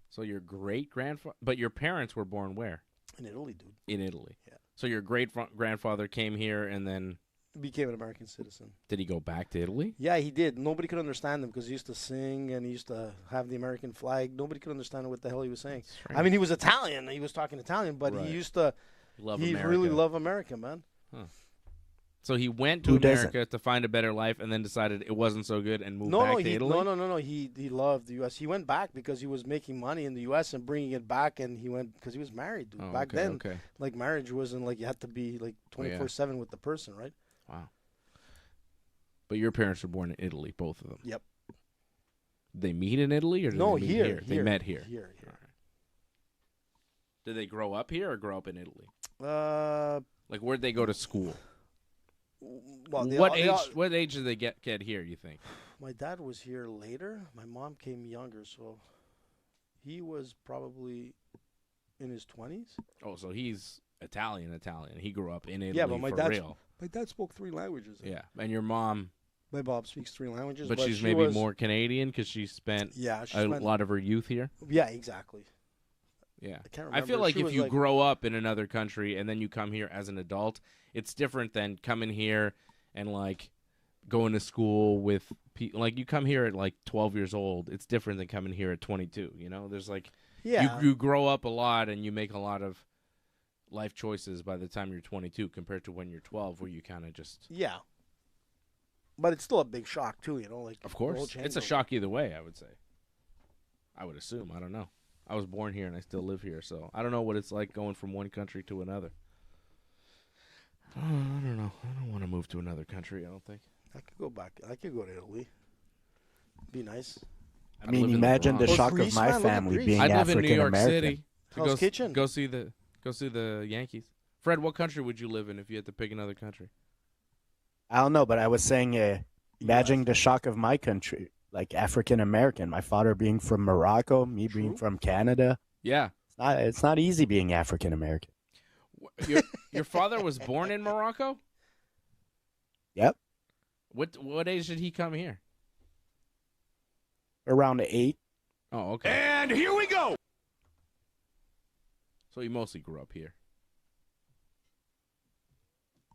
So your great-grandfather, but your parents were born where? In Italy, dude. In Italy. Yeah. So your great-grandfather came here and then Became an American citizen. did he go back to Italy? Yeah, he did. Nobody could understand him because he used to sing and he used to have the American flag. Nobody could understand what the hell he was saying. Strange. I mean, he was Italian. He was talking Italian, but Right. he used to. He America. really loved America, man. So he went to Who America to find a better life and then decided it wasn't so good and moved back to Italy? No. He loved the U.S. He went back because he was making money in the U.S. and bringing it back, and he went because he was married, dude. Back then, like marriage wasn't like you had to be like 24/7 with the person, right? Wow. But your parents were born in Italy, both of them. Yep. Did they meet in Italy or did they meet here? They met here. Here. All right. Did they grow up here or grow up in Italy? Like where'd they go to school? Well, What age did they get here, you think? My dad was here later. My mom came younger, so he was probably in his 20s. Oh, so he's Italian. He grew up in Italy. Yeah, but my dad spoke 3 languages. Yeah, and your mom. My mom speaks 3 languages, but she's maybe more Canadian because she spent a lot of her youth here. Yeah, exactly. Yeah, I can't remember. I feel like if you grow up in another country and then you come here as an adult, it's different than coming here and like going to school with people. Like you come here at like 12 years old, it's different than coming here at 22. You know, there's like you grow up a lot and you make a lot of life choices by the time you're 22 compared to when you're 12, where you kind of just But it's still a big shock too, you know. Like of course, it's a shock either way. I would say. I would assume. I don't know. I was born here and I still live here, so I don't know what it's like going from one country to another. I don't know. I don't want to move to another country, I don't think. I could go back. I could go to Italy. Be nice. I mean, imagine the shock of my family being African American. I'd live in New York City Hell's Kitchen. Go see the Yankees. Fred, what country would you live in if you had to pick another country? I don't know, but I was saying, imagine the shock of my country. Like African American, my father being from Morocco, me being from Canada. Yeah, it's not easy being African American. Your father was born in Morocco? Yep. What age did he come here? Around 8. Oh, okay. And here we go. So he mostly grew up here.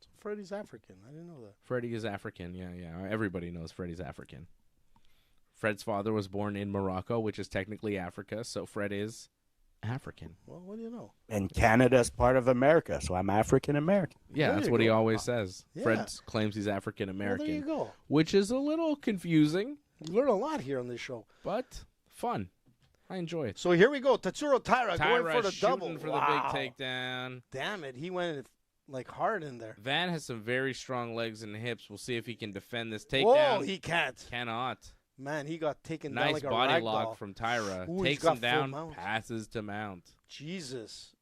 So Freddie's African. I didn't know that. Freddie is African. Yeah. Everybody knows Freddie's African. Fred's father was born in Morocco, which is technically Africa, so Fred is African. Well, what do you know? And Canada's part of America, so I'm African American. Yeah, that's what he always says. Yeah. Fred claims he's African American. Well, there you go. Which is a little confusing. You learn a lot here on this show. But fun. I enjoy it. So here we go. Tatsuro Taira going for the double. For the big takedown. Damn it. He went like hard in there. Van has some very strong legs and hips. We'll see if he can defend this takedown. Oh, he can't. Cannot. Man, he got taken down like a nice body ragdoll. lock from Taira. Takes him down, passes to mount. Jesus.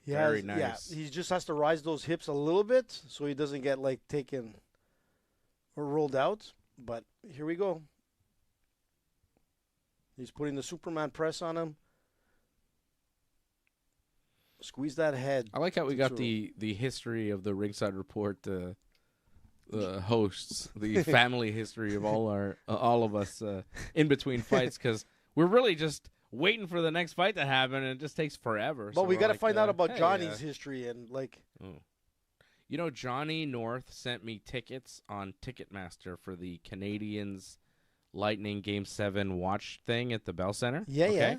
Very nice. Yeah, he just has to rise those hips a little bit so he doesn't get like taken or rolled out. But here we go. He's putting the Superman press on him. Squeeze that head. I like how we got the history of the Ringside Report. The hosts, the family history of all of us in between fights, because we're really just waiting for the next fight to happen, and it just takes forever. But so we got to like, find out about Johnny's history and like. Oh. You know, Johnny North sent me tickets on Ticketmaster for the Canadians Lightning Game 7 watch thing at the Bell Center. Yeah.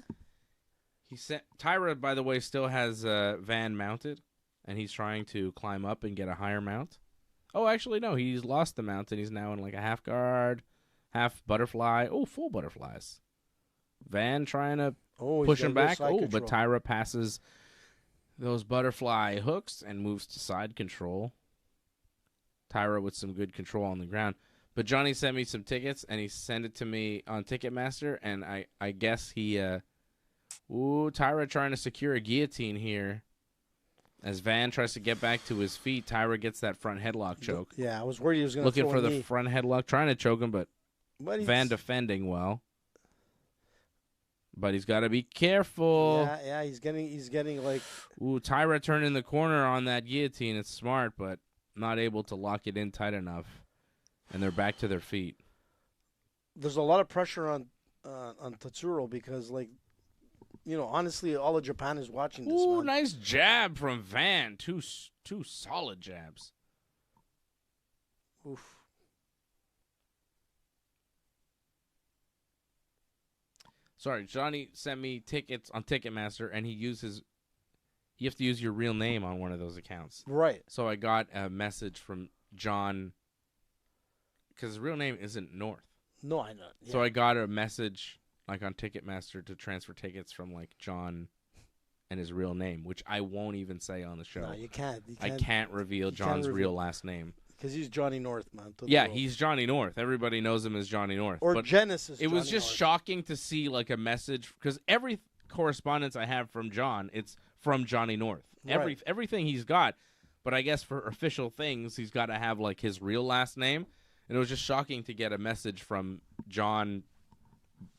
He sent Taira, by the way, still has Van mounted, and he's trying to climb up and get a higher mount. Oh, actually, no. He's lost the mount, and he's now in like a half guard, half butterfly. Oh, full butterflies. Van trying to push him back. Oh, but Taira passes those butterfly hooks and moves to side control. Taira with some good control on the ground. But Johnny sent me some tickets, and he sent it to me on Ticketmaster, and I guess he... Taira trying to secure a guillotine here. As Van tries to get back to his feet, Taira gets that front headlock choke. Yeah, I was worried he was going to looking for the front headlock, trying to choke him, but Van defending well. But he's got to be careful. Yeah, he's getting like. Taira turning the corner on that guillotine. It's smart, but not able to lock it in tight enough, and they're back to their feet. There's a lot of pressure on Tatsuro because, like, you know, honestly, all of Japan is watching this. Ooh, man. nice jab from Van. Two solid jabs. Oof. Sorry, Johnny sent me tickets on Ticketmaster, and you have to use your real name on one of those accounts. Right. So I got a message from John, because his real name isn't North. No, I know. Yeah. So I got a message like on Ticketmaster to transfer tickets from like John and his real name, which I won't even say on the show. No, you can't. I can't reveal John's real last name. Because he's Johnny North, man. Yeah, he's Johnny North. Everybody knows him as Johnny North. Or but Genesis. it was Johnny just North. shocking to see like a message, because every correspondence I have from John, it's from Johnny North. Right. Everything he's got, but I guess for official things, he's got to have like his real last name. And it was just shocking to get a message from John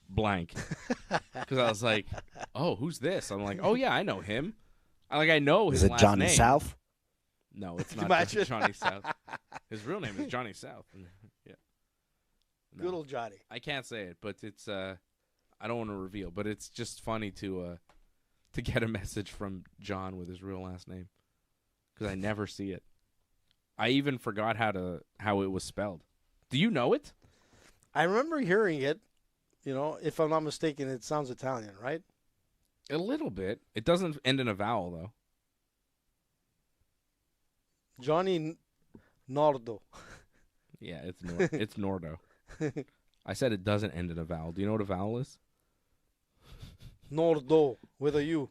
blank, because I was like, "Oh, who's this?" I'm like, "Oh yeah, I know him. I know his Is it last Johnny name." South? No, it's not Imagine. Johnny South. His real name is Johnny South. Yeah. No, Good old Johnny. I can't say it, but it's I don't want to reveal, but it's just funny to get a message from John with his real last name, because I never see it. I even forgot how it was spelled. Do you know it? I remember hearing it. You know, if I'm not mistaken, it sounds Italian, right? A little bit. It doesn't end in a vowel though. Johnny Nordo. Yeah, it's Nordo. I said it doesn't end in a vowel. Do you know what a vowel is? Nordo with a U.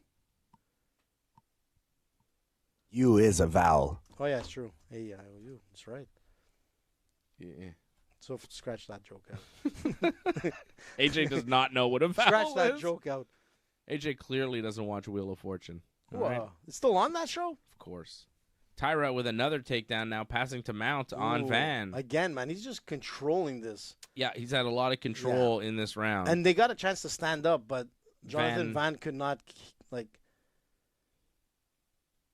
U is a vowel. Oh yeah, it's true. A-I-O-U. That's right. Yeah. So scratch that joke out. AJ does not know what a vowel Scratch that is. joke out. AJ clearly doesn't watch Wheel of Fortune. All right? It's still on that show? Of course. Taira with another takedown now, passing to Mount on Ooh, Van. Again, man, he's just controlling this. Yeah, he's had a lot of control in this round. And they got a chance to stand up, but Jonathan Van could not, like...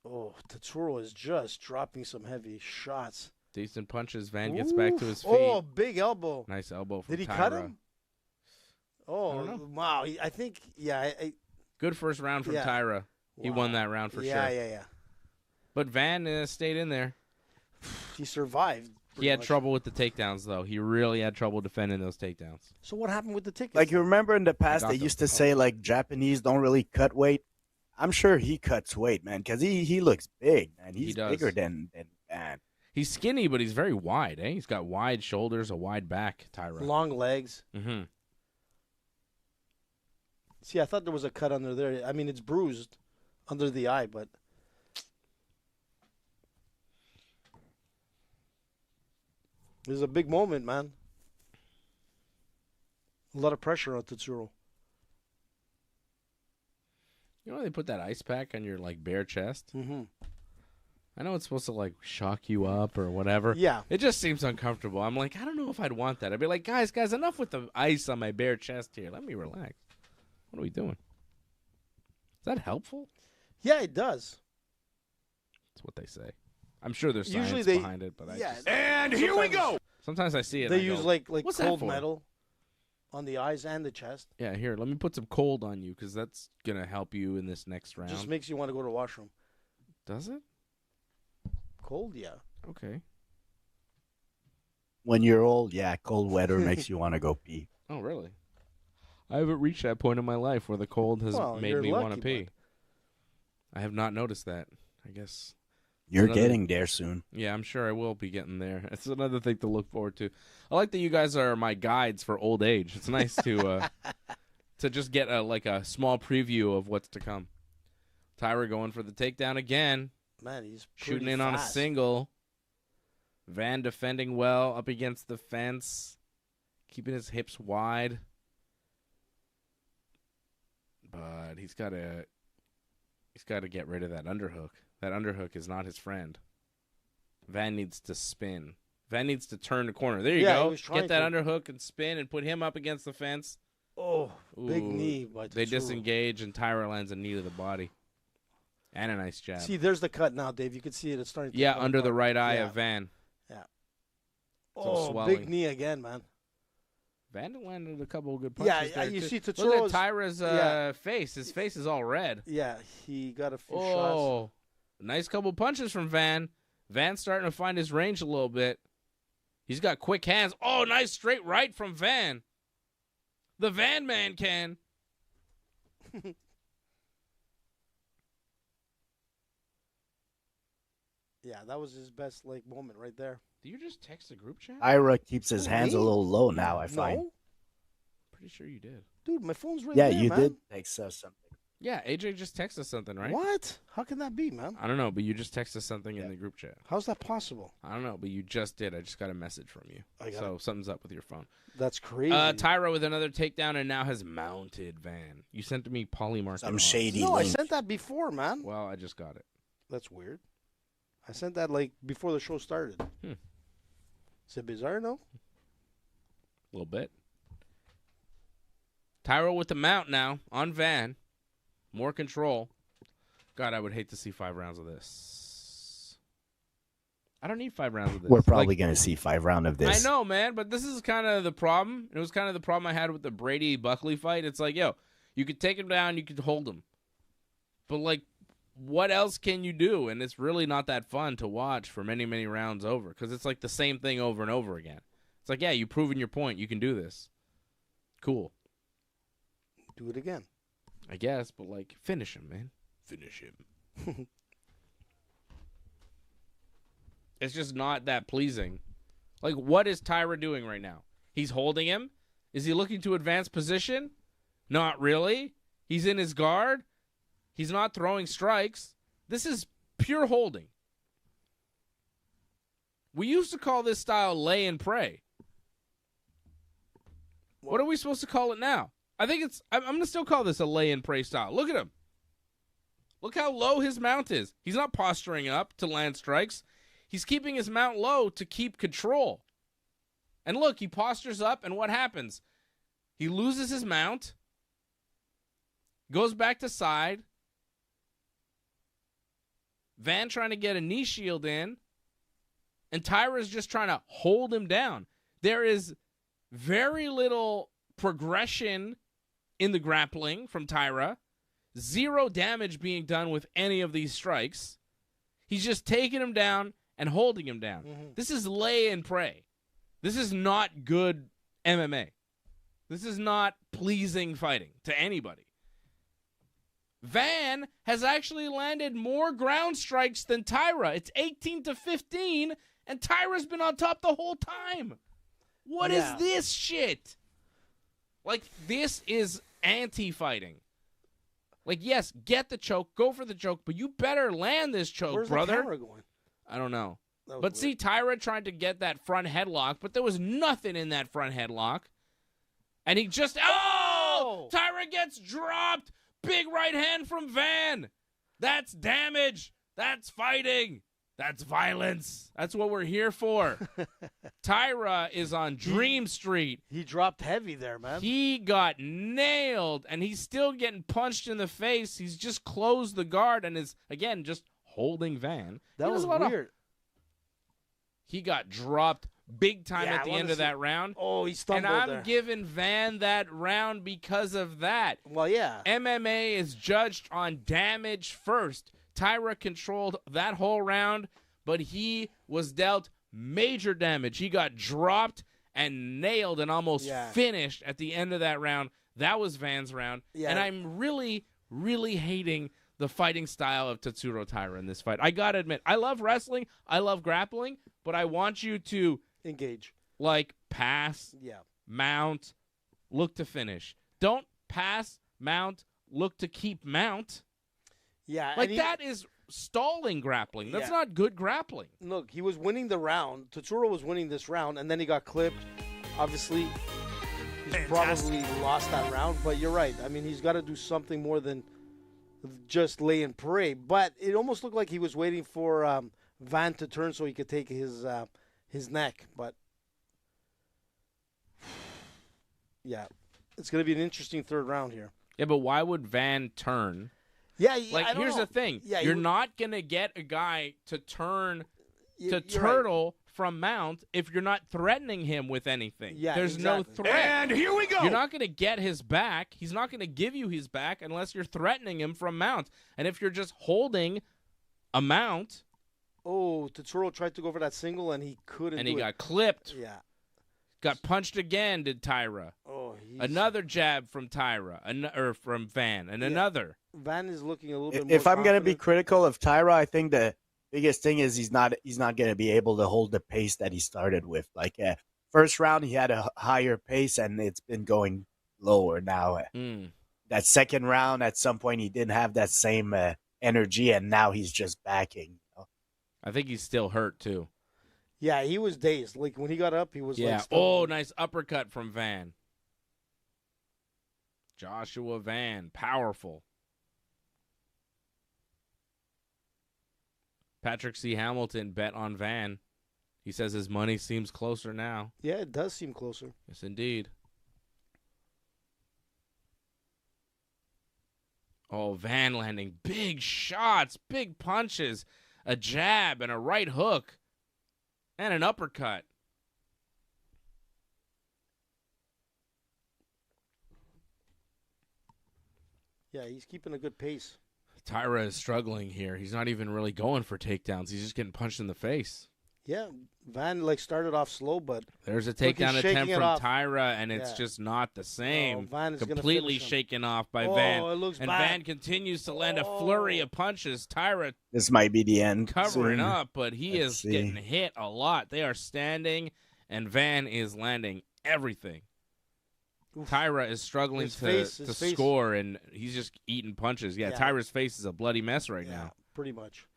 Oh, Tatsuro is just dropping some heavy shots. Decent punches. Van gets back to his feet. Oh, big elbow. Nice elbow from Did he Taira. cut him? I Oh, don't know. wow. I think, yeah. Good first round from Yeah. Taira. He won that round for sure. Yeah. But Van stayed in there. He survived. He had much. trouble with the takedowns, though. He really had trouble defending those takedowns. So what happened with the tickets? Like, you remember in the past, got they them. used to say, like, Japanese don't really cut weight. I'm sure he cuts weight, man, because he looks big, man. He's does. bigger than Van. He's skinny, but he's very wide, eh? He's got wide shoulders, a wide back, Taira. Long legs. Mm-hmm. See, I thought there was a cut under there. I mean, it's bruised under the eye, but... This is a big moment, man. A lot of pressure on Tatsuro. You know, they put that ice pack on your, like, bare chest? Mm-hmm. I know it's supposed to, like, shock you up or whatever. Yeah. It just seems uncomfortable. I'm like, I don't know if I'd want that. I'd be like, guys, enough with the ice on my bare chest here. Let me relax. What are we doing? Is that helpful? Yeah, it does. That's what they say. I'm sure there's science Usually they- behind it, but Yeah. And here we go. sometimes I see it. They and I use go, like "What's that cold for?" metal on the eyes and the chest. Yeah, here, let me put some cold on you, because that's going to help you in this next round. Just makes you want to go to the washroom. Does it? Cold, yeah. Okay. When you're old, yeah, cold weather makes you want to go pee. Oh, really? I haven't reached that point in my life where the cold has Well, made you're me want to lucky, pee. bud. I have not noticed that. I guess. You're Another- getting there soon. Yeah, I'm sure I will be getting there. It's another thing to look forward to. I like that you guys are my guides for old age. It's nice to to just get a small preview of what's to come. Taira going for the takedown again. Man, he's Shooting pretty in on a fast. single. Van defending well up against the fence. Keeping his hips wide. But he's got to get rid of that underhook. That underhook is not his friend. Van needs to spin. Van needs to turn the corner. There you Yeah, he go. was trying Get that to. underhook and spin and put him up against the fence. Oh, big Ooh, knee by They Tatsuro. disengage and Taira lands a knee to the body. And a nice jab. See, there's the cut now, Dave. You can see it. It's starting to Yeah, come under the apart. right eye Yeah. of Van. Yeah. Some Oh, swelling. big knee again, man. Van landed a couple of good punches. Yeah, there, you too. see Look at Tatsuro's Taira's face. His face is all red. Yeah, he got a few shots. Oh, nice couple punches from Van. Van's starting to find his range a little bit. He's got quick hands. Oh, nice straight right from Van. The Van man can. Yeah, that was his best moment right there. Do you just text the group chat? Ira keeps his Who, hands a me? little low now, I find. No, Pretty sure you did. dude, my phone's right Yeah, there, you man. did text us something. Yeah, AJ just texted us something, right? What? How can that be, man? I don't know, but you just texted something in the group chat. How's that possible? I don't know, but you just did. I just got a message from you. I got So something's up with your phone. That's crazy. Taira with another takedown and now has mounted Van. You sent to me polymarket. Some odds. shady no, I link. sent that before, man. Well, I just got it. That's weird. I sent that before the show started. Is it bizarre, no? A little bit. Taira with the mount now on Van. More control. God, I would hate to see 5 rounds of this. I don't need 5 rounds of this. We're probably going to see 5 rounds of this. I know, man, but this is kind of the problem. It was kind of the problem I had with the Brady Buckley fight. It's like, yo, you could take him down, you could hold him. But, what else can you do? And it's really not that fun to watch for many, many rounds over because it's like the same thing over and over again. It's like, yeah, you've proven your point. You can do this. Cool. Do it again. I guess, but, finish him, man. Finish him. It's just not that pleasing. What is Taira doing right now? He's holding him? Is he looking to advance position? Not really. He's in his guard. He's not throwing strikes. This is pure holding. We used to call this style lay and pray. What are we supposed to call it now? I'm going to still call this a lay and pray style. Look at him. Look how low his mount is. He's not posturing up to land strikes. He's keeping his mount low to keep control. And look, he postures up, and what happens? He loses his mount, goes back to side. Van trying to get a knee shield in, and Taira's just trying to hold him down. There is very little progression in the grappling from Taira. 0 damage being done with any of these strikes. He's just taking him down and holding him down. Mm-hmm. This is lay and pray. This is not good MMA. This is not pleasing fighting to anybody. Van has actually landed more ground strikes than Taira. It's 18-15, and Taira's been on top the whole time. What is this shit? This is anti-fighting. Yes, get the choke, go for the choke, but you better land this choke, Where's brother. the camera going? I don't know. That was But weird. see, Taira tried to get that front headlock, but there was nothing in that front headlock. And he just... Oh! Taira gets dropped! Big right hand from Van! That's damage! That's fighting! That's violence! That's what we're here for. Taira is on Dream Street. He dropped heavy there, man. He got nailed, and he's still getting punched in the face. He's just closed the guard and is, again, just holding Van. That was weird. He got dropped big time Yeah, at the I wanna end of see- that round. Oh, he stumbled And I'm there. giving Van that round because of that. Well, yeah. MMA is judged on damage first. Taira controlled that whole round, but he was dealt major damage. He got dropped and nailed and almost finished at the end of that round. That was Van's round. Yeah. And I'm really, really hating the fighting style of Tatsuro Taira in this fight. I got to admit, I love wrestling. I love grappling, but I want you to engage. Pass, Yeah. mount, look to finish. Don't pass, mount, look to keep mount. Yeah. That is stalling grappling. That's not good grappling. Look, he was winning the round. Tatsuro was winning this round, and then he got clipped. Obviously, he's probably lost that round, but you're right. I mean, he's got to do something more than just lay and pray. But it almost looked like he was waiting for Van to turn so he could take his neck. But, yeah, it's going to be an interesting third round here. Yeah, but why would Van turn Yeah, Like, I don't here's know. the thing. Yeah, you're not going to get a guy to turn to you're turtle from mount if you're not threatening him with anything. Yeah, There's exactly. no threat. And here we go. You're not going to get his back. He's not going to give you his back unless you're threatening him from mount. And if you're just holding a mount, Oh, Tatsuro tried to go for that single, and he couldn't. and he do got clipped, it. Yeah. got punched again, did Taira. Oh, Another jab from Taira, or from Van, and another. Van is looking a little bit more If I'm going to be confident. critical of Taira, I think the biggest thing is he's not going to be able to hold the pace that he started with. Like first round, he had a higher pace, and it's been going lower now. That second round, at some point, he didn't have that same energy, and now he's just backing. I think he's still hurt, too. Yeah, he was dazed. Like, when he got up, he was Yeah. like... still- Oh, nice uppercut from Van. Joshua Van, powerful. Patrick C. Hamilton bet on Van. He says his money seems closer now. Yeah, it does seem closer. Yes, indeed. Oh, Van landing big shots, big punches, a jab and a right hook, and an uppercut. Yeah, he's keeping a good pace. Taira is struggling here. He's not even really going for takedowns. He's just getting punched in the face. Yeah, Van like started off slow, but There's a Look, he's takedown shaking attempt it from off. Taira, and it's Yeah. just not the same. Van is gonna Completely finish him. shaken off by Oh, Van. it looks and bad. Van continues to land a flurry of punches. Taira This might be the end. covering soon. up, but he Let's is see. getting hit a lot. They are standing, and Van is landing everything. Oof. Tyra is struggling His to face- score, and he's just eating punches. Yeah, Yeah. Tyra's face is a bloody mess right yeah, now. pretty much.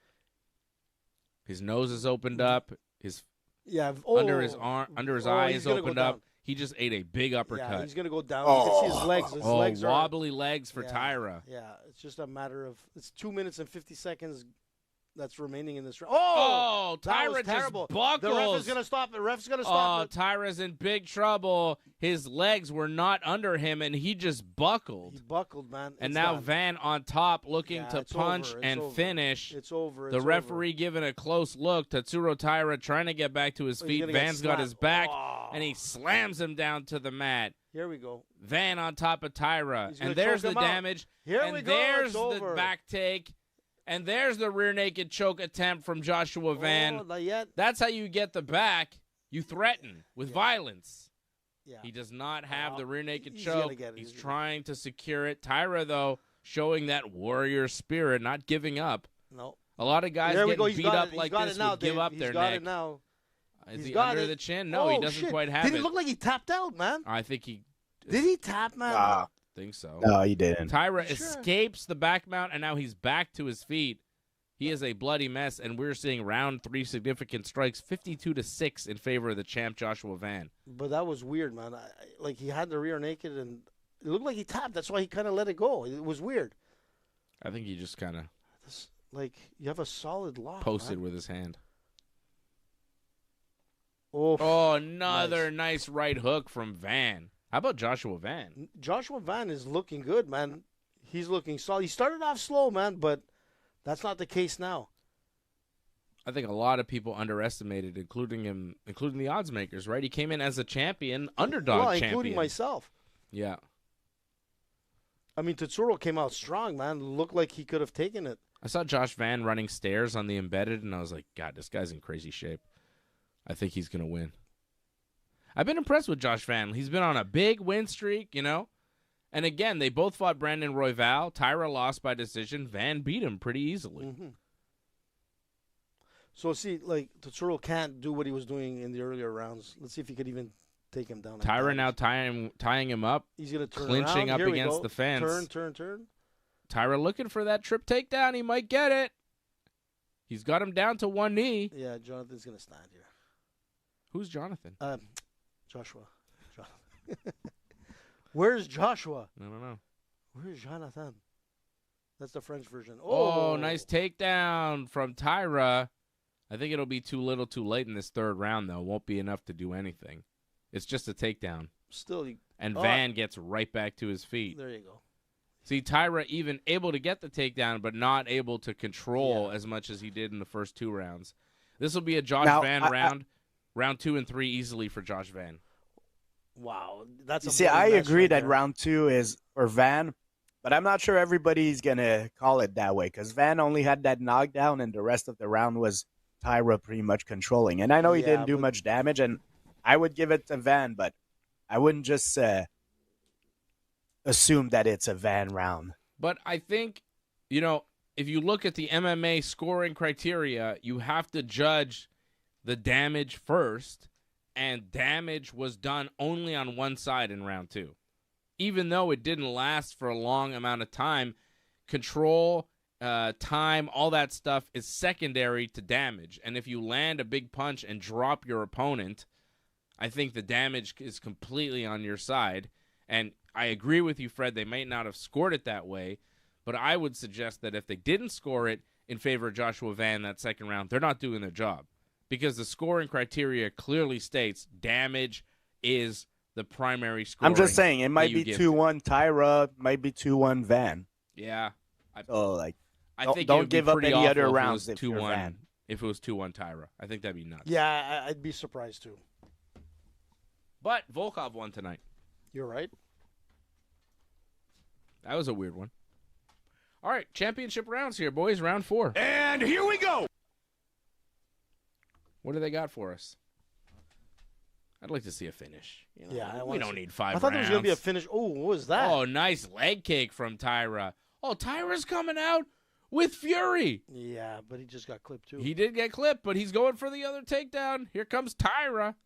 His nose is opened up. His Yeah, under his arm, under his eye he's is gonna go opened up. down. He just ate a big Yeah, uppercut. he's gonna go down. You can see his legs. His Oh, legs are wobbly legs for yeah, Taira. Yeah, it's just a matter of it's 2 minutes and 50 seconds that's remaining in this round. Oh, that Taira was just terrible. buckles. The ref is gonna stop. The ref's gonna Oh, stop. it. Tyra's in big trouble. His legs were not under him, and he just buckled. He buckled, man. And It's now done. Van on top, looking Yeah, to it's punch over. It's and over. finish. It's over. The It's referee giving a close look. Tatsuro Taira trying to get back to his over. He's feet. gonna get Van's got his slapped. back, Oh. and he slams him down to the mat. Here we go. Van on top of Taira. He's gonna And there's choke the him out. damage. Here and we go. there's It's the over. back take. And there's the rear naked choke attempt from Joshua Van. Oh, not yet. That's how you get the back. You threaten with violence. Yeah. He does not have the rear naked he's gonna choke. get it. He's He's trying to secure it. Tyra, though, showing that warrior spirit, not giving up. No. A lot of guys There we getting go. He's beat got up it. like He's got this it now, would give Dave. up He's their got neck. it now. Is He's he got under it. the chin? No, he Oh, doesn't shit. quite have Did it. it look like he tapped out, man? I think he Did he tap, man? Ah, think so. no, he didn't. Tyra Sure. escapes the back mount, and now he's back to his feet. He is a bloody mess, and we're seeing round 3 significant strikes, 52-6 in favor of the champ Joshua Van. But that was weird, man. Like, he had the rear naked, and it looked like he tapped. That's why he kind of let it go. It was weird. I think he just kind of Like, you have a solid lock, posted man. with his hand. Oh, Oh, another nice right hook from Van. How about Joshua Van? Joshua Van is looking good, man. He's looking solid. He started off slow, man, but that's not the case now. I think a lot of people underestimated, including him, including the odds makers, right? He came in as a champion, underdog Well, champion. including myself. Yeah. I mean, Tatsuro came out strong, man. Looked like he could have taken it. I saw Josh Van running stairs on the embedded, and I was like, God, this guy's in crazy shape. I think he's going to win. I've been impressed with Josh Van. He's been on a big win streak, you know? And again, they both fought Brandon Royval. Taira lost by decision. Van beat him pretty easily. Mm-hmm. So, see, like, Tatsuro can't do what he was doing in the earlier rounds. Let's see if he could even take him down. Taira now tying him up. He's going to turn clinching around. up Here we against go. the fence. Turn. Taira looking for that trip takedown. He might get it. He's got him down to one knee. Yeah, Jonathan's going to stand here. Who's Jonathan? Joshua. Where's Joshua? I don't know. Where's Jonathan? That's the French version. Oh, nice takedown from Taira. I think it'll be too little too late in this third round, though. Won't be enough to do anything. It's just a takedown. Still, And Van gets right back to his feet. there you go. See, Taira even able to get the takedown, but not able to control as much as he did in the first 2 rounds. This will be a Josh Van round. Round 2 and 3 easily for Josh Van. Wow. That's you see, I agree that round 2 is for Van, but I'm not sure everybody's going to call it that way because Van only had that knockdown and the rest of the round was Taira pretty much controlling. And I know he didn't do much damage, and I would give it to Van, but I wouldn't just assume that it's a Van round. But I think, if you look at the MMA scoring criteria, you have to judge the damage first, and damage was done only on one side in round 2. Even though it didn't last for a long amount of time, control, time, all that stuff is secondary to damage. And if you land a big punch and drop your opponent, I think the damage is completely on your side. And I agree with you, Fred, they might not have scored it that way, but I would suggest that if they didn't score it in favor of Joshua Van that second round, they're not doing their job. Because the scoring criteria clearly states damage is the primary scoring. I'm just saying, it might be 2-1 Taira, might be 2-1 Van. Yeah. I think don't give up any other rounds if you're Van. If it was 2-1 Taira. I think that'd be nuts. Yeah, I'd be surprised too. But Volkov won tonight. You're right. That was a weird one. All right, championship rounds here, boys. Round 4. And here we go. What do they got for us? I'd like to see a finish. We don't need 5 rounds. I thought there was going to be a finish. Oh, what was that? Oh, nice leg kick from Taira. Oh, Taira's coming out with fury. Yeah, but he just got clipped too. He did get clipped, but he's going for the other takedown. Here comes Taira.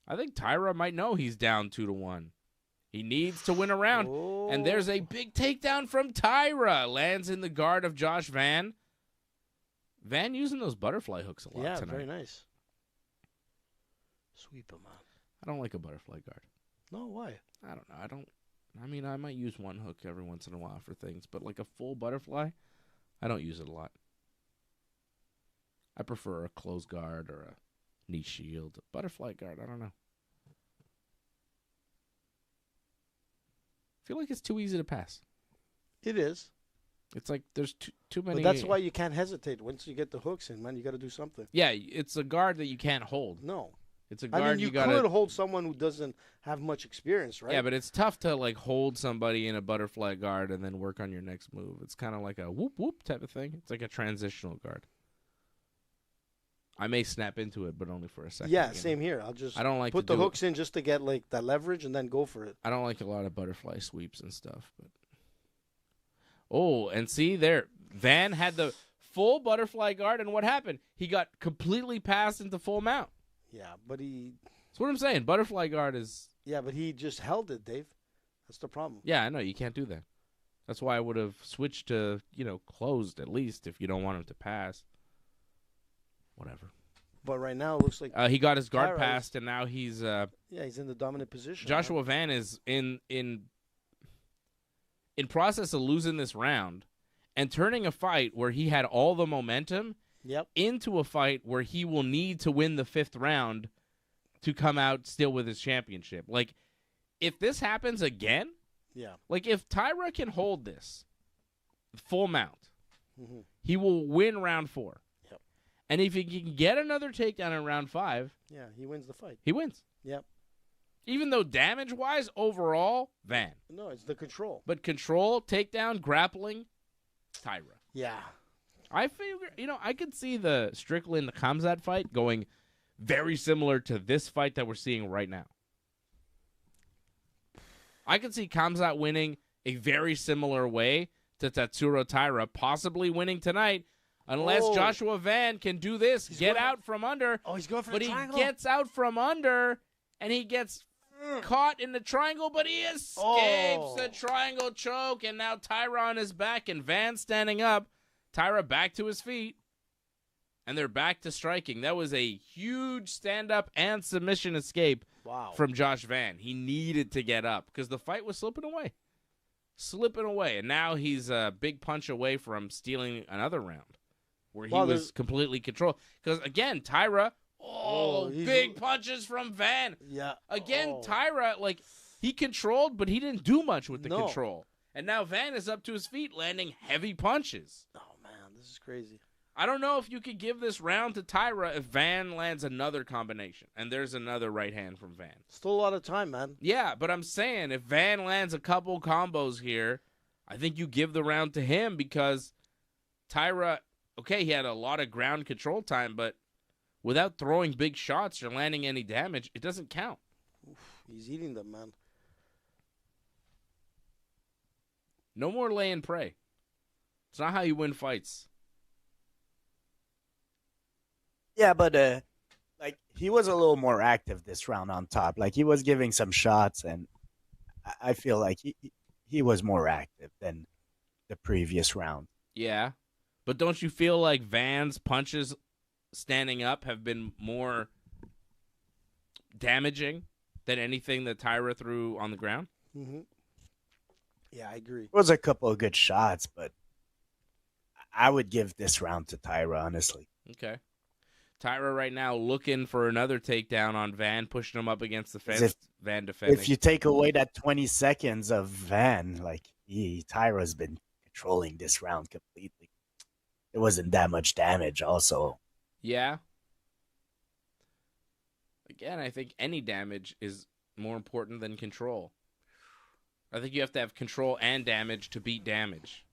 I think Taira might know he's down 2-1. He needs to win a round. Oh. And there's a big takedown from Taira. Lands in the guard of Josh Van. Van using those butterfly hooks a lot tonight. Yeah, very nice. Sweep him up. I don't like a butterfly guard. No, why? I don't know. I might use one hook every once in a while for things, but like a full butterfly, I don't use it a lot. I prefer a closed guard or a knee shield. A butterfly guard, I don't know. I feel like it's too easy to pass. It is. It's like there's too many. But that's why you can't hesitate. Once you get the hooks in, man, you got to do something. Yeah, it's a guard that you can't hold. No. It's a guard I mean, you gotta could hold someone who doesn't have much experience, right? Yeah, but it's tough to like hold somebody in a butterfly guard and then work on your next move. It's kind of like a whoop whoop type of thing. It's like a transitional guard. I may snap into it, but only for a second. Yeah, same here. I don't like put the hooks in just to get like that leverage and then go for it. I don't like a lot of butterfly sweeps and stuff, but oh, and see there, Van had the full butterfly guard, and what happened? He got completely passed into full mount. Yeah, but that's what I'm saying. Butterfly guard is. Yeah, but he just held it, Dave. That's the problem. Yeah, I know you can't do that. That's why I would have switched to closed at least if you don't want him to pass. Whatever. But right now it looks like he got his guard passed, and now he's he's in the dominant position. Joshua Van is in process of losing this round and turning a fight where he had all the momentum into a fight where he will need to win the 5th round to come out still with his championship. Like, if this happens again, like if Taira can hold this full mount, he will win round 4. Yep. And if he can get another takedown in round 5, he wins the fight. He wins. Yep. Even though damage-wise, overall, Van. No, it's the control. But control, takedown, grappling, Taira. Yeah. I figure, I could see the Strickland Khamzat fight going very similar to this fight that we're seeing right now. I could see Khamzat winning a very similar way to Tatsuro Taira, possibly winning tonight, unless Joshua Van can do this, get out from under. Oh, he's going for the triangle. But he gets out from under, and he gets caught in the triangle, but he escapes the triangle choke, and now Taira on his back and Van standing up. Taira back to his feet, and they're back to striking. That was a huge stand-up and submission escape from Josh Van. He needed to get up because the fight was slipping away. And now he's a big punch away from stealing another round where he was completely controlled. Because, again, Taira, big punches from Van. Yeah. Again, Taira, he controlled, but he didn't do much with the control. And now Van is up to his feet landing heavy punches. Oh, man, this is crazy. I don't know if you could give this round to Taira if Van lands another combination. And there's another right hand from Van. Still a lot of time, man. Yeah, but I'm saying if Van lands a couple combos here, I think you give the round to him because Taira, okay, he had a lot of ground control time, but without throwing big shots or landing any damage, it doesn't count. Oof, he's eating them, man. No more lay and pray. It's not how you win fights. Yeah, but like he was a little more active this round on top. Like he was giving some shots, and I feel like he was more active than the previous round. Yeah, but don't you feel like Van's punches standing up have been more damaging than anything that Taira threw on the ground? Mm-hmm. Yeah, I agree. It was a couple of good shots, but I would give this round to Taira, honestly. Okay. Taira right now looking for another takedown on Van, pushing him up against the fence. Van defending. If you take away that 20 seconds of Van, like Taira's been controlling this round completely. It wasn't that much damage also. Yeah. Again, I think any damage is more important than control. I think you have to have control and damage to beat damage.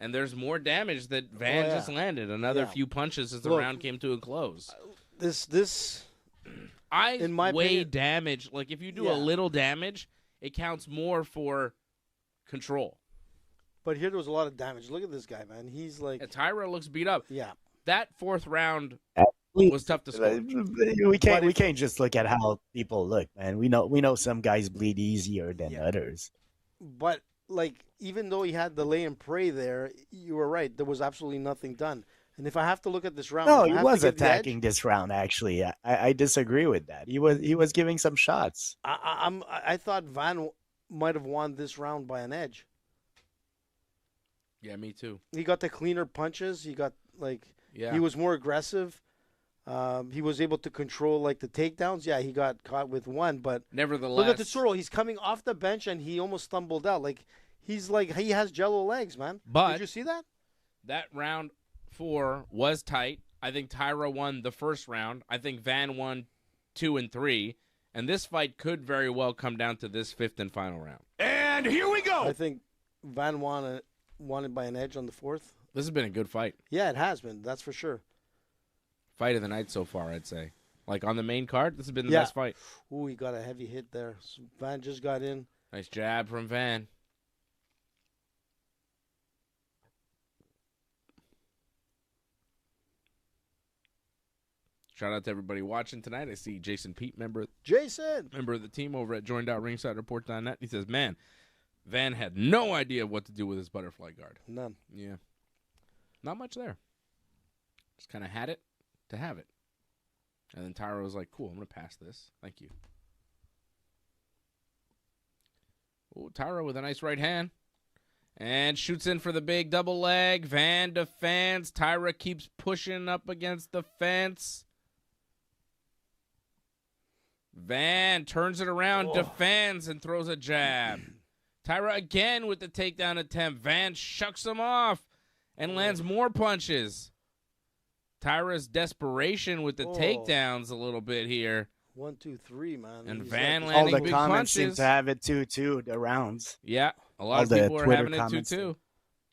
And there's more damage that Van just landed. Another few punches as the round came to a close. I weigh damage. Like, if you do a little damage, it counts more for control. But here there was a lot of damage. Look at this guy, man. He's like... Yeah, Taira looks beat up. Yeah. That fourth round was tough to score. We can't just look at how people look, man. We know some guys bleed easier than others. But... like, even though he had the lay and pray there, you were right. There was absolutely nothing done. And if I have to look at this round, no, he was attacking this round. Actually, I disagree with that. He was giving some shots. I thought Van might have won this round by an edge. Yeah, me too. He got the cleaner punches. He got he was more aggressive. He was able to control the takedowns. Yeah, he got caught with one, but nevertheless, look at Tatsuro. He's coming off the bench and he almost stumbled out. He has Jello legs, man. But did you see that? That round 4 was tight. I think Taira won the first round. I think Van won 2 and 3, and this fight could very well come down to this 5th and final round. And here we go. I think Van won it by an edge on the 4th. This has been a good fight. Yeah, it has been. That's for sure. Fight of the night so far, I'd say. Like on the main card, this has been the best fight. Ooh, he got a heavy hit there. So Van just got in. Nice jab from Van. Shout out to everybody watching tonight. I see Jason Pete, member of the team over at join.ringsidereport.net. He says, man, Van had no idea what to do with his butterfly guard. None. Yeah. Not much there. Just kind of had it to have it. And then Taira was like, cool, I'm going to pass this. Thank you. Oh, Taira with a nice right hand. And shoots in for the big double leg. Van defends. Taira keeps pushing up against the fence. Van turns it around, defends, and throws a jab. Taira again with the takedown attempt. Van shucks him off and lands more punches. Taira's desperation with the takedowns a little bit here. 1, 2, 3, man. And Van landing big punches. All the comments seem to have it 2-2, the rounds. Yeah, a lot of people are having it 2-2.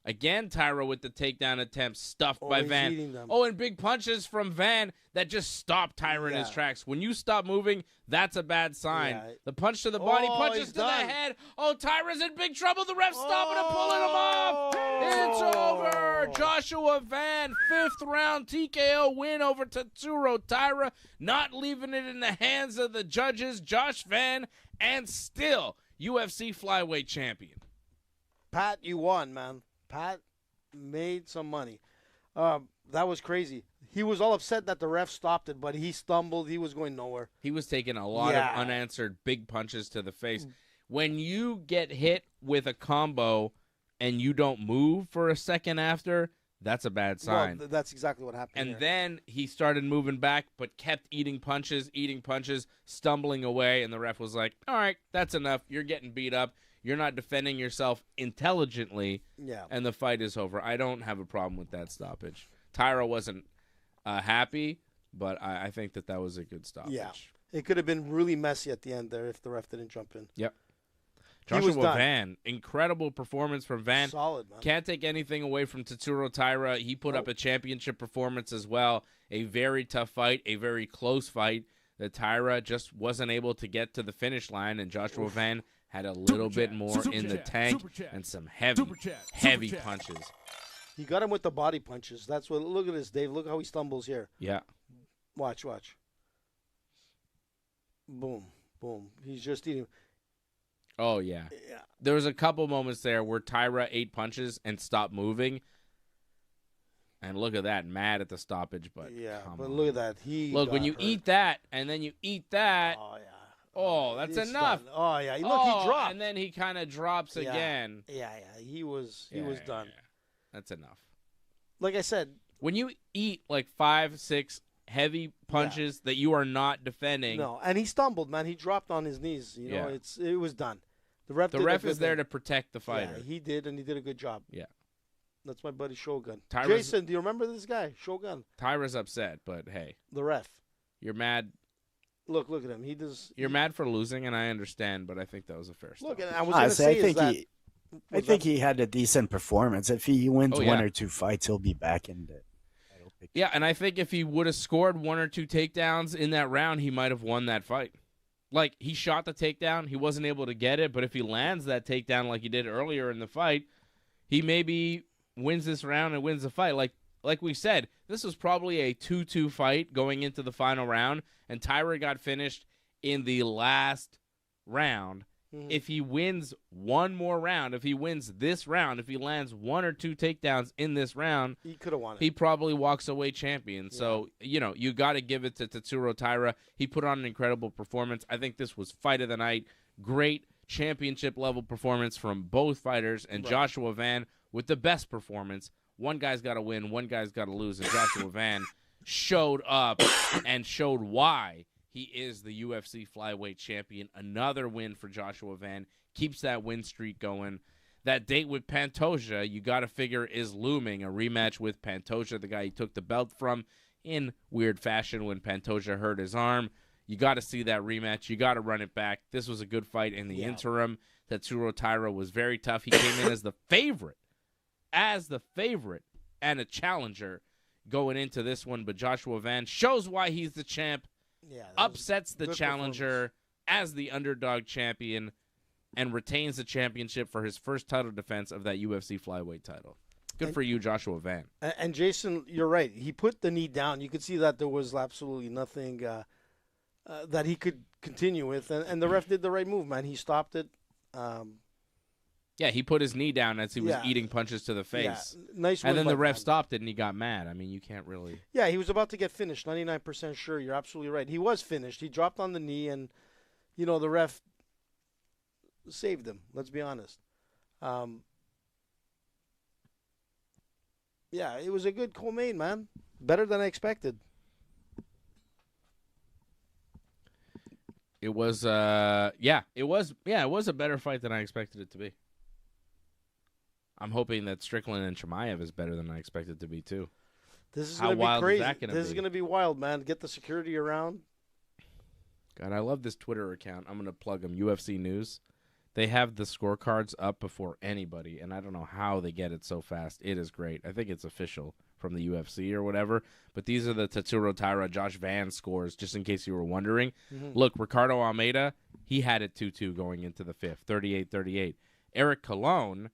Again, Taira with the takedown attempt, stuffed by Van. Oh, and big punches from Van that just stopped Taira in his tracks. When you stop moving, that's a bad sign. Yeah. The punch to the body, punches to the head. Oh, Taira's in big trouble. The ref's stopping and pulling him off. It's over. Joshua Van, 5th round TKO win over Tatsuro. Taira not leaving it in the hands of the judges. Josh Van, and still UFC Flyweight champion. Pat, you won, man. Pat made some money. That was crazy. He was all upset that the ref stopped it, but he stumbled. He was going nowhere. He was taking a lot of unanswered big punches to the face. When you get hit with a combo and you don't move for a second after, that's a bad sign. Well, that's exactly what happened. And then he started moving back, but kept eating punches, stumbling away, and the ref was like, all right, that's enough. You're getting beat up. you're not defending yourself intelligently, Yeah. and the fight is over. I don't have a problem with that stoppage. Taira wasn't happy, but I think that was a good stoppage. Yeah. It could have been really messy at the end there if the ref didn't jump in. Yep. He was Joshua done. Van, incredible performance from Van. Solid, man. Can't take anything away from Tatsuro Taira. He put up a championship performance as well. A very tough fight, a very close fight. That Taira just wasn't able to get to the finish line, and Joshua Van had a little bit more in the tank and some heavy punches. He got him with the body punches. That's what. Look at this, Dave. Look how he stumbles here. Yeah. Watch. Boom, boom. He's just eating. Oh, yeah. Yeah. There was a couple moments there where Taira ate punches and stopped moving. And look at that, mad at the stoppage, but but look at that. Look, when you eat that and then you eat that, that's It's enough. done. Oh yeah, look, he dropped. And then he kind of drops again. Yeah, he was done. Yeah. That's enough. Like I said, when you eat like 5, 6 heavy punches that you are not defending. No, and he stumbled, man. He dropped on his knees. You know, it was done. The ref is there to protect the fighter. Yeah, he did, and he did a good job. Yeah. That's my buddy Shogun. Taira's, Jason, do you remember this guy, Shogun? Taira's upset, but hey. The ref. You're mad. Look at him. You're mad for losing, and I understand, but I think that was a fair stop. Look, and I was going to say I think he had a decent performance. If he wins Oh, yeah. 1 or 2 fights, he'll be back in the title picture. Yeah, and I think if he would have scored 1 or 2 takedowns in that round, he might have won that fight. Like, he shot the takedown. He wasn't able to get it, but if he lands that takedown like he did earlier in the fight, he maybe wins this round and wins the fight. Like we said, this was probably a 2-2 fight going into the final round, and Taira got finished in the last round. Mm-hmm. If he wins one more round, if he wins this round, if he lands 1 or 2 takedowns in this round, he could have won it. He probably walks away champion. Yeah. So, you got to give it to Tatsuro Taira. He put on an incredible performance. I think this was fight of the night. Great championship-level performance from both fighters, and Joshua Van with the best performance. One guy's got to win, one guy's got to lose, and Joshua Van showed up and showed why he is the UFC Flyweight Champion. Another win for Joshua Van. Keeps that win streak going. That date with Pantoja, you got to figure, is looming. A rematch with Pantoja, the guy he took the belt from in weird fashion when Pantoja hurt his arm. You got to see that rematch. You got to run it back. This was a good fight in the interim. Tatsuro Taira was very tough. He came in as the favorite and a challenger going into this one. But Joshua Van shows why he's the champ, upsets the challenger as the underdog champion, and retains the championship for his first title defense of that UFC flyweight title. Good for you, Joshua Van. And Jason, you're right. He put the knee down. You could see that there was absolutely nothing that he could continue with. And the ref did the right move, man. He stopped it. Yeah, he put his knee down as he was eating punches to the face. Yeah. Nice. And then the ref stopped it, and he got mad. I mean, you can't really. Yeah, he was about to get finished. 99% sure. You're absolutely right. He was finished. He dropped on the knee, and the ref saved him. Let's be honest. Yeah, it was a good co-main, man. Better than I expected. It was, it was a better fight than I expected it to be. I'm hoping that Strickland and Chimaev is better than I expected it to be, too. This is going to be crazy. This is going to be wild, man. Get the security around. God, I love this Twitter account. I'm going to plug them. UFC News. They have the scorecards up before anybody, and I don't know how they get it so fast. It is great. I think it's official from the UFC or whatever. But these are the Tatsuro Taira, Josh Van scores, just in case you were wondering. Mm-hmm. Look, Ricardo Almeida, he had it 2-2 going into the fifth, 38-38. Eric Colon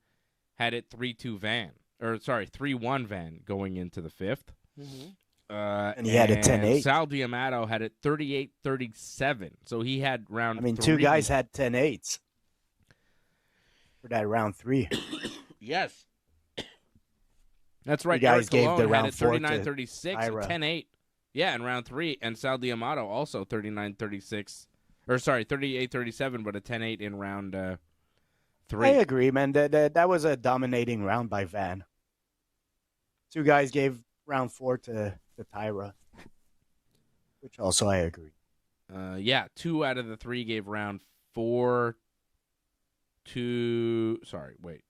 had it 3-1 Van going into the fifth. Mm-hmm. And he had it 10-8. Sal D'Amato had it 38-37. So he had round 3. 2 guys had 10-8s for that round 3. Yes. That's right. You guys Eric gave Colon the round had it 39-36 and 10-8. Yeah, in round 3. And Sal D'Amato also 38-37, but a 10-8 in round 3. I agree, man. That was a dominating round by Van. 2 guys gave round 4 to Taira, which also I agree. 2 out of the 3 gave round 4 2. Sorry, wait.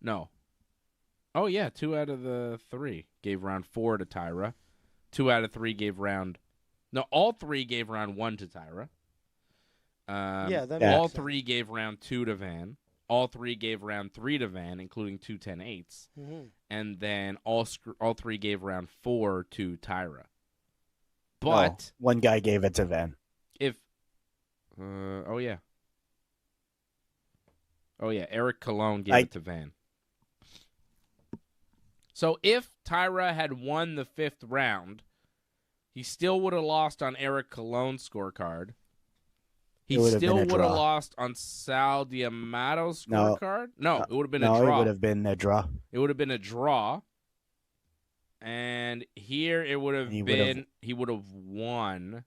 No. Oh, yeah, 2 out of the 3 gave round 4 to Taira. 2 out of 3 gave round... No, all 3 gave round 1 to Taira. All 3 gave round 2 to Van. All 3 gave round 3 to Van, including 2 10-8s. Mm-hmm. And then all 3 gave round 4 to Taira. But... one guy gave it to Van. Oh, yeah. Eric Colon gave it to Van. So if Taira had won the 5th round, he still would have lost on Eric Colon's scorecard. He still would have lost on Sal Diamato's scorecard. No, it would have been a draw. No, it would have been a draw. It would have been a draw. And here it would have been, he would have won.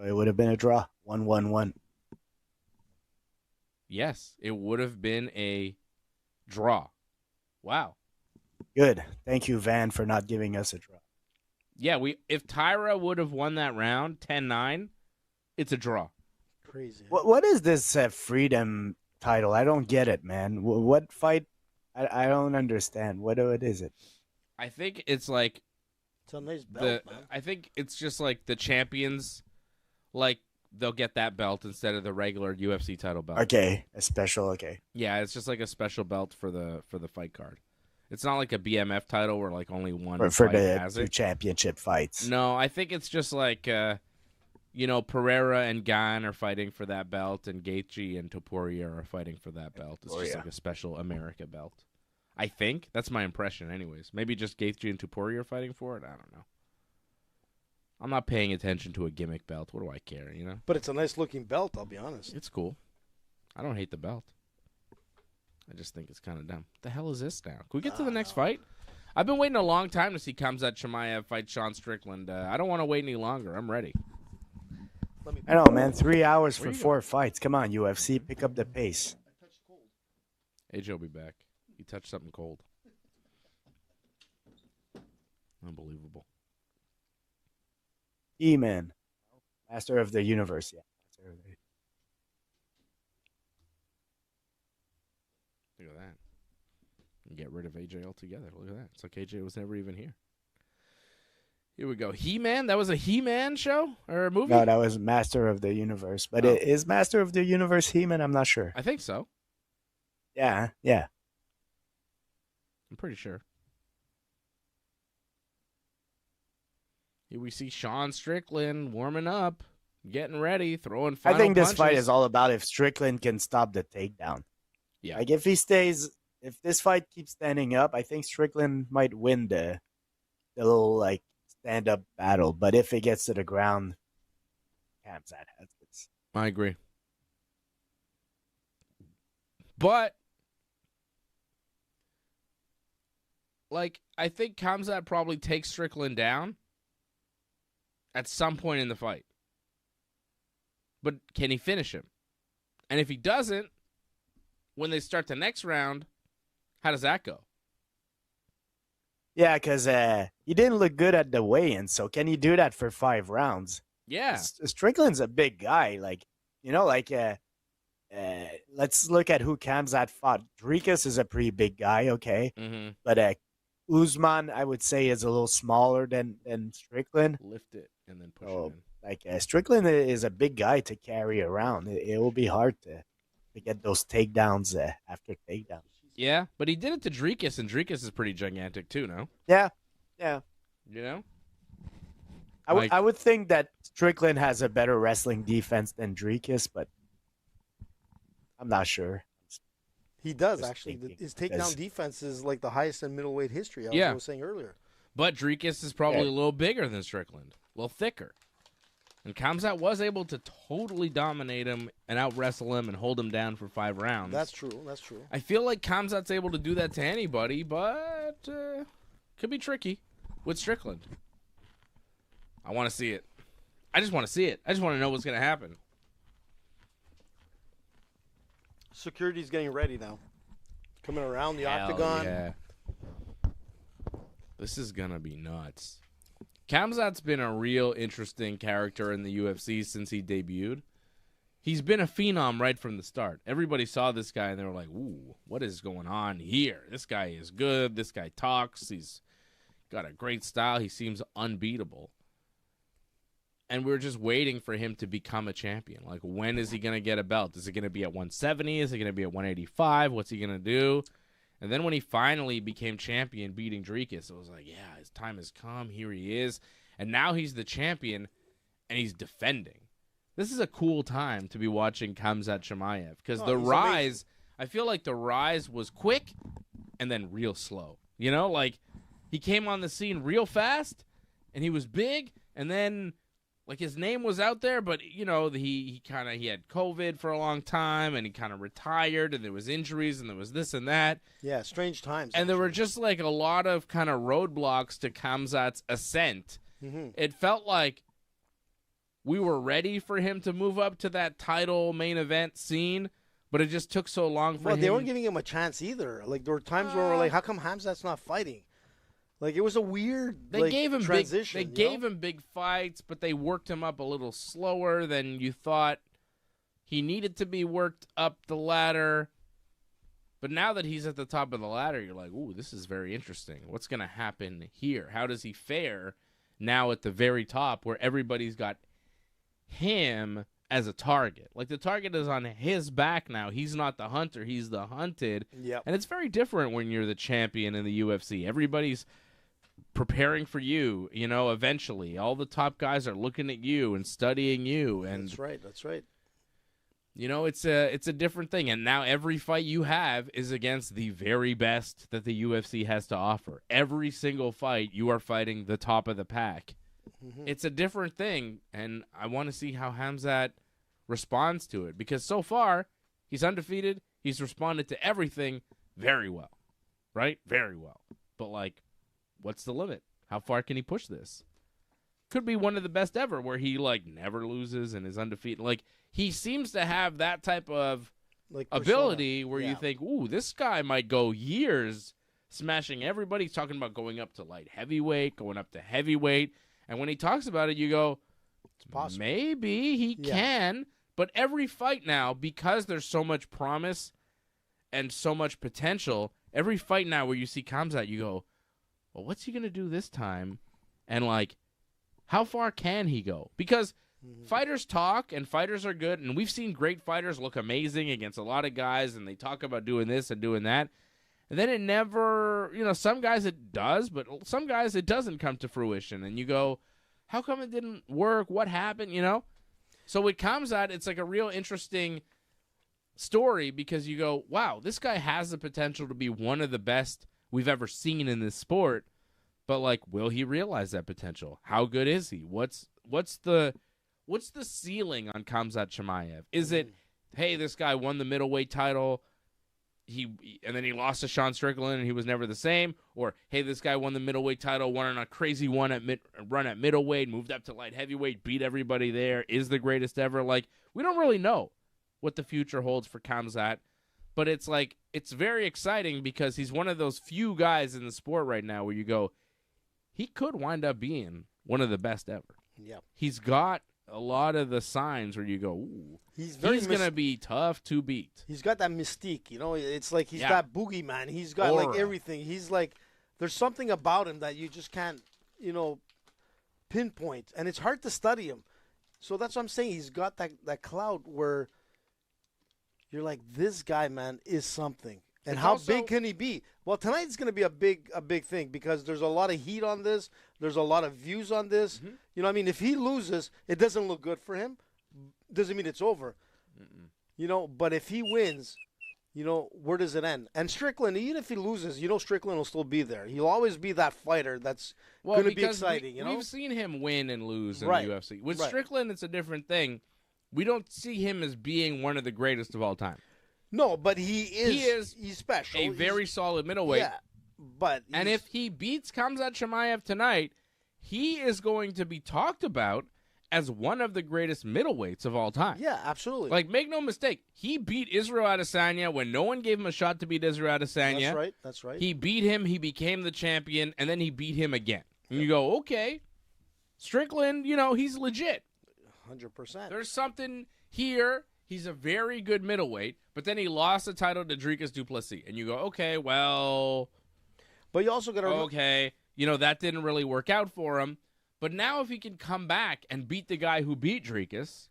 It would have been a draw. 1-1-1. Yes, it would have been a draw. Wow. Good. Thank you, Van, for not giving us a draw. Yeah, if Taira would have won that round 10-9, it's a draw. Crazy. What is this freedom title? I don't get it, man. What fight? I don't understand. What is it? I think it's like it's a nice belt, man. I think it's just like the champions, like they'll get that belt instead of the regular UFC title belt. Okay, a special. Okay. Yeah, it's just like a special belt for the fight card. It's not like a BMF title where like only one for fight the has 2 it. championship fights. No, I think it's just like Pereira and Gan are fighting for that belt, and Gaethje and Topuria are fighting for that belt. It's just like a special America belt. I think that's my impression, anyways. Maybe just Gaethje and Topuria are fighting for it. I don't know. I'm not paying attention to a gimmick belt. What do I care? But it's a nice looking belt. I'll be honest. It's cool. I don't hate the belt. I just think it's kind of dumb. What the hell is this now? Can we get to the next fight? I've been waiting a long time to see Khamzat Chimaev fight Sean Strickland. I don't want to wait any longer. I'm ready. I know, man. 3 hours for 4 fights. Come on, UFC. Pick up the pace. AJ will be back. He touched something cold. Unbelievable. E-Man. Master of the Universe. Yeah. Look at that. And get rid of AJ altogether. Look at that. It's like AJ was never even here. Here we go. He-Man? That was a He-Man show or a movie? No, that was Master of the Universe. But is Master of the Universe He-Man? I'm not sure. I think so. Yeah. I'm pretty sure. Here we see Sean Strickland warming up, getting ready, throwing final I think this punches. fight is all about if Strickland can stop the takedown. Yeah. Like if this fight keeps standing up, I think Strickland might win the little like stand-up battle. But if it gets to the ground, Khamzat has this. I agree. But I think Khamzat probably takes Strickland down at some point in the fight. But can he finish him? And if he doesn't, when they start the next round, how does that go? Yeah, because he didn't look good at the weigh-in, so can he do that for 5 rounds? Yeah. Strickland's a big guy. Let's look at who Khamzat fought. Dricus is a pretty big guy, okay? Mm-hmm. But Usman, I would say, is a little smaller than Strickland. Lift it and then push it in. Strickland is a big guy to carry around. It will be hard to get those takedowns after takedowns. Yeah, but he did it to Dricus, and Dricus is pretty gigantic too, no? Yeah. You know? I would think that Strickland has a better wrestling defense than Dricus, but I'm not sure. He does, actually. His takedown defense is like the highest in middleweight history, I was saying earlier. But Dricus is probably a little bigger than Strickland, a little thicker. And Khamzat was able to totally dominate him and out-wrestle him and hold him down for 5 rounds. That's true. I feel like Khamzat's able to do that to anybody, but could be tricky with Strickland. I want to see it. I just want to see it. I just want to know what's going to happen. Security's getting ready now. Coming around the octagon. Yeah. This is going to be nuts. Khamzat's been a real interesting character in the UFC since he debuted. he's been a phenom right from the start. Everybody saw this guy, and they were like, ooh, what is going on here? This guy is good. This guy talks. He's got a great style. He seems unbeatable. And we're just waiting for him to become a champion. Like, when is he going to get a belt? Is it going to be at 170? Is it going to be at 185? What's he going to do? And then when he finally became champion, beating Dricus, it was like, yeah, his time has come. Here he is. And now he's the champion, and he's defending. This is a cool time to be watching Khamzat Chimaev, because the rise, I feel like the rise was quick and then real slow. You know, like, he came on the scene real fast, and he was big, and then, like, his name was out there, but, you know, he had COVID for a long time, and he kind of retired, and there was injuries, and there was this and that. Yeah, strange times. And there were just, like, a lot of kind of roadblocks to Khamzat's ascent. Mm-hmm. It felt like we were ready for him to move up to that title main event scene, but it just took so long for him. Well, they weren't giving him a chance either. Like, there were times where we're like, how come Khamzat's not fighting? Like, it was a weird transition. They gave him big fights, but they worked him up a little slower than you thought he needed to be worked up the ladder. But now that he's at the top of the ladder, you're like, ooh, this is very interesting. What's going to happen here? How does he fare now at the very top, where everybody's got him as a target? Like, the target is on his back now. He's not the hunter. He's the hunted. Yep. And it's very different when you're the champion in the UFC. Everybody's preparing for you, you know, eventually. All the top guys are looking at you and studying you. And That's right. you know, it's a different thing. And now every fight you have is against the very best that the UFC has to offer. Every single fight, you are fighting the top of the pack. Mm-hmm. It's a different thing, and I want to see how Khamzat responds to it, because so far, he's undefeated. He's responded to everything very well, right? Very well. But, like, what's the limit? How far can he push this? Could be one of the best ever, where he, like, never loses and is undefeated. Like, he seems to have that type of ability where you think, ooh, this guy might go years smashing everybody. He's talking about going up to light heavyweight, going up to heavyweight. And when he talks about it, you go, it's possible. Maybe he can. But every fight now, because there's so much promise and so much potential, every fight now where you see Khamzat, you go, well, what's he going to do this time? And, like, how far can he go? Because fighters talk, and fighters are good, and we've seen great fighters look amazing against a lot of guys, and they talk about doing this and doing that. And then it never, you know, some guys it does, but some guys it doesn't come to fruition. And you go, how come it didn't work? What happened, you know? So with Khamzat, it's like a real interesting story, because you go, wow, this guy has the potential to be one of the best we've ever seen in this sport. But, like, will he realize that potential? How good is he? What's the ceiling on Khamzat Chimaev? Is it, hey, this guy won the middleweight title, and then he lost to Sean Strickland and he was never the same? Or, hey, this guy won the middleweight title, won on a crazy run at middleweight, moved up to light heavyweight, beat everybody there, is the greatest ever? Like, we don't really know what the future holds for Khamzat, but it's like, it's very exciting, because he's one of those few guys in the sport right now where you go, he could wind up being one of the best ever. Yeah. He's got a lot of the signs where you go, ooh, he's going to be tough to beat. He's got that mystique, you know. It's like he's got boogeyman. He's got like everything. He's like, there's something about him that you just can't, you know, pinpoint, and it's hard to study him. So that's what I'm saying. He's got that clout where you're like, this guy, man, is something. And how big can he be? Well, tonight's going to be a big thing, because there's a lot of heat on this. There's a lot of views on this. Mm-hmm. You know what I mean? If he loses, it doesn't look good for him. Doesn't mean it's over. Mm-mm. You know, but if he wins, you know, where does it end? And Strickland, even if he loses, you know, Strickland will still be there. He'll always be that fighter that's going to be exciting, you know? We've seen him win and lose in the UFC. With Strickland, it's a different thing. We don't see him as being one of the greatest of all time. No, but he's special. He's very solid middleweight. Yeah, but and if he beats Khamzat Chimaev tonight, he is going to be talked about as one of the greatest middleweights of all time. Yeah, absolutely. Like, make no mistake, he beat Israel Adesanya when no one gave him a shot to beat Israel Adesanya. That's right. He beat him, he became the champion, and then he beat him again. And you go, okay, Strickland, you know, he's legit. 100%. There's something here. he's a very good middleweight, but then he lost the title to Dricus du Plessis. And you go, okay, well... But you also got to... Okay, you know, that didn't really work out for him. But now if he can come back and beat the guy who beat Dricus,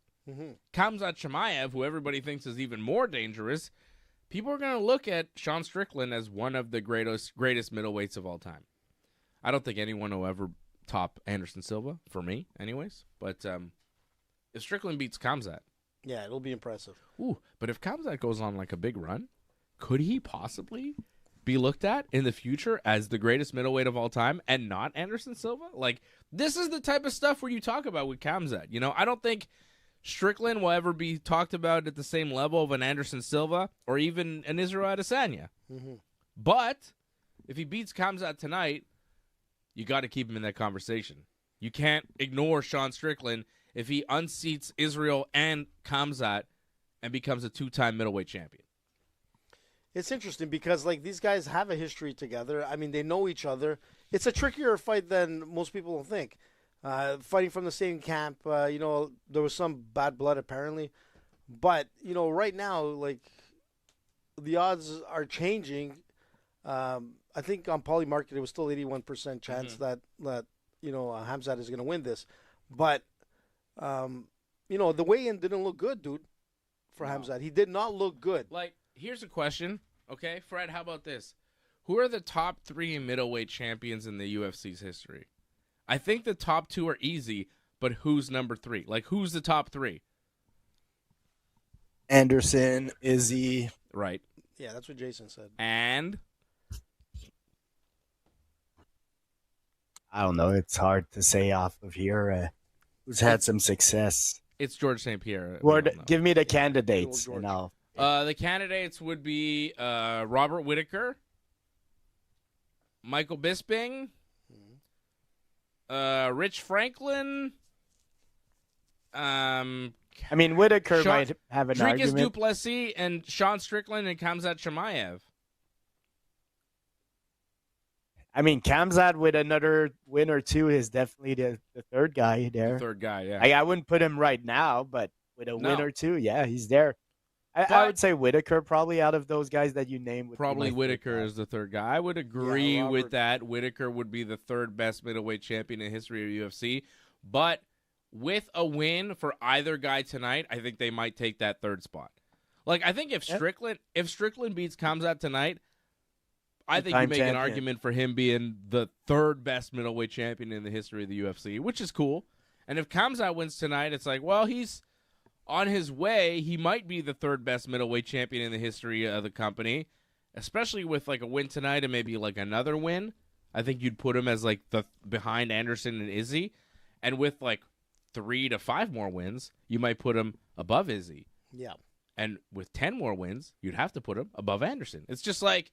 Khamzat Chimaev, who everybody thinks is even more dangerous, people are going to look at Sean Strickland as one of the greatest middleweights of all time. I don't think anyone will ever top Anderson Silva, for me, anyways. But if Strickland beats Khamzat... Yeah, it'll be impressive. Ooh, but if Khamzat goes on like a big run, could he possibly be looked at in the future as the greatest middleweight of all time and not Anderson Silva? Like, this is the type of stuff where you talk about with Khamzat. You know, I don't think Strickland will ever be talked about at the same level of an Anderson Silva or even an Israel Adesanya. But if he beats Khamzat tonight, you got to keep him in that conversation. You can't ignore Sean Strickland if he unseats Israel and Khamzat and becomes a 2-time middleweight champion. It's interesting because, like, these guys have a history together. I mean, they know each other. It's a trickier fight than most people will think. Fighting from the same camp, you know, there was some bad blood apparently. But, you know, right now, like, the odds are changing. I think on Poly Market, it was still 81% chance that, you know, Khamzat is going to win this. But, you know, the weigh-in didn't look good, dude, for Khamzat. He did not look good. Like, here's a question, okay? Fred, how about this? Who are the top 3 middleweight champions in the UFC's history? I think the top 2 are easy, but who's number 3? Like, who's the top 3? Anderson, Izzy. Right. Yeah, that's what Jason said. And? I don't know. It's hard to say off of here who's had some success. It's George St. Pierre. Give me the candidates, and I'll... The candidates would be Robert Whittaker, Michael Bisping, Rich Franklin. I mean, Whittaker might have an Dricus argument. du Plessis and Sean Strickland and Khamzat Chimaev. I mean, Khamzat with another win or two is definitely the third guy there. The third guy, yeah. I wouldn't put him right now, but with a win or two, yeah, he's there. I would say Whittaker probably out of those guys that you named. Probably Whittaker is the third guy. I would agree with that. Whittaker would be the third best middleweight champion in history of UFC. But with a win for either guy tonight, I think they might take that third spot. Like, I think if Strickland beats Khamzat tonight, I think you make an argument for him being the third best middleweight champion in the history of the UFC, which is cool. And if Khamzat wins tonight, it's like, well, he's on his way. He might be the third best middleweight champion in the history of the company, especially with like a win tonight and maybe like another win. I think you'd put him as like the behind Anderson and Izzy. And with like 3 to 5 more wins, you might put him above Izzy. Yeah. And with 10 more wins, you'd have to put him above Anderson. It's just like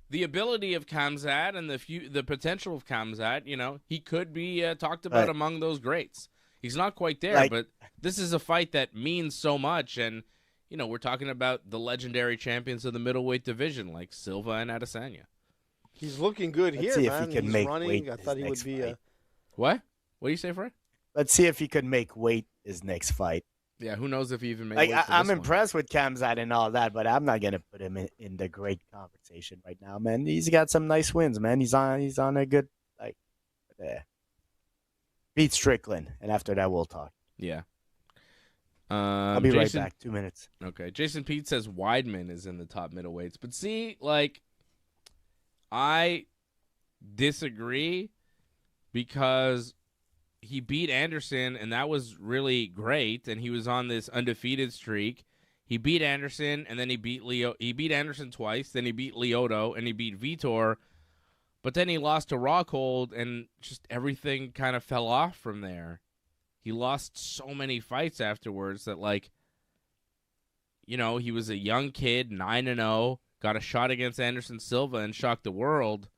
the ability of Khamzat and the potential of Khamzat, you know, he could be talked about among those greats. He's not quite there, but this is a fight that means so much. And, you know, we're talking about the legendary champions of the middleweight division like Silva and Adesanya. He's looking good here, see man. If he can He's make running. weight I thought he would be What? What do you say, Fred? Let's see if he could make weight his next fight. Yeah, who knows if he even made weight for I'm this impressed with Khamzat and all that, but I'm not going to put him in the great conversation right now, man. He's got some nice wins, man. He's on a good, beat Strickland, and after that we'll talk. Yeah. I'll be right back. 2 minutes. Okay. Jason Pete says Weidman is in the top middleweights. But see, like, I disagree because he beat Anderson, and that was really great, and he was on this undefeated streak. He beat Anderson, and then he beat Leo. He beat Anderson twice, then he beat Lyoto, and he beat Vitor. But then he lost to Rockhold, and just everything kind of fell off from there. He lost so many fights afterwards that, like, you know, he was a young kid, 9-0, got a shot against Anderson Silva and shocked the world.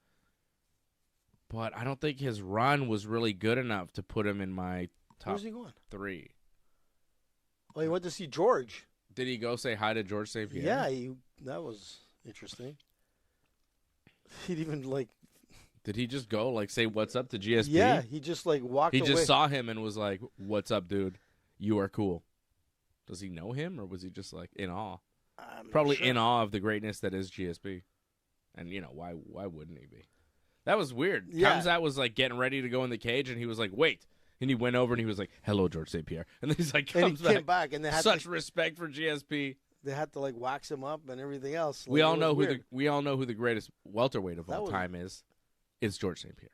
But I don't think his run was really good enough to put him in my top Where's he going? 3. Oh, he went to see George. Did he go say hi to George St. Pierre? Yeah, that was interesting. He'd even, like... Did he just go, like, say what's up to GSP? Yeah, he just, like, walked away. He just saw him and was like, what's up, dude? You are cool. Does he know him, or was he just like in awe? I'm not Probably sure. in awe of the greatness that is GSP. And, why wouldn't he be? That was weird. Yeah. Khamzat was, like, getting ready to go in the cage, and he was like, wait. And he went over, and he was like, hello, George St. Pierre. And then he's like, And comes he came back, and they had Such respect for GSP. They had to like wax him up and everything else. We Like, all it know was who weird. we all know who the greatest welterweight of That all was- time is. It's George St. Pierre.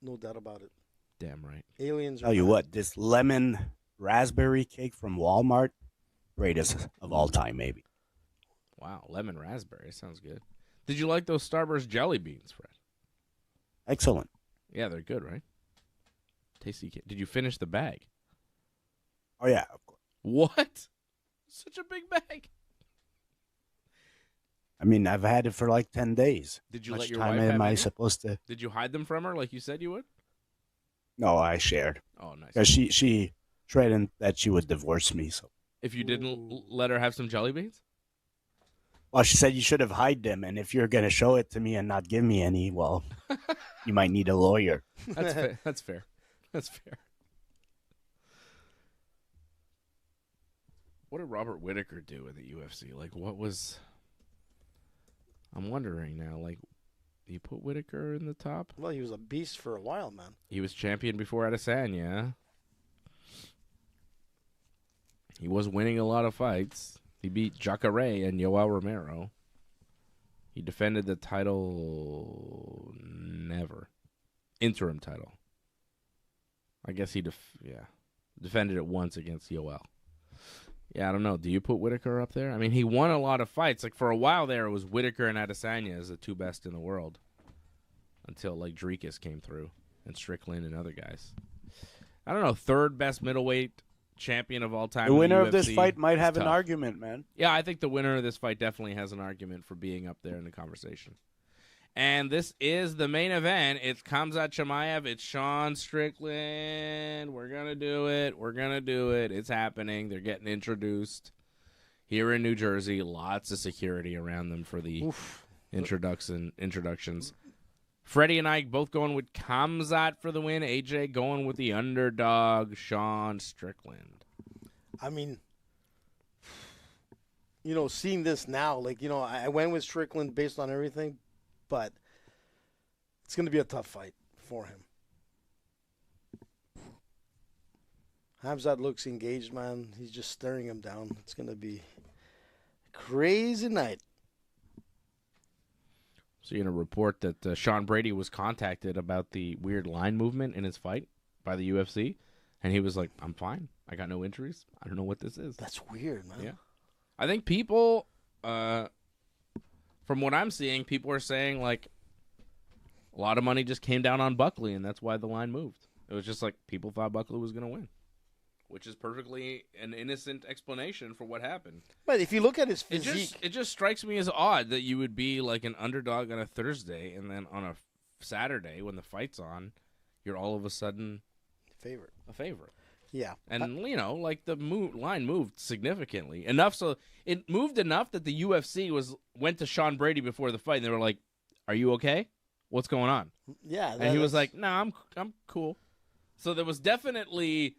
No doubt about it. Damn right. Aliens. Tell you bad. what, this lemon raspberry cake from Walmart, greatest of all time, maybe. Wow, lemon raspberry sounds good. Did you like those Starburst jelly beans, Fred? Excellent. Yeah, they're good, right? Tasty. Did you finish the bag? Oh yeah, of course. What? Such a big bag. I mean, I've had it for like 10 days. Did you Much let your time wife have am I any? supposed to? Did you hide them from her like you said you would? No, I shared Oh, nice. because she threatened that she would divorce me. So, If you didn't let her have some jelly beans? well, she said you should have hide them, and if you're gonna show it to me and not give me any, well, you might need a lawyer. That's fair. That's fair. That's fair. What did Robert Whittaker do in the UFC? Like, what was... I'm wondering now, like, do you put Whittaker in the top? Well, he was a beast for a while, man. He was champion before Adesanya. He was winning a lot of fights. He beat Jacare and Yoel Romero. He defended the title never. Interim title. I guess he defended it once against Yoel. Yeah, I don't know. Do you put Whittaker up there? I mean, he won a lot of fights. Like, for a while there, it was Whittaker and Adesanya as the two best in the world. Until, like, Dricus came through. And Strickland and other guys. I don't know. Third best middleweight champion of all time. The in winner of UFC. this fight might have It's an tough. argument, man. Yeah, I think the winner of this fight definitely has an argument for being up there in the conversation. And this is the main event. It's Khamzat Chimaev. It's Sean Strickland. We're going to do it. We're going to do it. It's happening. They're getting introduced here in New Jersey. Lots of security around them for the introductions. Freddie and I both going with Khamzat for the win. AJ going with the underdog, Sean Strickland. I mean, seeing this now, like, I went with Strickland based on everything, but it's going to be a tough fight for him. Khamzat looks engaged, man. He's just staring him down. It's going to be a crazy night. So you're going to report that Sean Brady was contacted about the weird line movement in his fight by the UFC, and he was like, I'm fine. I got no injuries. I don't know what this is. That's weird, man. Yeah. I think people, from what I'm seeing, people are saying, like, a lot of money just came down on Buckley, and that's why the line moved. It was just like people thought Buckley was going to win, which is perfectly an innocent explanation for what happened. But if you look at his It physique, just strikes me as odd that you would be like an underdog on a Thursday, and then on a Saturday when the fight's on, you're all of a sudden favorite. a favorite. Yeah. And, like the line moved significantly. Enough so it moved enough that the UFC went to Sean Brady before the fight, and they were like, are you okay? What's going on? Yeah. And he was like, no, I'm cool. So there was definitely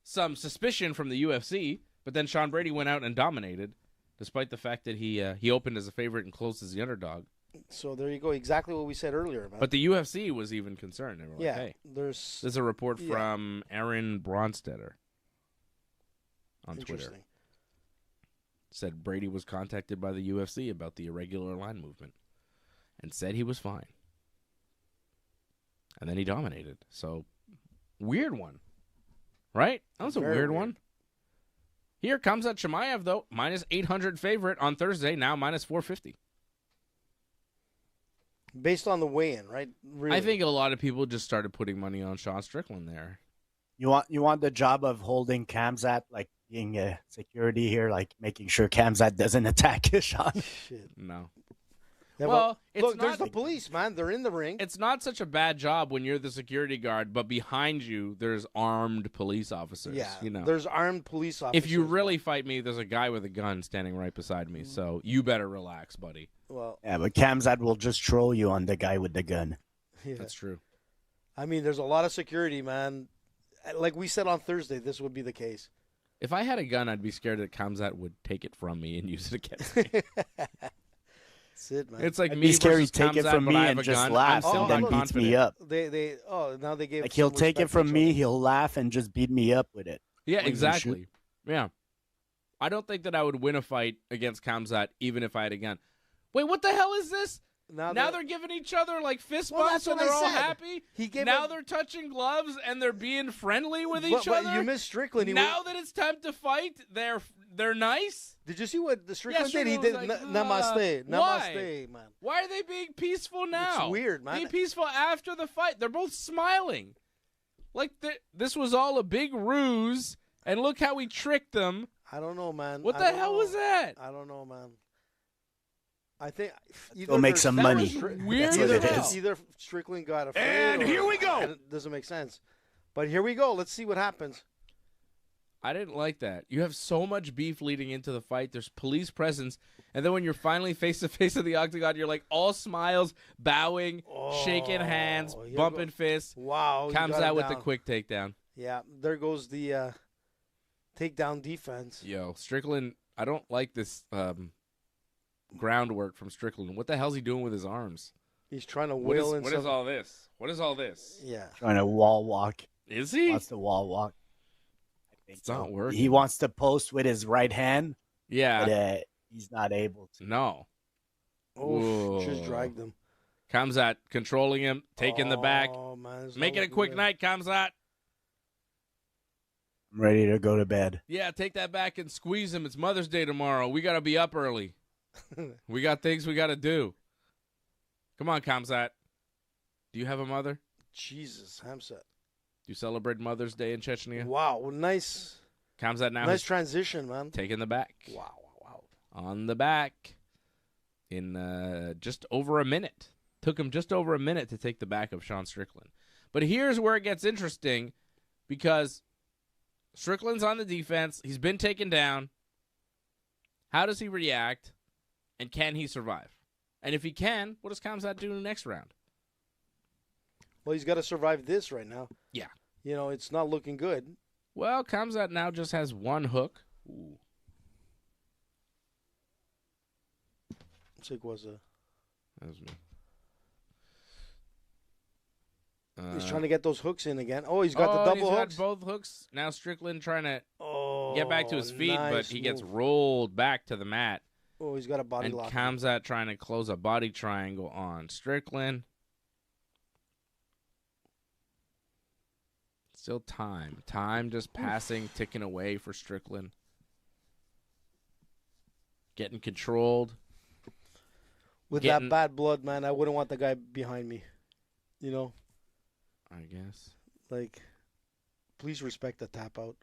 some suspicion from the UFC, but then Sean Brady went out and dominated, despite the fact that he opened as a favorite and closed as the underdog. So there you go. Exactly what we said earlier, man. But the UFC was even concerned. They were like, yeah, hey. there's There's a report from Aaron Bronstetter on Twitter. interesting. Said Brady was contacted by the UFC about the irregular line movement and said he was fine. And then he dominated. So, weird one. Right? That was a Very weird weird. one. Here comes at Chimaev, though. Minus 800 favorite on Thursday, now minus 450. Based on the weigh-in, right? Really. I think a lot of people just started putting money on Sean Strickland there. You want the job of holding Khamzat, like being a security here, like making sure Khamzat doesn't attack Sean. Shit. No. Yeah, Well, but it's look, there's not- the police, man. They're in the ring. It's not such a bad job when you're the security guard, but behind you, there's armed police officers. Yeah, You know. there's armed police officers. If you really fight me, there's a guy with a gun standing right beside me. So you better relax, buddy. Well, Yeah, but Khamzat will just troll you on the guy with the gun. yeah. That's true. I mean, there's a lot of security, man. Like we said on Thursday, this would be the case. If I had a gun, I'd be scared that Khamzat would take it from me and use it against me. That's it, man. It's like I'd me be scared versus he'd take it Khamzat, from but me I have and a just gun. laugh I'm still and then not beats confident. me up. Now they gave Like he'll some take it respect to from each me, other. he'll laugh and just beat me up with it. Yeah, Don't even exactly. Yeah. I don't think that I would win a fight against Khamzat even if I had a gun. Wait, what the hell is this? Now they're giving each other like fist Well, bumps that's and what they're I all said. happy. He gave Now him- they're touching gloves and they're being friendly with But each other. you missed Strickland. Now that it's time to fight, they're nice. Did you see what the Strickland did? He Strickland did was like, namaste. why? Namaste, man. Why are they being peaceful now? It's weird, man. Be peaceful after the fight. They're both smiling. Like this was all a big ruse, and look how we tricked them. I don't know, man. What I the don't hell know. was that? I don't know, man. I think Go make some money. Weird That's what as it hell. is. Either Strickland got afraid, And or- here we go. and it doesn't make sense. But here we go. Let's see what happens. I didn't like that. You have so much beef leading into the fight. There's police presence, and then when you're finally face to face in the octagon, you're like all smiles, bowing, shaking hands, here bumping fists. Wow. he got Comes him out with the down. quick takedown. Yeah, there goes the takedown defense. Yo, Strickland. I don't like this groundwork from Strickland. What the hell's he doing with his arms? He's trying to What is, wheel in what some. is all this? What is all this? Yeah. Trying to wall walk. Is he? Wants to wall walk. I think It's not working. He wants to post with his right hand, Yeah. but he's not able to. No. Oof, just Whoa. dragged him. Khamzat controlling him, taking the back. Oh, man, it's Make not it a quick looking night, Khamzat. I'm ready to go to bed. Yeah, take that back and squeeze him. It's Mother's Day tomorrow. We got to be up early. We got things we got to do. Come on, Khamzat. Do you have a mother? good. Jesus, Khamzat. Do you celebrate Mother's Day in Chechnya? Wow, well, nice Khamzat now nice has transition, man. taken the back. Wow. On the back in just over a minute. Took him just over a minute to take the back of Sean Strickland. But here's where it gets interesting because Strickland's on the defense. He's been taken down. How does he react? And can he survive? And if he can, what does Khamzat do in the next round? Well, he's got to survive this right now. Yeah. You know, it's not looking good. Well, Khamzat now just has one hook. Ooh. Looks like it was a. That was me. He's trying to get those hooks in again. Oh, he's got the double he's hooks. got both hooks. Now Strickland trying to Oh, get back to his feet, but nice he gets move. rolled back to the mat. Oh, he's got a body And lock. Khamzat trying to close a body triangle on Strickland. Still time. Time just passing, ticking away for Strickland. Getting controlled. With getting- that bad blood, man, I wouldn't want the guy behind me. You know, I guess. like, please respect the tap out.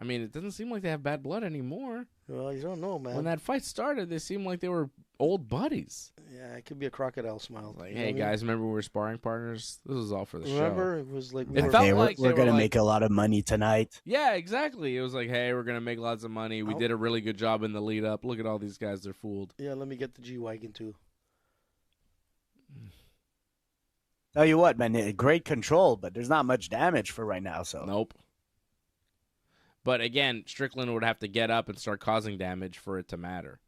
I mean, it doesn't seem like they have bad blood anymore. Well, you don't know, man. When that fight started, they seemed like they were old buddies. Yeah, it could be a crocodile smile. Like, You know hey, what I mean? guys, remember we were sparring partners? This was all for the Remember, it was like we It were- felt Okay, like we're they going to were like- make a lot of money tonight. show. Yeah, exactly. It was like, hey, we're going to make lots of money. We Oh. did a really good job in the lead up. Look at all these guys. They're fooled. Yeah, let me get the G-Wagon, too. Tell you what, man, great control, but there's not much damage for right now. So Nope. But again, Strickland would have to get up and start causing damage for it to matter.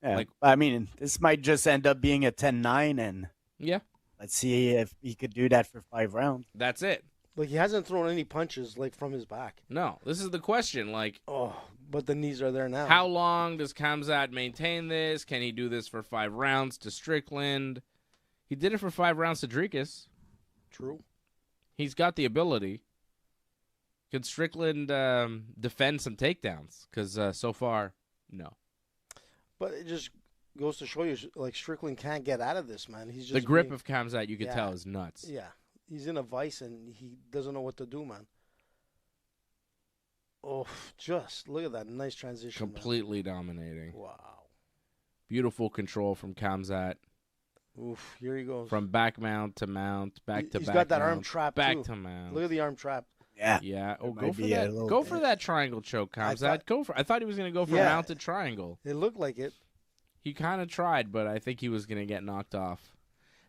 yeah, like- I mean, this might just end up being a 10-9, and Yeah, let's see if he could do that for 5 rounds. that's it. Like, he hasn't thrown any punches, like, from his back. No, this is the question. Like, Oh, but the knees are there now. how long does Khamzat maintain this? Can he do this for 5 rounds to Strickland? He did it for 5 rounds to Dricus. True. He's got the ability. Could Strickland defend some takedowns? Because so far, no. But it just goes to show you, like, Strickland can't get out of this, man. He's just The grip being- of Khamzat, you could Yeah. tell, is nuts. Yeah, he's in a vice, and he doesn't know what to do, man. Oh, just look at that nice transition. man. Completely dominating. Wow. Beautiful control from Khamzat. Oof, here he goes. From back mount to mount, back to He's back got that mount, arm trap, back too. to mount. Look at the arm trap. Yeah. Yeah. Oh, It go might for be a that. little Go for bit. that triangle choke, I Khamzat. thought- Go for. I thought he was going to go for Yeah. a mounted triangle. It looked like it. He kind of tried, but I think he was going to get knocked off.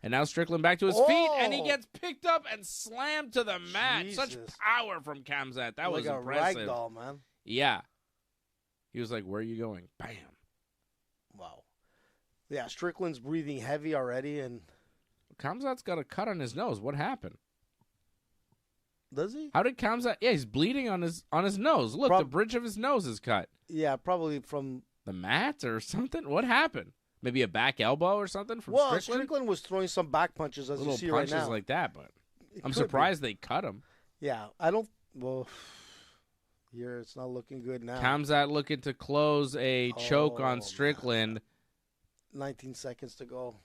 And now Strickland back to his feet, and he gets picked up and slammed to the mat. Jesus. Such power from Khamzat. That was like impressive. a ragdoll, man. Yeah. He was like, where are you going? Bam. Wow. Yeah, Strickland's breathing heavy already, and Khamzat's got a cut on his nose. What happened? does he? How did Khamzat? Yeah, he's bleeding on his nose. Look, the bridge of his nose is cut. Yeah, probably from The mat or something? What happened? Maybe a back elbow or something from well, Strickland? Strickland was throwing some back punches, as Little you see right punches now. like that, but It I'm could surprised they cut him. be. Yeah, I don't. Well, here it's not looking good now. Khamzat looking to close a choke on Oh, Strickland. 19 seconds to go.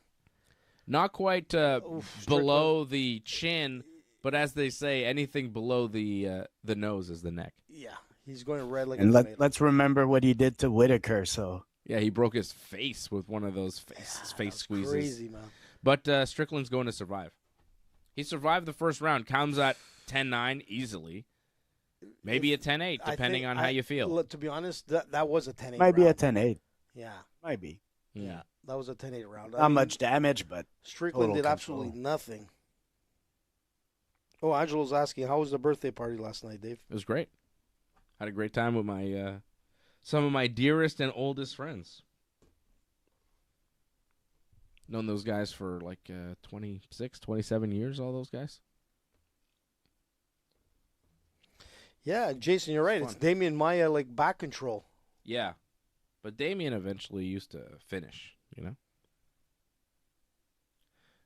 Not quite Oof, below the chin, but as they say, anything below the nose is the neck. Yeah, he's going red like And a tomato. let's remember what he did to Whitaker. So Yeah, he broke his face with one of those face That's squeezes. crazy, man. But Strickland's going to survive. He survived the first round. Khamzat 10-9 easily. Maybe a 10-8, depending on how you feel. Look, to be honest, that was a 10-8 might be a round. 10-8. Yeah, Might be. yeah, that was a 10-8 round. Not much damage, but Strickland total did control. absolutely nothing. Oh, Angelo's asking, how was the birthday party last night, Dave? It was great. Had a great time with my some of my dearest and oldest friends. Known those guys for like 26, 27 years, all those guys. Yeah, Jason, you're right. Fun. It's Damian Maia, like, back control. Yeah. But Damien eventually used to finish, you know?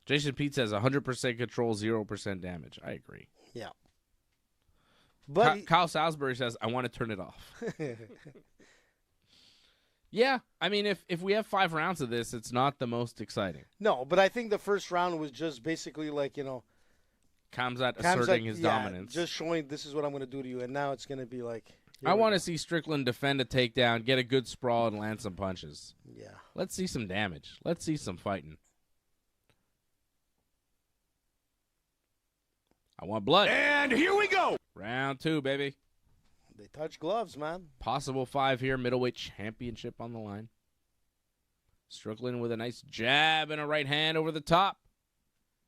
Jason Pete says 100% control, 0% damage. I agree. Yeah. But Kyle Salisbury says, I want to turn it off. Yeah, I mean, if we have 5 rounds of this, it's not the most exciting. no, but I think the first round was just basically like, Khamzat asserting his dominance. just showing this is what I'm going to do to you, and now it's going to be like. I want to see Strickland defend a takedown, get a good sprawl, and land some punches. Yeah. Let's see some damage. Let's see some fighting. I want blood. And here we go. Round 2, baby. They touch gloves, man. Possible 5 here. Middleweight championship on the line. Strickland with a nice jab and a right hand over the top.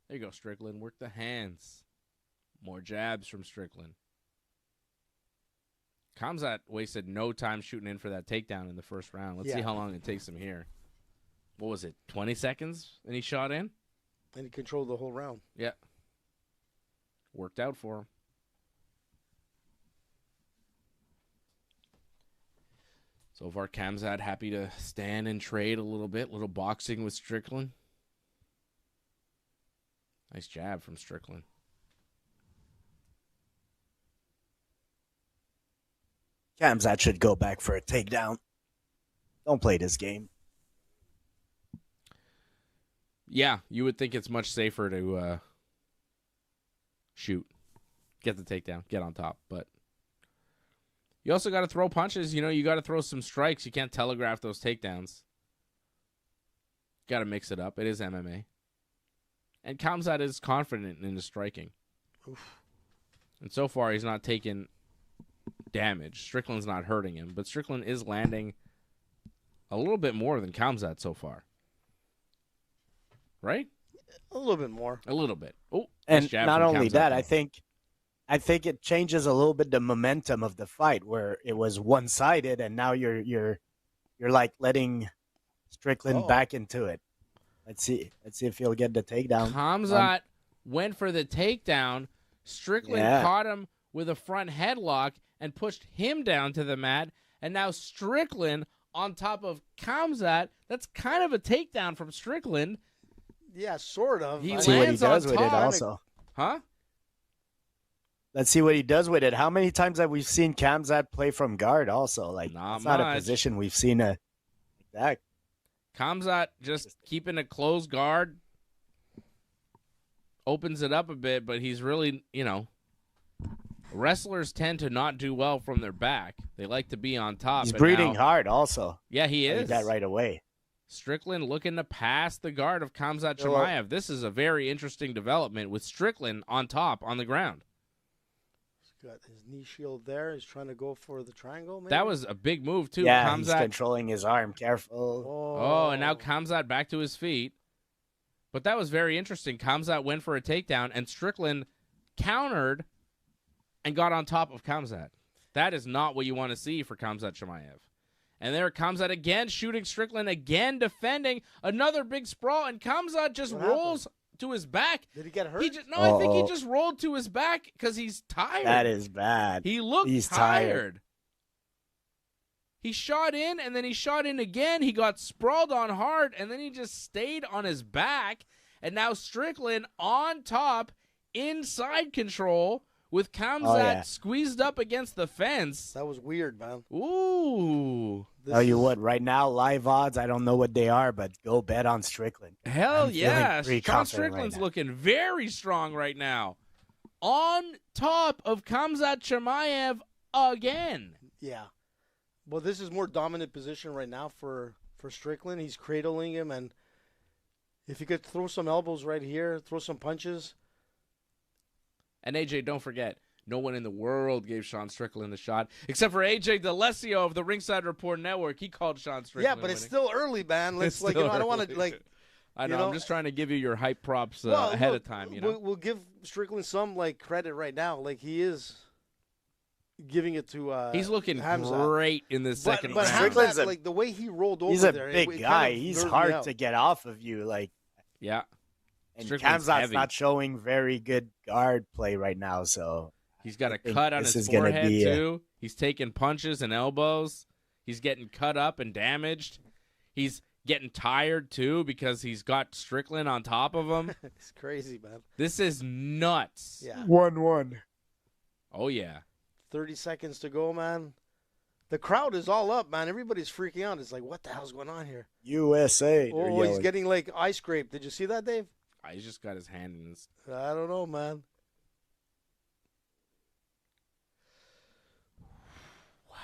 There you go, Strickland. Work the hands. More jabs from Strickland. Khamzat wasted no time shooting in for that takedown in the first round. Let's see how long it takes him here. What was it, 20 seconds? And he shot in? And he controlled the whole round. Yeah. Worked out for him. So far, Khamzat happy to stand and trade a little bit. Little boxing with Strickland. Nice jab from Strickland. Khamzat should go back for a takedown. Don't play this game. Yeah, you would think it's much safer to shoot. Get the takedown. Get on top. But you also got to throw punches. You know, you got to throw some strikes. You can't telegraph those takedowns. Got to mix it up. It is MMA. And Khamzat is confident in his striking. Oof. And so far, he's not taken damage. Strickland's not hurting him. But Strickland is landing a little bit more than Khamzat so far. Right? A little bit more. A little bit. Oh, And nice jab not from only Khamzat, that, though. I think it changes a little bit the momentum of the fight, where it was one-sided, and now you're like letting Strickland back into it. Let's see if he'll get the takedown. Khamzat went for the takedown. Strickland caught him with a front headlock and pushed him down to the mat. And now Strickland on top of Khamzat. That's kind of a takedown from Strickland. Yeah, sort of. He Let's see what he lands does on with it top. also. Huh? Let's see what he does with it. How many times have we seen Khamzat play from guard also? Like, Not it's not a much. position we've seen like that. Khamzat just keeping a closed guard. Opens it up a bit, but he's really, wrestlers tend to not do well from their back. They like to be on top. He's and breathing now- hard also. Yeah, he I is. did that right away. Strickland looking to pass the guard of Khamzat Chimaev. This is a very interesting development with Strickland on top on the ground. He's got his knee shield there. He's trying to go for the triangle, maybe? That was a big move, too. Yeah, he's Khamzat. controlling his arm. Careful. Oh, and now Khamzat back to his feet. But that was very interesting. Khamzat went for a takedown, and Strickland countered and got on top of Khamzat. That is not what you want to see for Khamzat Chimaev. And there Khamzat again, shooting Strickland again, defending another big sprawl, and Khamzat just rolls to his back. Did he get hurt? I think he just rolled to his back because he's tired. That is bad. He looked tired. He shot in, and then he shot in again. He got sprawled on hard, and then he just stayed on his back. And now Strickland on top, inside control, with Khamzat squeezed up against the fence. That was weird, man. Ooh. Tell you what, right now, live odds, I don't know what they are, but go bet on Strickland. Hell yeah. Sean Strickland's right looking very strong right now. On top of Khamzat Chimaev again. Yeah. Well, this is more dominant position right now for Strickland. He's cradling him, and if he could throw some elbows right here, throw some punches. And AJ, don't forget, no one in the world gave Sean Strickland a shot, except for AJ DeLessio of the Ringside Report Network. He called Sean Strickland. Yeah, but it's still early, man. Let's I don't want to I know. I'm just trying to give you your hype props ahead of time. We'll give Strickland some credit right now. He is giving it to. He's looking Khamzat. Great in this second round. Strickland's the way he rolled over he's a there. big guy. He's hard to get off of you. Yeah. And Khamzat's not showing very good guard play right now, so he's got a cut on his forehead too. He's taking punches and elbows. He's getting cut up and damaged. He's getting tired too because he's got Strickland on top of him. It's crazy, man. This is nuts. Yeah. 1-1. Oh yeah. 30 seconds to go, man. The crowd is all up, man. Everybody's freaking out. It's like, what the hell's going on here? USA. Oh, he's getting eye scraped. Did you see that, Dave? He just got his hand in his... I don't know, man. Wow.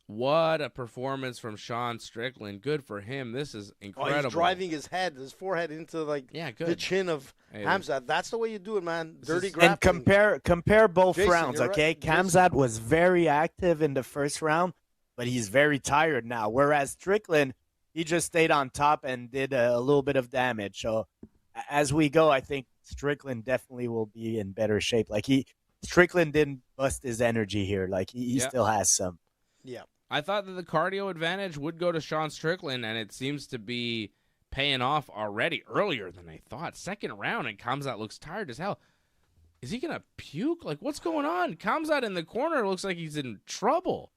What a performance from Sean Strickland. Good for him. This is incredible. Oh, he's driving his forehead into the chin of Khamzat. That's the way you do it, man. Dirty grappling. And compare both Jason, rounds, okay? Right. Khamzat was very active in the first round, but he's very tired now. Whereas Strickland, he just stayed on top and did a little bit of damage. So as we go, I think Strickland definitely will be in better shape. Strickland didn't bust his energy here. He still has some. Yeah. I thought that the cardio advantage would go to Sean Strickland, and it seems to be paying off already earlier than I thought. Second round, and Khamzat looks tired as hell. Is he going to puke? What's going on? Khamzat in the corner looks like he's in trouble.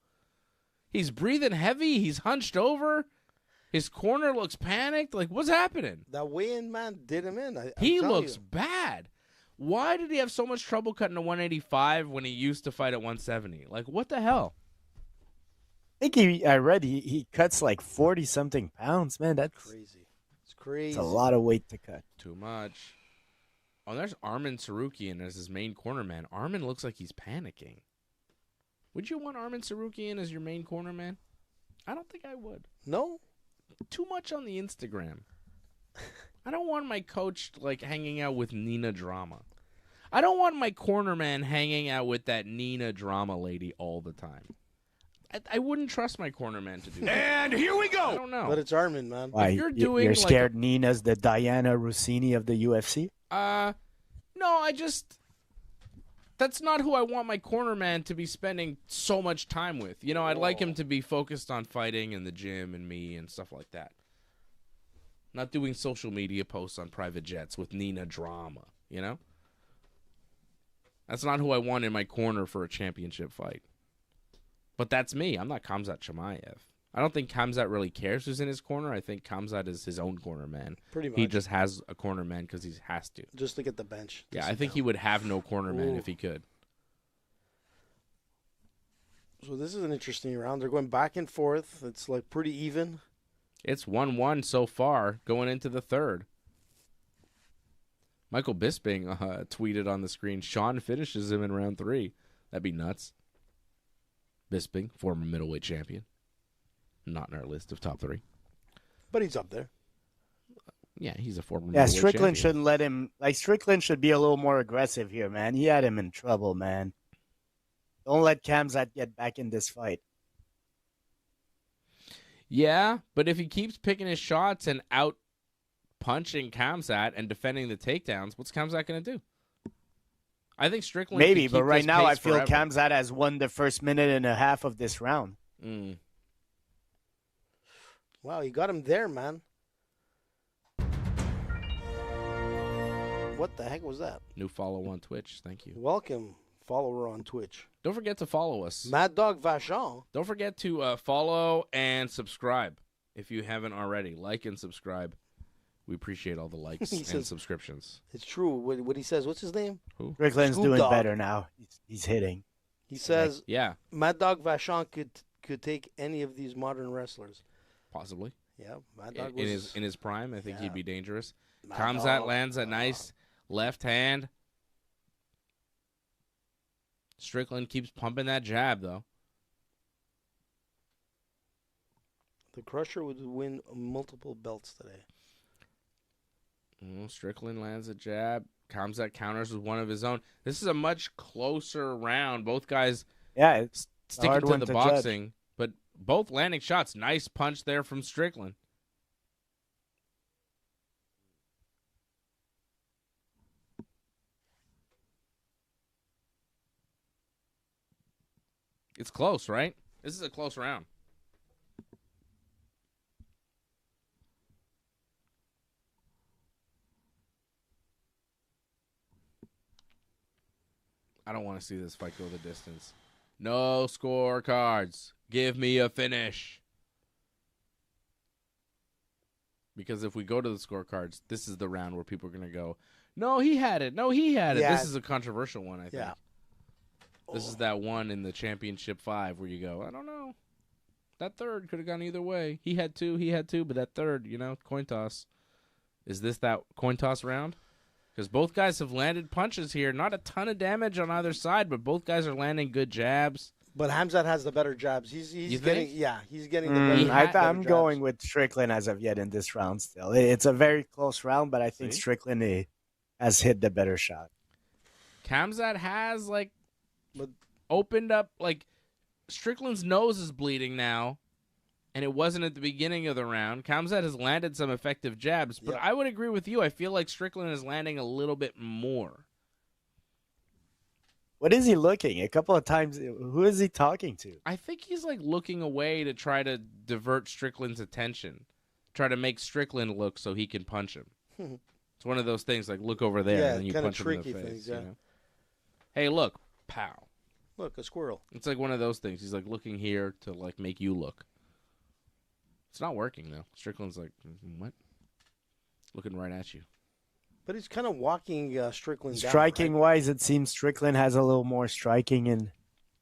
He's breathing heavy. He's hunched over. His corner looks panicked. What's happening? That weigh-in, man, did him in. He looks bad. Why did he have so much trouble cutting to 185 when he used to fight at 170? What the hell? I think I read he cuts 40-something pounds, man. That's crazy. It's crazy. It's a lot of weight to cut. Too much. Oh, there's Arman Sarukian as his main corner man. Arman looks like he's panicking. Would you want Arman Sarukian as your main corner man? I don't think I would. No? Too much on the Instagram. I don't want my coach hanging out with Nina Drama. I don't want my corner man hanging out with that Nina Drama lady all the time. I wouldn't trust my corner man to do that. And here we go. I don't know. But it's Arman, man. Why, you're scared Nina's the Diana Rossini of the UFC? No, that's not who I want my corner man to be spending so much time with. I'd like him to be focused on fighting and the gym and me and stuff like that. Not doing social media posts on private jets with Nina Drama, That's not who I want in my corner for a championship fight. But that's me. I'm not Khamzat Chimaev. I don't think Khamzat really cares who's in his corner. I think Khamzat is his own corner man. Pretty much. He just has a corner man because he has to. Just to get the bench. Yeah, I think he would have no corner man if he could. So this is an interesting round. They're going back and forth. It's pretty even. It's 1-1 so far going into the third. Michael Bisping tweeted on the screen, Sean finishes him in round 3. That'd be nuts. Bisping, former middleweight champion. Not in our list of top 3. But he's up there. Yeah, he's a former middleweight Strickland champion. shouldn't let him... Strickland should be a little more aggressive here, man. He had him in trouble, man. Don't let Khamzat get back in this fight. Yeah, but if he keeps picking his shots and punching Khamzat and defending the takedowns, what's Khamzat going to do? I think Strickland maybe, can but keep right this now I pace feel forever. Khamzat has won the first minute and a half of this round. Wow, you got him there, man. What the heck was that? New follow on Twitch. Thank you. Welcome, follower on Twitch. Don't forget to follow us. Mad Dog Vachon. Don't forget to follow and subscribe if you haven't already. Like and subscribe. We appreciate all the likes He and says- subscriptions. It's true. What he says. What's his name? Strickland's Scoop doing Dog. better now. He's hitting. He says Yeah, Mad Dog Vachon could take any of these modern wrestlers. possibly. Yeah, Mad In Dog was his prime, I think Yeah. he'd be dangerous. Mad Khamzat Dog. lands a nice left hand. Strickland keeps pumping that jab, though. The Crusher would win multiple belts today. Strickland lands a jab. Khamzat counters with one of his own. This is a much closer round. Both guys Yeah, it's sticking hard to one the to boxing, but both landing shots. Nice punch there from Strickland. It's close, right? This is a close round. I don't want to see this fight go the distance. No scorecards. Give me a finish. Because if we go to the scorecards, this is the round where people are going to go, no, he had it. No, he had it. Yeah. This is a controversial one, I think. Yeah. This is that one in the Championship 5 where you go, I don't know. That third could have gone either way. He had two, but that third, coin toss. Is this that coin toss round? Because both guys have landed punches here. Not a ton of damage on either side, but both guys are landing good jabs. But Khamzat has the better jabs. He's You getting think? he's getting the better, He had- better I'm jabs. going with Strickland as of yet in this round still. It's a very close round, but I think See? Strickland has hit the better shot. Khamzat has, But- opened up, Strickland's nose is bleeding now, and it wasn't at the beginning of the round. Khamzat has landed some effective jabs, but Yeah. I would agree with you. I feel like Strickland is landing a little bit more. What is he looking? A couple of times, who is he talking to? I think he's, looking away to try to divert Strickland's attention, try to make Strickland look so he can punch him. It's one of those things, look over there, Yeah, and then you kinda punch him in the tricky face. things, yeah. Hey, look, pow. Look, a squirrel. It's one of those things. He's looking here to make you look. It's not working though. Strickland's what? Looking right at you. But he's kind of walking Strickland down. Striking right? wise, it seems Strickland has a little more striking in.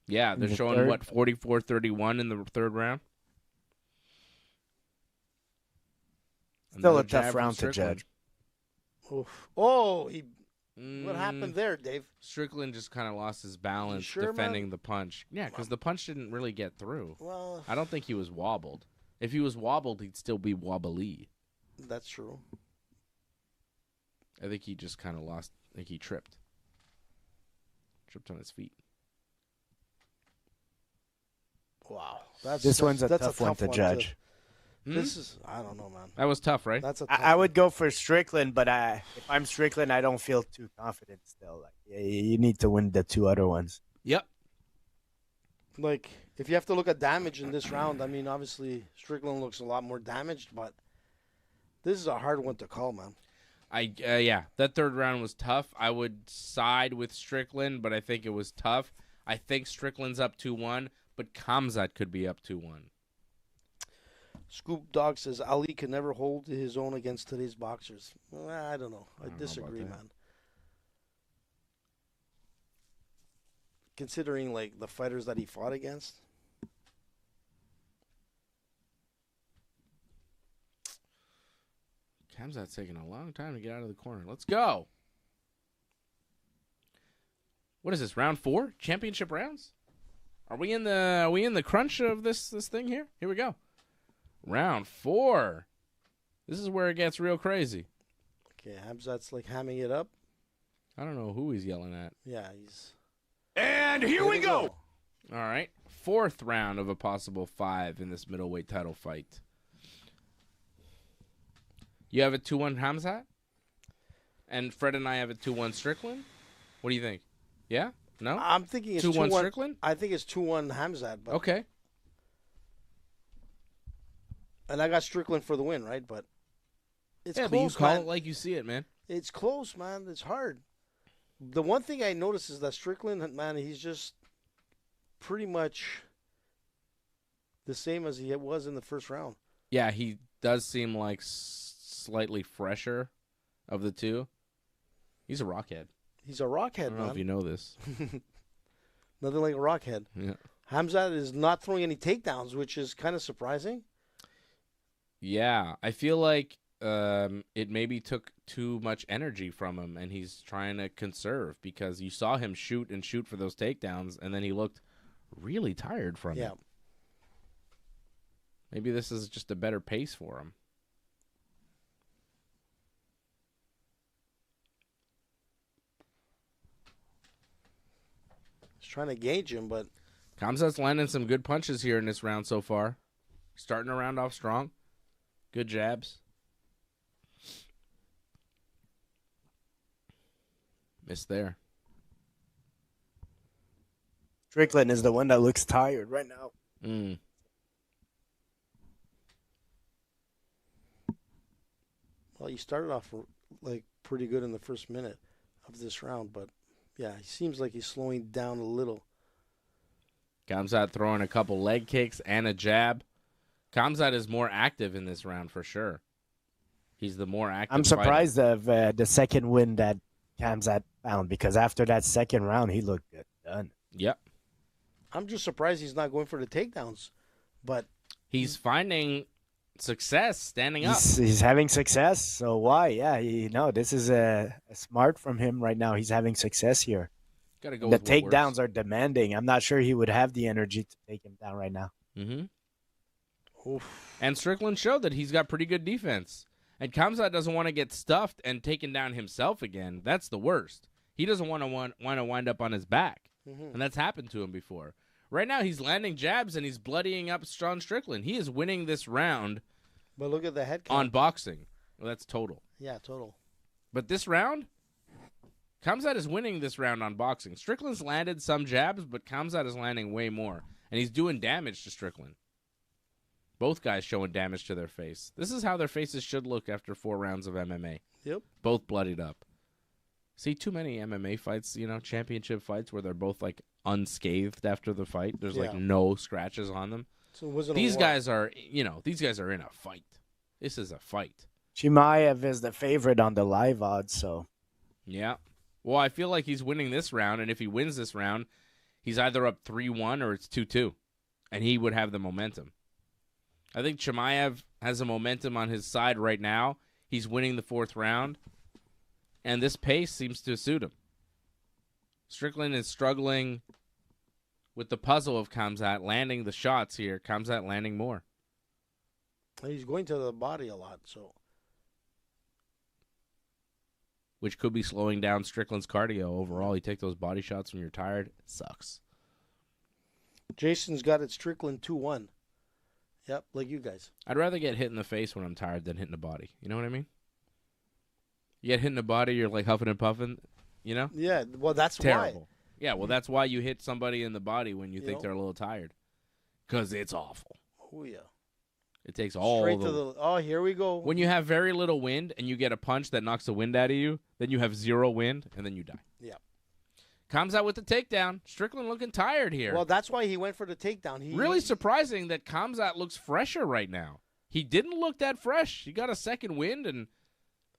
Yeah, they're the showing third? 44-31 in the third round. Still Another a tough jab from round to Strickland. judge. Oof. Oh, what happened there, Dave? Strickland just kind of lost his balance sure, man? defending the punch. Yeah, because the punch didn't really get through. Well, I don't think he was wobbled. If he was wobbled, he'd still be wobbly. that's true. I think he just kind of lost. I think he tripped. Tripped on his feet. Wow, This one's a that's tough one to judge. This is, I don't know, man. That was tough, right? That's a tough I would go for Strickland, but if I'm Strickland, I don't feel too confident still. You need to win the two other ones. Yep. If you have to look at damage in this round, I mean, obviously Strickland looks a lot more damaged, but this is a hard one to call, man. Yeah, that third round was tough. I would side with Strickland, but I think it was tough. I think Strickland's up 2-1, but Khamzat could be up 2-1. Scoop Dog says Ali can never hold his own against today's boxers. Well, I don't know. I don't know disagree, about that. man. Considering the fighters that he fought against. Khamzat's taking a long time to get out of the corner. Let's go. What is this, round 4? Championship rounds? Are we in the crunch of this thing here? Here we go. Round 4. This is where it gets real crazy. Okay, Khamzat's hamming it up. I don't know who he's yelling at. Yeah, he's. And here we go. All right. 4th round of a possible 5 in this middleweight title fight. You have a 2-1 Khamzat? And Fred and I have a 2-1 Strickland? What do you think? Yeah? No? I'm thinking it's 2-1 2-1 Strickland? I think it's 2-1 Khamzat. But, Okay. And I got Strickland for the win, right? But it's Yeah, close, but you call man. it like you see it, man. It's close, man. It's hard. The one thing I noticed is that Strickland, man, he's just pretty much the same as he was in the first round. Yeah, he does seem like slightly fresher of the two. He's a rockhead. He's a rockhead, I don't know man. if you know this. Nothing like a rockhead. Yeah. Khamzat is not throwing any takedowns, which is kind of surprising. Yeah, I feel like it maybe took too much energy from him, and he's trying to conserve because you saw him shoot and shoot for those takedowns, and then he looked really tired from it. Maybe this is just a better pace for him. He's trying to gauge him, but Khamzat's landing some good punches here in this round so far. Starting the round off strong. Good jabs. Missed there. Strickland is the one that looks tired right now. well, he started off like pretty good in the first minute of this round, but yeah, he seems like he's slowing down a little. Khamzat throwing a couple leg kicks and a jab. Khamzat is more active in this round for sure. He's the more active I'm surprised of the second win that Khamzat found because after that second round, he looked good. Done. Yep. I'm just surprised he's not going for the takedowns, but he's finding success standing up. He's having success, so why? Yeah, this is a smart from him right now. He's having success here. Gotta go the with what takedowns works. are demanding. I'm not sure he would have the energy to take him down right now. Mm-hmm. And Strickland showed that he's got pretty good defense. And Khamzat doesn't want to get stuffed and taken down himself again. That's the worst. He doesn't want to wind up on his back. And that's happened to him before. Right now, he's landing jabs and he's bloodying up Sean Strickland. He is winning this round. But look at the head count. On boxing. Well, that's total. Yeah, total. But this round, Khamzat is winning this round on boxing. Strickland's landed some jabs, but Khamzat is landing way more. And he's doing damage to Strickland. Both guys showing damage to their face. This is how their faces should look after 4 rounds of MMA. Yep. Both bloodied up. See, too many MMA fights, championship fights where they're both, like, unscathed after the fight. There's, like, no scratches on them. So it wasn't these guys are in a fight. This is a fight. Chimaev is the favorite on the live odds, so. Yeah. Well, I feel like he's winning this round, and if he wins this round, he's either up 3-1 or it's 2-2, and he would have the momentum. I think Chimaev has a momentum on his side right now. He's winning the 4th round, and this pace seems to suit him. Strickland is struggling with the puzzle of Khamzat landing the shots here. Khamzat landing more. He's going to the body a lot, so. Which could be slowing down Strickland's cardio overall. You take those body shots when you're tired, it sucks. Jason's got it Strickland 2-1. Yep, like you guys. I'd rather get hit in the face when I'm tired than hit in the body. You know what I mean? You get hit in the body, you're like huffing and puffing, Yeah, well, that's terrible. why. Yeah, well, that's why you hit somebody in the body when you think they're a little tired. Because it's awful. Oh, yeah. It takes all Straight to the... Oh, here we go. When you have very little wind and you get a punch that knocks the wind out of you, then you have 0 wind, and then you die. Yeah. Khamzat with the takedown. Strickland looking tired here. Well, that's why he went for the takedown. Really surprising that Khamzat looks fresher right now. He didn't look that fresh. He got a second wind, and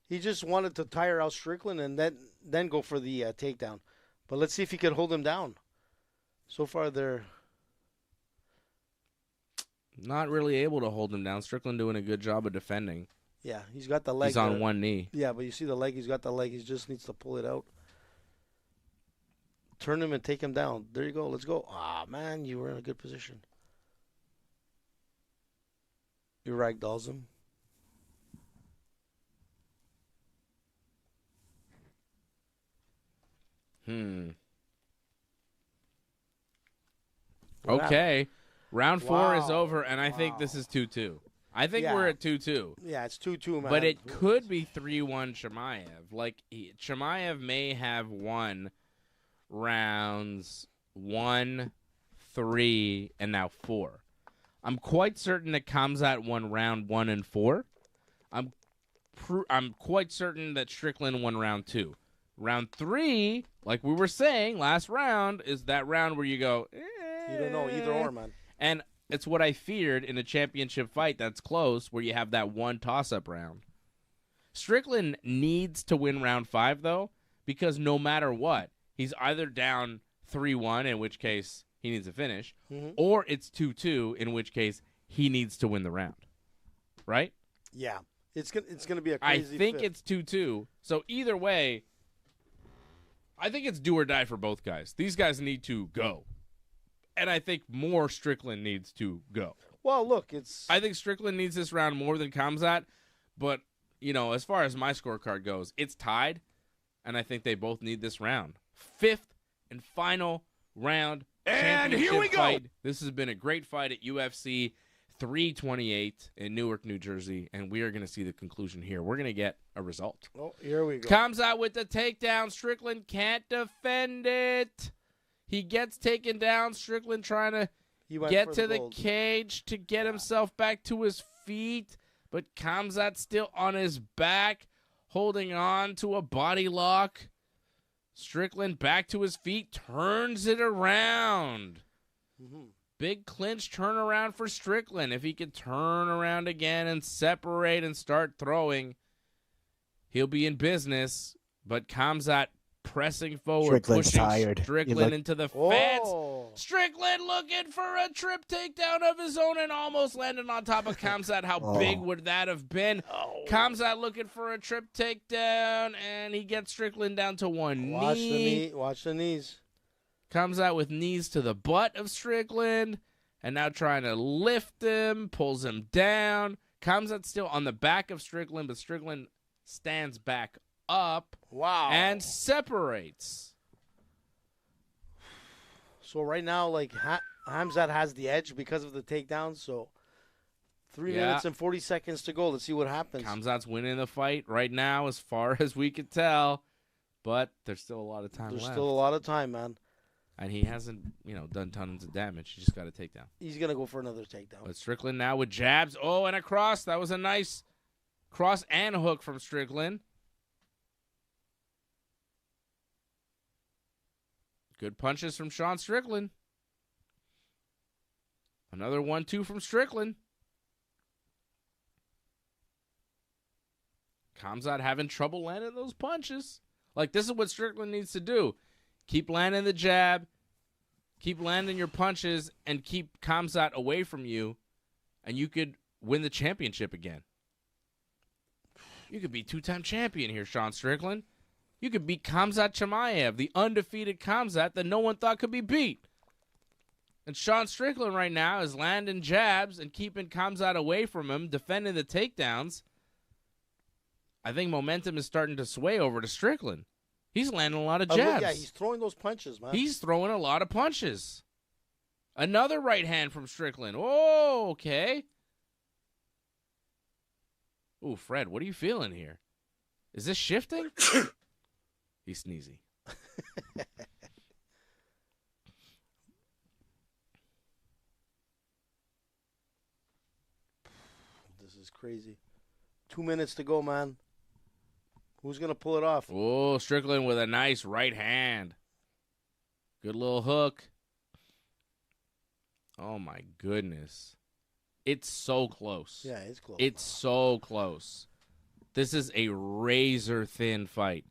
he just wanted to tire out Strickland and then go for the takedown. But let's see if he can hold him down. So far, they're not really able to hold him down. Strickland doing a good job of defending. Yeah, he's got the leg. He's on one knee. Yeah, but you see the leg. He's got the leg. He just needs to pull it out. Turn him and take him down. There you go. Let's go. Ah, man, you were in a good position. You ragdolls him. Okay. Round 4 is over, and I think this is 2-2. I think we're at 2-2. Yeah, it's 2-2, man. But it could be 3-1 Chimaev. Like, Chimaev may have won rounds 1, 3, and now 4. I'm quite certain that Khamzat won round 1 and 4. I'm quite certain that Strickland won round 2. Round 3, like we were saying, last round, is that round where you go, You don't know, either or, man. And it's what I feared in a championship fight that's close, where you have that one toss-up round. Strickland needs to win round 5, though, because no matter what, he's either down 3-1, in which case he needs to finish, or it's 2-2, in which case he needs to win the round. Right? Yeah. It's gonna be a crazy I think fifth. it's 2-2. So either way, I think it's do or die for both guys. These guys need to go. And I think more Strickland needs to go. Well, look, I think Strickland needs this round more than Khamzat, but, as far as my scorecard goes, it's tied, and I think they both need this round. 5th and final round And here we go. fight. This has been a great fight at UFC 328 in Newark, New Jersey, and we are going to see the conclusion here. We're going to get a result. Oh, here we go. Comes out with the takedown. Strickland can't defend it. He gets taken down. Strickland trying to get to the gold. cage to get himself back to his feet, but Khamzat still on his back, holding on to a body lock. Strickland back to his feet, turns it around. Big clinch turnaround for Strickland. If he could turn around again and separate and start throwing, he'll be in business. But Khamzat pressing forward, Strickland's pushing tired. Strickland into the fence. Oh. Strickland looking for a trip takedown of his own and almost landed on top of Khamzat. How big would that have been? Khamzat looking for a trip takedown, and he gets Strickland down to one knee. Watch the knees. Comes out with knees to the butt of Strickland, and now trying to lift him, pulls him down. Khamzat still on the back of Strickland, but Strickland stands back up and separates. So right now, Khamzat has the edge because of the takedown. So 3 minutes and 40 seconds to go. Let's see what happens. Khamzat's winning the fight right now, as far as we could tell, but there's still a lot of time left. There's still a lot of time, man. And he hasn't, done tons of damage. He just got a takedown. He's gonna go for another takedown. But Strickland now with jabs. Oh, and a cross. That was a nice cross and hook from Strickland. Good punches from Sean Strickland. Another 1-2 from Strickland. Khamzat having trouble landing those punches. This is what Strickland needs to do. Keep landing the jab, keep landing your punches, and keep Khamzat away from you, and you could win the championship again. You could be 2-time champion here, Sean Strickland. You could beat Khamzat Chimaev, the undefeated Khamzat that no one thought could be beat. And Sean Strickland right now is landing jabs and keeping Khamzat away from him, defending the takedowns. I think momentum is starting to sway over to Strickland. He's landing a lot of jabs. Yeah, he's throwing those punches, man. He's throwing a lot of punches. Another right hand from Strickland. Oh, okay. Ooh, Fred, what are you feeling here? Is this shifting? He's sneezy. This is crazy. 2 minutes to go, man. Who's going to pull it off? Oh, Strickland with a nice right hand. Good little hook. Oh, my goodness. It's so close. Yeah, it's close. It's so close. This is a razor-thin fight.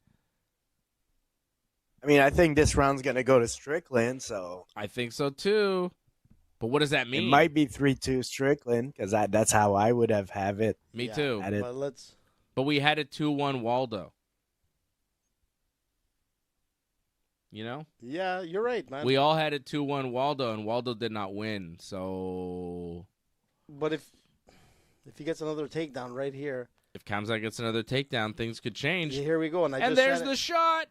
I mean, I think this round's going to go to Strickland, so. I think so, too. But what does that mean? It might be 3-2 Strickland, because that's how I would have it. Me too. But we had it 2-1 Waldo. Yeah, you're right, man. We all had it 2-1 Waldo, and Waldo did not win. So, but if he gets another takedown right here, if Khamzat gets another takedown, things could change. Yeah, here we go, and there's the shot.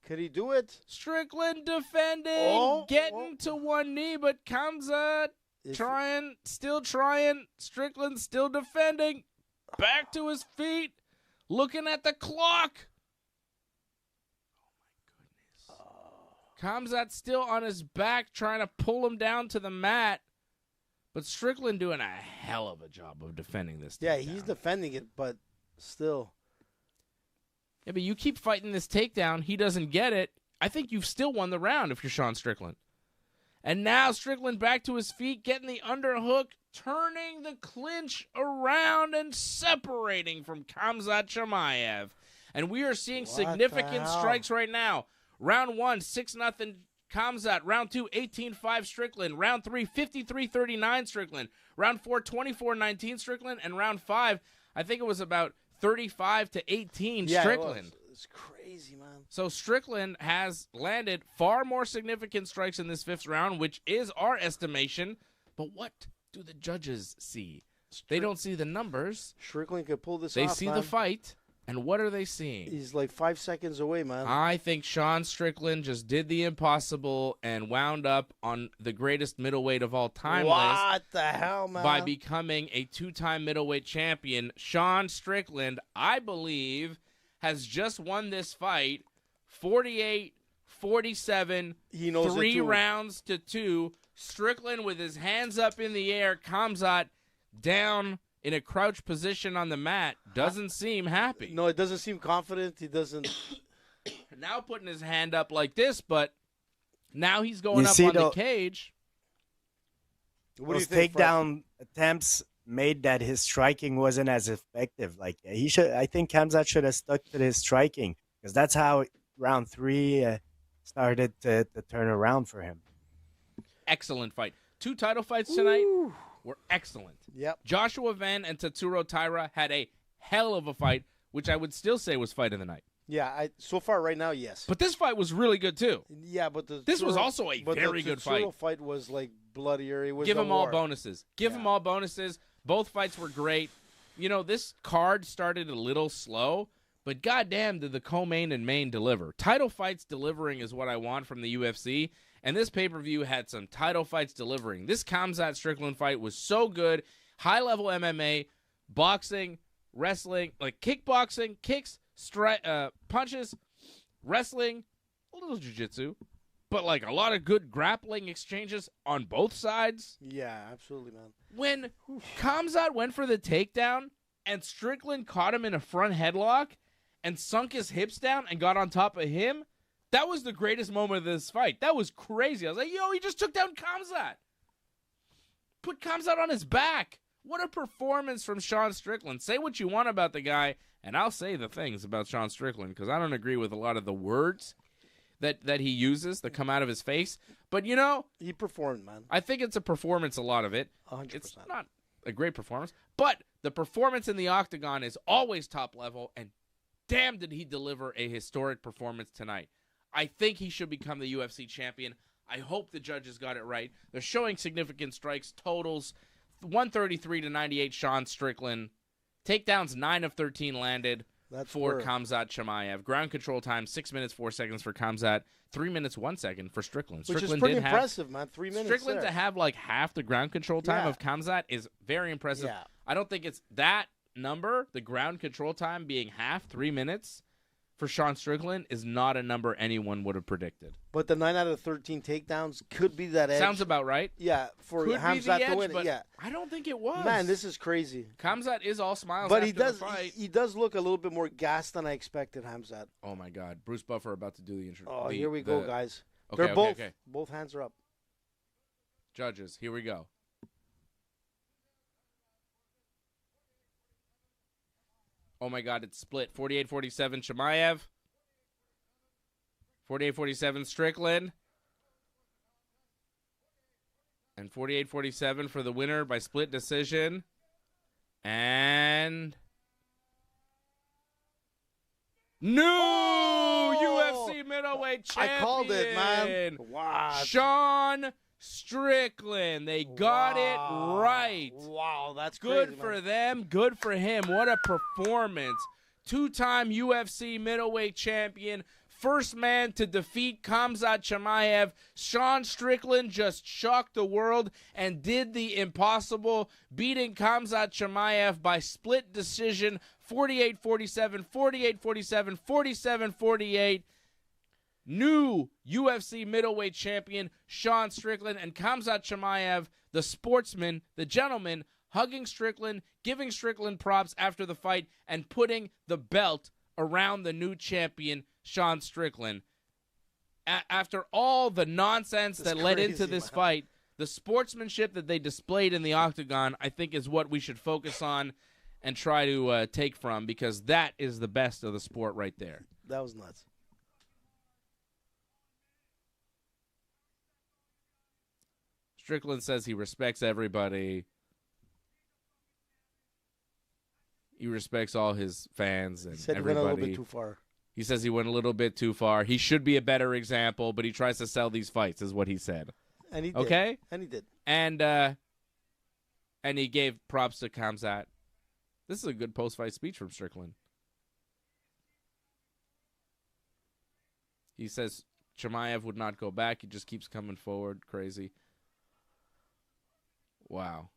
Could he do it? Strickland defending, getting to one knee, but Khamzat Still trying. Strickland still defending. Back to his feet. Looking at the clock. Khamzat still on his back trying to pull him down to the mat. But Strickland doing a hell of a job of defending this. Yeah, takedown. he's defending it, but still. Yeah, but you keep fighting this takedown. He doesn't get it. I think you've still won the round if you're Sean Strickland. And now Strickland back to his feet, getting the underhook, turning the clinch around and separating from Khamzat Chimaev. And we are seeing significant strikes right now. Round 1, 6-0 Khamzat. Round 2, 18-5 Strickland. Round 3, 53-39 Strickland. Round 4, 24-19 Strickland. And round 5, I think it was about 35-18 Strickland. It's crazy, man. So Strickland has landed far more significant strikes in this 5th round, which is our estimation. But what do the judges see? They don't see the numbers. Strickland could pull this off, They see the fight. And what are they seeing? He's like 5 seconds away, man. I think Sean Strickland just did the impossible and wound up on the greatest middleweight of all time list. What the hell, man? By becoming a 2-time middleweight champion. Sean Strickland, I believe, has just won this fight 48-47, He knows 3 it too. rounds to 2. Strickland with his hands up in the air. Khamzat down in a crouch position on the mat. Doesn't seem happy. No, it doesn't seem confident. He doesn't. Now putting his hand up like this, but now he's going up see on the cage. What do you Those think, Fred? takedown attempts made that his striking wasn't as effective. Like he should, I think Khamzat should have stuck to his striking because that's how round 3 started to turn around for him. Excellent fight. 2 title fights tonight were excellent. Yep. Joshua Van and Tatsuro Taira had a hell of a fight, which I would still say was fight of the night. Yeah, so far right now, yes. But this fight was really good too. Yeah, but This was also a very good fight. The fight was like bloodier. It was Give a them all war. bonuses. Give them all bonuses. Both fights were great. You know, this card started a little slow, but goddamn did the co-main and main deliver. Title fights delivering is what I want from the UFC, and this pay-per-view had some title fights delivering. This Khamzat Strickland fight was so good. High-level MMA, boxing, wrestling, like kickboxing, kicks, punches, wrestling, a little jiu-jitsu, but like a lot of good grappling exchanges on both sides. Yeah, absolutely, man. When Khamzat went for the takedown and Strickland caught him in a front headlock and sunk his hips down and got on top of him, that was the greatest moment of this fight. That was crazy. I was like, yo, he just took down Khamzat. Put Khamzat on his back. What a performance from Sean Strickland. Say what you want about the guy, and I'll say the things about Sean Strickland because I don't agree with a lot of the words that he uses that come out of his face. But, you know, He performed, man. I think it's a performance, a lot of it. 100%. It's not a great performance, but the performance in the octagon is always top level, and damn did he deliver a historic performance tonight. I think he should become the UFC champion. I hope the judges got it right. They're showing significant strikes, totals, 133-98 Sean Strickland. Takedowns, 9 of 13 landed for Khamzat Chimaev. Ground control time, 6 minutes, 4 seconds for Khamzat, 3 minutes, 1 second for Strickland. Which Strickland is pretty did have, impressive, man. 3 minutes Strickland there. to have like half the ground control time of Khamzat is very impressive. Yeah. I don't think it's that number, the ground control time being half, 3 minutes, for Sean Strickland is not a number anyone would have predicted. But the 9 out of 13 takedowns could be that edge. Sounds about right. Yeah, for Could be Khamzat the to edge, win but it. Yeah. I don't think it was. Man, this is crazy. Khamzat is all smiles But after he does the fight. he does look a little bit more gassed than I expected, Khamzat. Oh, my God. Bruce Buffer about to do the intro. Oh, here we go, guys. Okay, They're both okay. both hands are up. Judges, here we go. Oh, my God, it's split. 48-47 Chimaev. 48-47 Strickland. And 48-47 for the winner by split decision. And new UFC Middleweight Champion. I called it, man. Wow. Sean Strickland. They got it right. Wow, that's Good crazy, for man. them. Good for him. What a performance. 2-time UFC Middleweight Champion. first man to defeat Khamzat Chimaev. Sean Strickland just shocked the world and did the impossible, beating Khamzat Chimaev by split decision, 48-47, 48-47, 47-48. New UFC Middleweight Champion Sean Strickland and Khamzat Chimaev, the sportsman, the gentleman, hugging Strickland, giving Strickland props after the fight, and putting the belt around the new champion, Sean Strickland. After all the nonsense that led into this fight, the sportsmanship that they displayed in the octagon, I think, is what we should focus on and try to take from, because that is the best of the sport right there. That was nuts. Strickland says he respects everybody. He respects all his fans and Said everybody. He went a little bit too far. He says he went a little bit too far. He should be a better example, but he tries to sell these fights, is what he said. And he did. Okay? And he did. And he gave props to Khamzat. This is a good post-fight speech from Strickland. He says Chimaev would not go back. He just keeps coming forward. Crazy. Wow.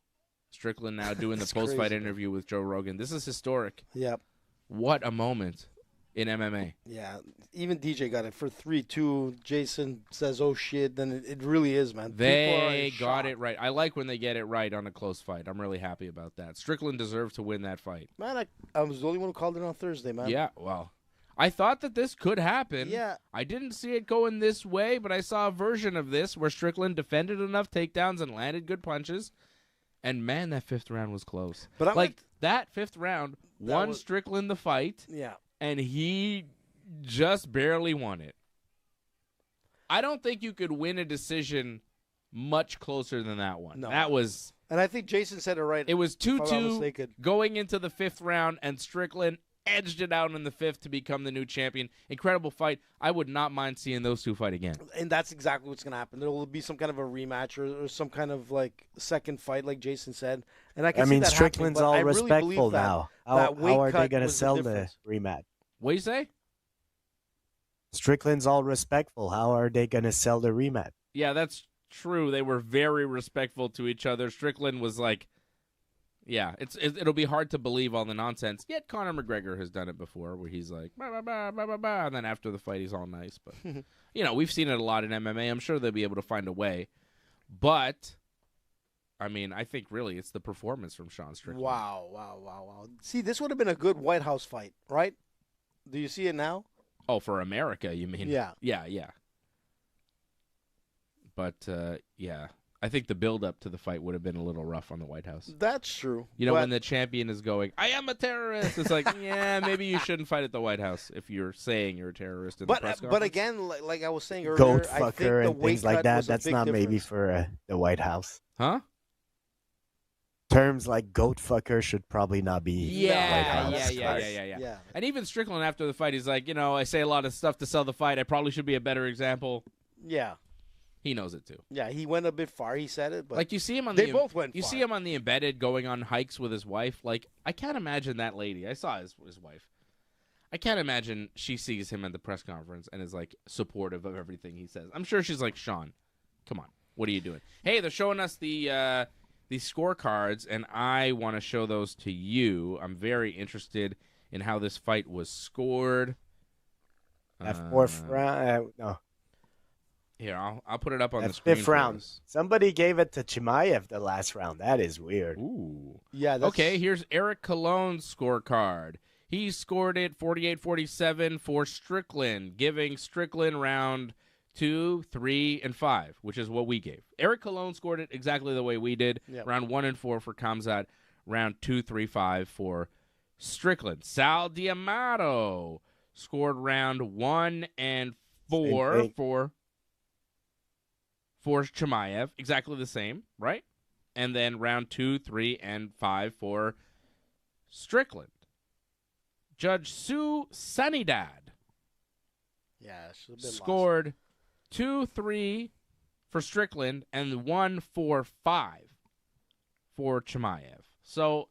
Strickland now doing the post-fight interview with Joe Rogan. This is historic. Yep. What a moment in MMA. Yeah. Even DJ got it for 3-2. Jason says, oh, shit. Then it really is, man. They got it right. I like when they get it right on a close fight. I'm really happy about that. Strickland deserved to win that fight. Man, I was the only one who called it on Thursday, man. Yeah, well, I thought that this could happen. Yeah. I didn't see it going this way, but I saw a version of this where Strickland defended enough takedowns and landed good punches. And, man, that fifth round was close. But that fifth round won Strickland the fight. Yeah. And he just barely won it. I don't think you could win a decision much closer than that one. No. That was... And I think Jason said it right. It was 2-2 2-2 going into the fifth round, and Strickland edged it out in the fifth to become the new champion. Incredible fight. I would not mind seeing those two fight again. And that's exactly what's going to happen. There will be some kind of a rematch or some kind of like second fight, like Jason said. And I mean, Strickland's all respectful now. How are they going to sell the rematch? What do you say? Strickland's all respectful. How are they going to sell the rematch? Yeah, that's true. They were very respectful to each other. Strickland was like, yeah, it'll be hard to believe all the nonsense. Yet Conor McGregor has done it before, where he's like, bah, bah, bah, bah, bah, bah, and then after the fight, he's all nice. But, we've seen it a lot in MMA. I'm sure they'll be able to find a way. But, I mean, I think really it's the performance from Sean Strickland. Wow. See, this would have been a good White House fight, right? Do you see it now? Oh, for America, you mean? Yeah. Yeah. But, yeah. I think the build-up to the fight would have been a little rough on the White House. That's true. When the champion is going, I am a terrorist, it's like, yeah, maybe you shouldn't fight at the White House if you're saying you're a terrorist in the press conference. But again, like I was saying earlier, Goat I think fucker the and things like that, that's not maybe for the White House. Huh? Terms like goat fucker should probably not be Yeah. Yeah. And even Strickland after the fight, he's like, I say a lot of stuff to sell the fight. I probably should be a better example. Yeah. He knows it too. Yeah, he went a bit far. He said it, but like you see him on they both went. You far. see him on the Embedded going on hikes with his wife. Like I can't imagine that lady. I saw his wife. I can't imagine she sees him at the press conference and is like supportive of everything he says. I'm sure she's like, Sean, come on, what are you doing? Hey, they're showing us the scorecards, and I want to show those to you. I'm very interested in how this fight was scored. That fourth round, no. Here, I'll put it up on the screen. Fifth round. Somebody gave it to Chimaev the last round. That is weird. Ooh. Yeah. Okay, here's Eric Cologne's scorecard. He scored it 48-47 for Strickland, giving Strickland round 2, 3, and 5, which is what we gave. Eric Cologne scored it exactly the way we did. Yep. Round 1 and 4 for Khamzat. Round 2, 3, 5 for Strickland. Sal D'Amato scored round 1 and 4 for Chimaev. Exactly the same, right? And then round 2, 3, and 5 for Strickland. Judge Sue Sanidad scored 2-3 for Strickland and 1-4-5 for Chimaev. So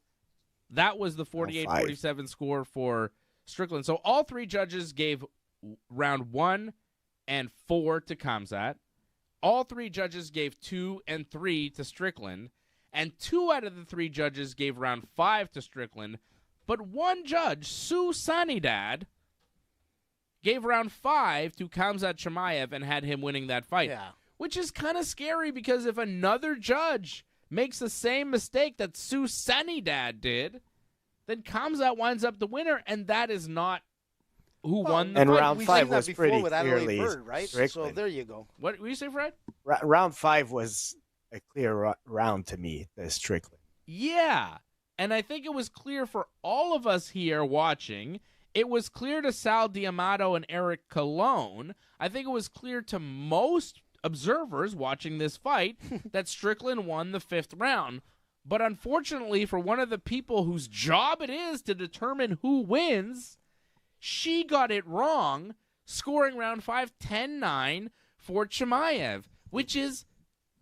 that was the 48-47 score for Strickland. So all three judges gave round 1 and 4 to Khamzat. All 3 judges gave 2 and 3 to Strickland, and 2 out of the 3 judges gave round 5 to Strickland, but one judge, Sue Sanidad, gave round 5 to Khamzat Chimaev and had him winning that fight. Yeah. Which is kind of scary because if another judge makes the same mistake that Sue Sanidad did, then Khamzat winds up the winner, and that is not who won the and fight. round We've 5 seen that was before pretty with Adelaide clearly Bird, right? So Strickland. there you go. What were you say, Fred? Round 5 was a clear round to me, the Strickland. Yeah. And I think it was clear for all of us here watching. It was clear to Sal D'Amato and Eric Colon. I think it was clear to most observers watching this fight that Strickland won the 5th round. But unfortunately, for one of the people whose job it is to determine who wins, she got it wrong, scoring round 5 10-9 for Chimaev, which is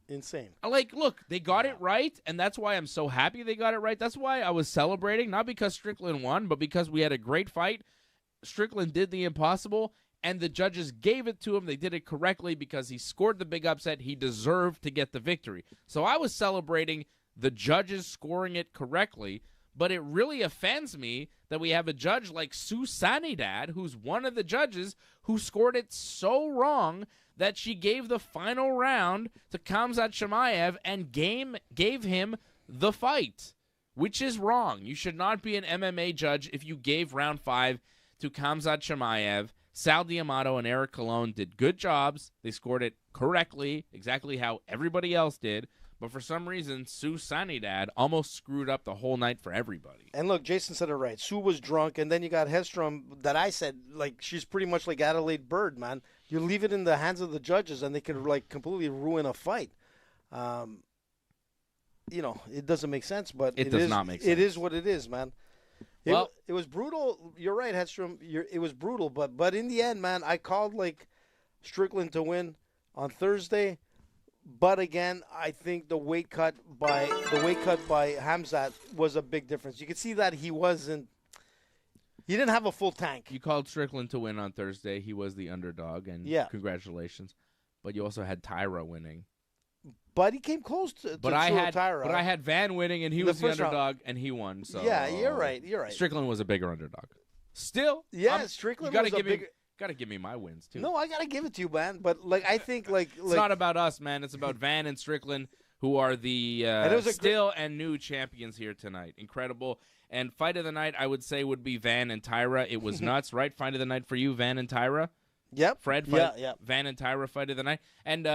insane. like, look, they got it right, and that's why I'm so happy they got it right. That's why I was celebrating, not because Strickland won, but because we had a great fight. Strickland did the impossible, and the judges gave it to him. They did it correctly because he scored the big upset. He deserved to get the victory. So I was celebrating the judges scoring it correctly, but it really offends me that we have a judge like Sue Sanidad, who's one of the judges, who scored it so wrong that she gave the final round to Khamzat Chimaev and gave him the fight, which is wrong. You should not be an MMA judge if you gave round 5 to Khamzat Chimaev. Sal D'Amato and Eric Colon did good jobs. They scored it correctly, exactly how everybody else did. But for some reason, Sue Sanidad almost screwed up the whole night for everybody. And look, Jason said it right. Sue was drunk, and then you got Hedstrom that I said, like, she's pretty much like Adelaide Bird, man. You leave it in the hands of the judges, and they can, like, completely ruin a fight. You know, it doesn't make sense, but It does not make sense. It is what it is, man. Well- It was brutal. You're right, Hedstrom. It was brutal, but in the end, man, I called, like, Strickland to win on Thursday. But again, I think the weight cut by Khamzat was a big difference. You could see that he didn't have a full tank. You called Strickland to win on Thursday. He was the underdog, and Yeah. congratulations. But you also had Taira winning. But he came close to Taira. I had Van winning, and he In was the the first round. underdog, and he won. So Yeah, you're right. You're right. Strickland was a bigger underdog. Still, Yeah, Strickland you gotta was a give me, bigger. gotta give me my wins too. No, I gotta give it to you, man. But like, I think it's not about us, man. It's about Van and Strickland, who are the it was a still and new champions here tonight. Incredible. And fight of the night, I would say, would be Van and Taira. It was nuts, right? Fight of the night for you, Van and Taira. Yep. Fred, Yeah. Van and Taira fight of the night. And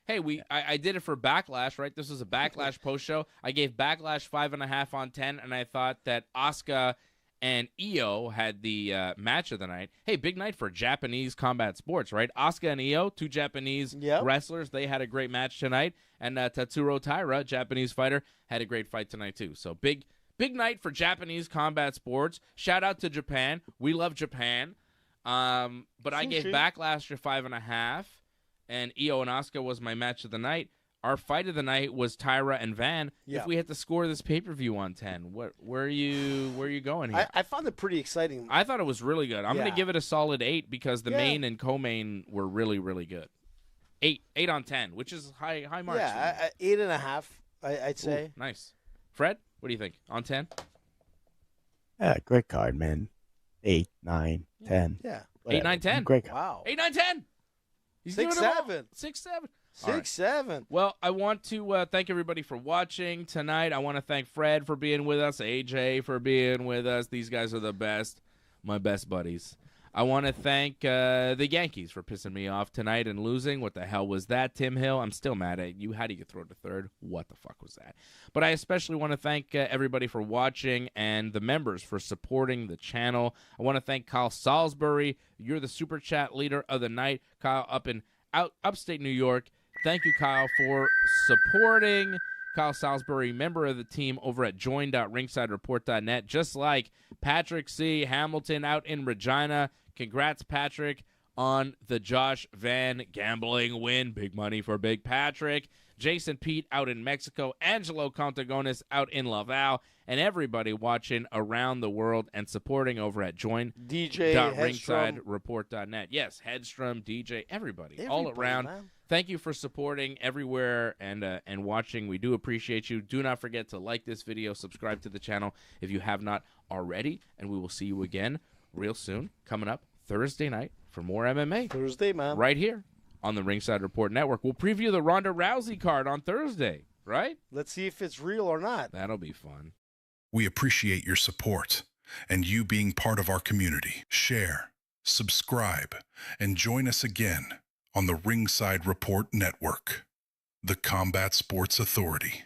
hey, I did it for Backlash, right? This was a Backlash post show. I gave Backlash 5.5 on 10, and I thought that Asuka and Io had the match of the night. Hey, big night for Japanese combat sports, right? Asuka and Io, 2 Japanese wrestlers, they had a great match tonight. And Tatsuro Taira, Japanese fighter, had a great fight tonight too. So big night for Japanese combat sports. Shout out to Japan. We love Japan. But I gave Backlash a 5.5, and Io and Asuka was my match of the night. Our fight of the night was Taira and Van. Yeah. If we had to score this pay-per-view on 10, where are you going here? I found it pretty exciting. I thought it was really good. I'm going Yeah. to give it a solid 8 because the Yeah. main and co-main were really, really good. 8 on 10, which is high marks. Yeah, 8.5. I'd Ooh, say. nice. Fred, what do you think? On 10? Yeah, great card, man. 8, 9, 10. Yeah. 8, 9, 10. Great card. Wow. 8, 9, 10. He's 6, giving it all. 7. 6, 7. 6, 7. Well, I want to thank everybody for watching tonight. I want to thank Fred for being with us, AJ for being with us. These guys are the best, my best buddies. I want to thank the Yankees for pissing me off tonight and losing. What the hell was that, Tim Hill? I'm still mad at you. How do you throw to third? What the fuck was that? But I especially want to thank everybody for watching and the members for supporting the channel. I want to thank Kyle Salisbury. You're the Super Chat leader of the night. Kyle up in upstate New York. Thank you, Kyle, for supporting. Kyle Salisbury, member of the team over at join.ringsidereport.net, just like Patrick C. Hamilton out in Regina. Congrats, Patrick, on the Josh Van gambling win. Big money for Big Patrick. Jason Pete out in Mexico, Angelo Contagones out in Laval, and everybody watching around the world and supporting over at join.ringsidereport.net. Yes, Hedstrom, DJ, everybody all around. Man. Thank you for supporting everywhere and watching. We do appreciate you. Do not forget to like this video, subscribe to the channel if you have not already, and we will see you again real soon, coming up Thursday night for more MMA. Thursday, man. Right here on the Ringside Report Network. We'll preview the Ronda Rousey card on Thursday, right? Let's see if it's real or not. That'll be fun. We appreciate your support and you being part of our community. Share, subscribe, and join us again on the Ringside Report Network, the Combat Sports Authority.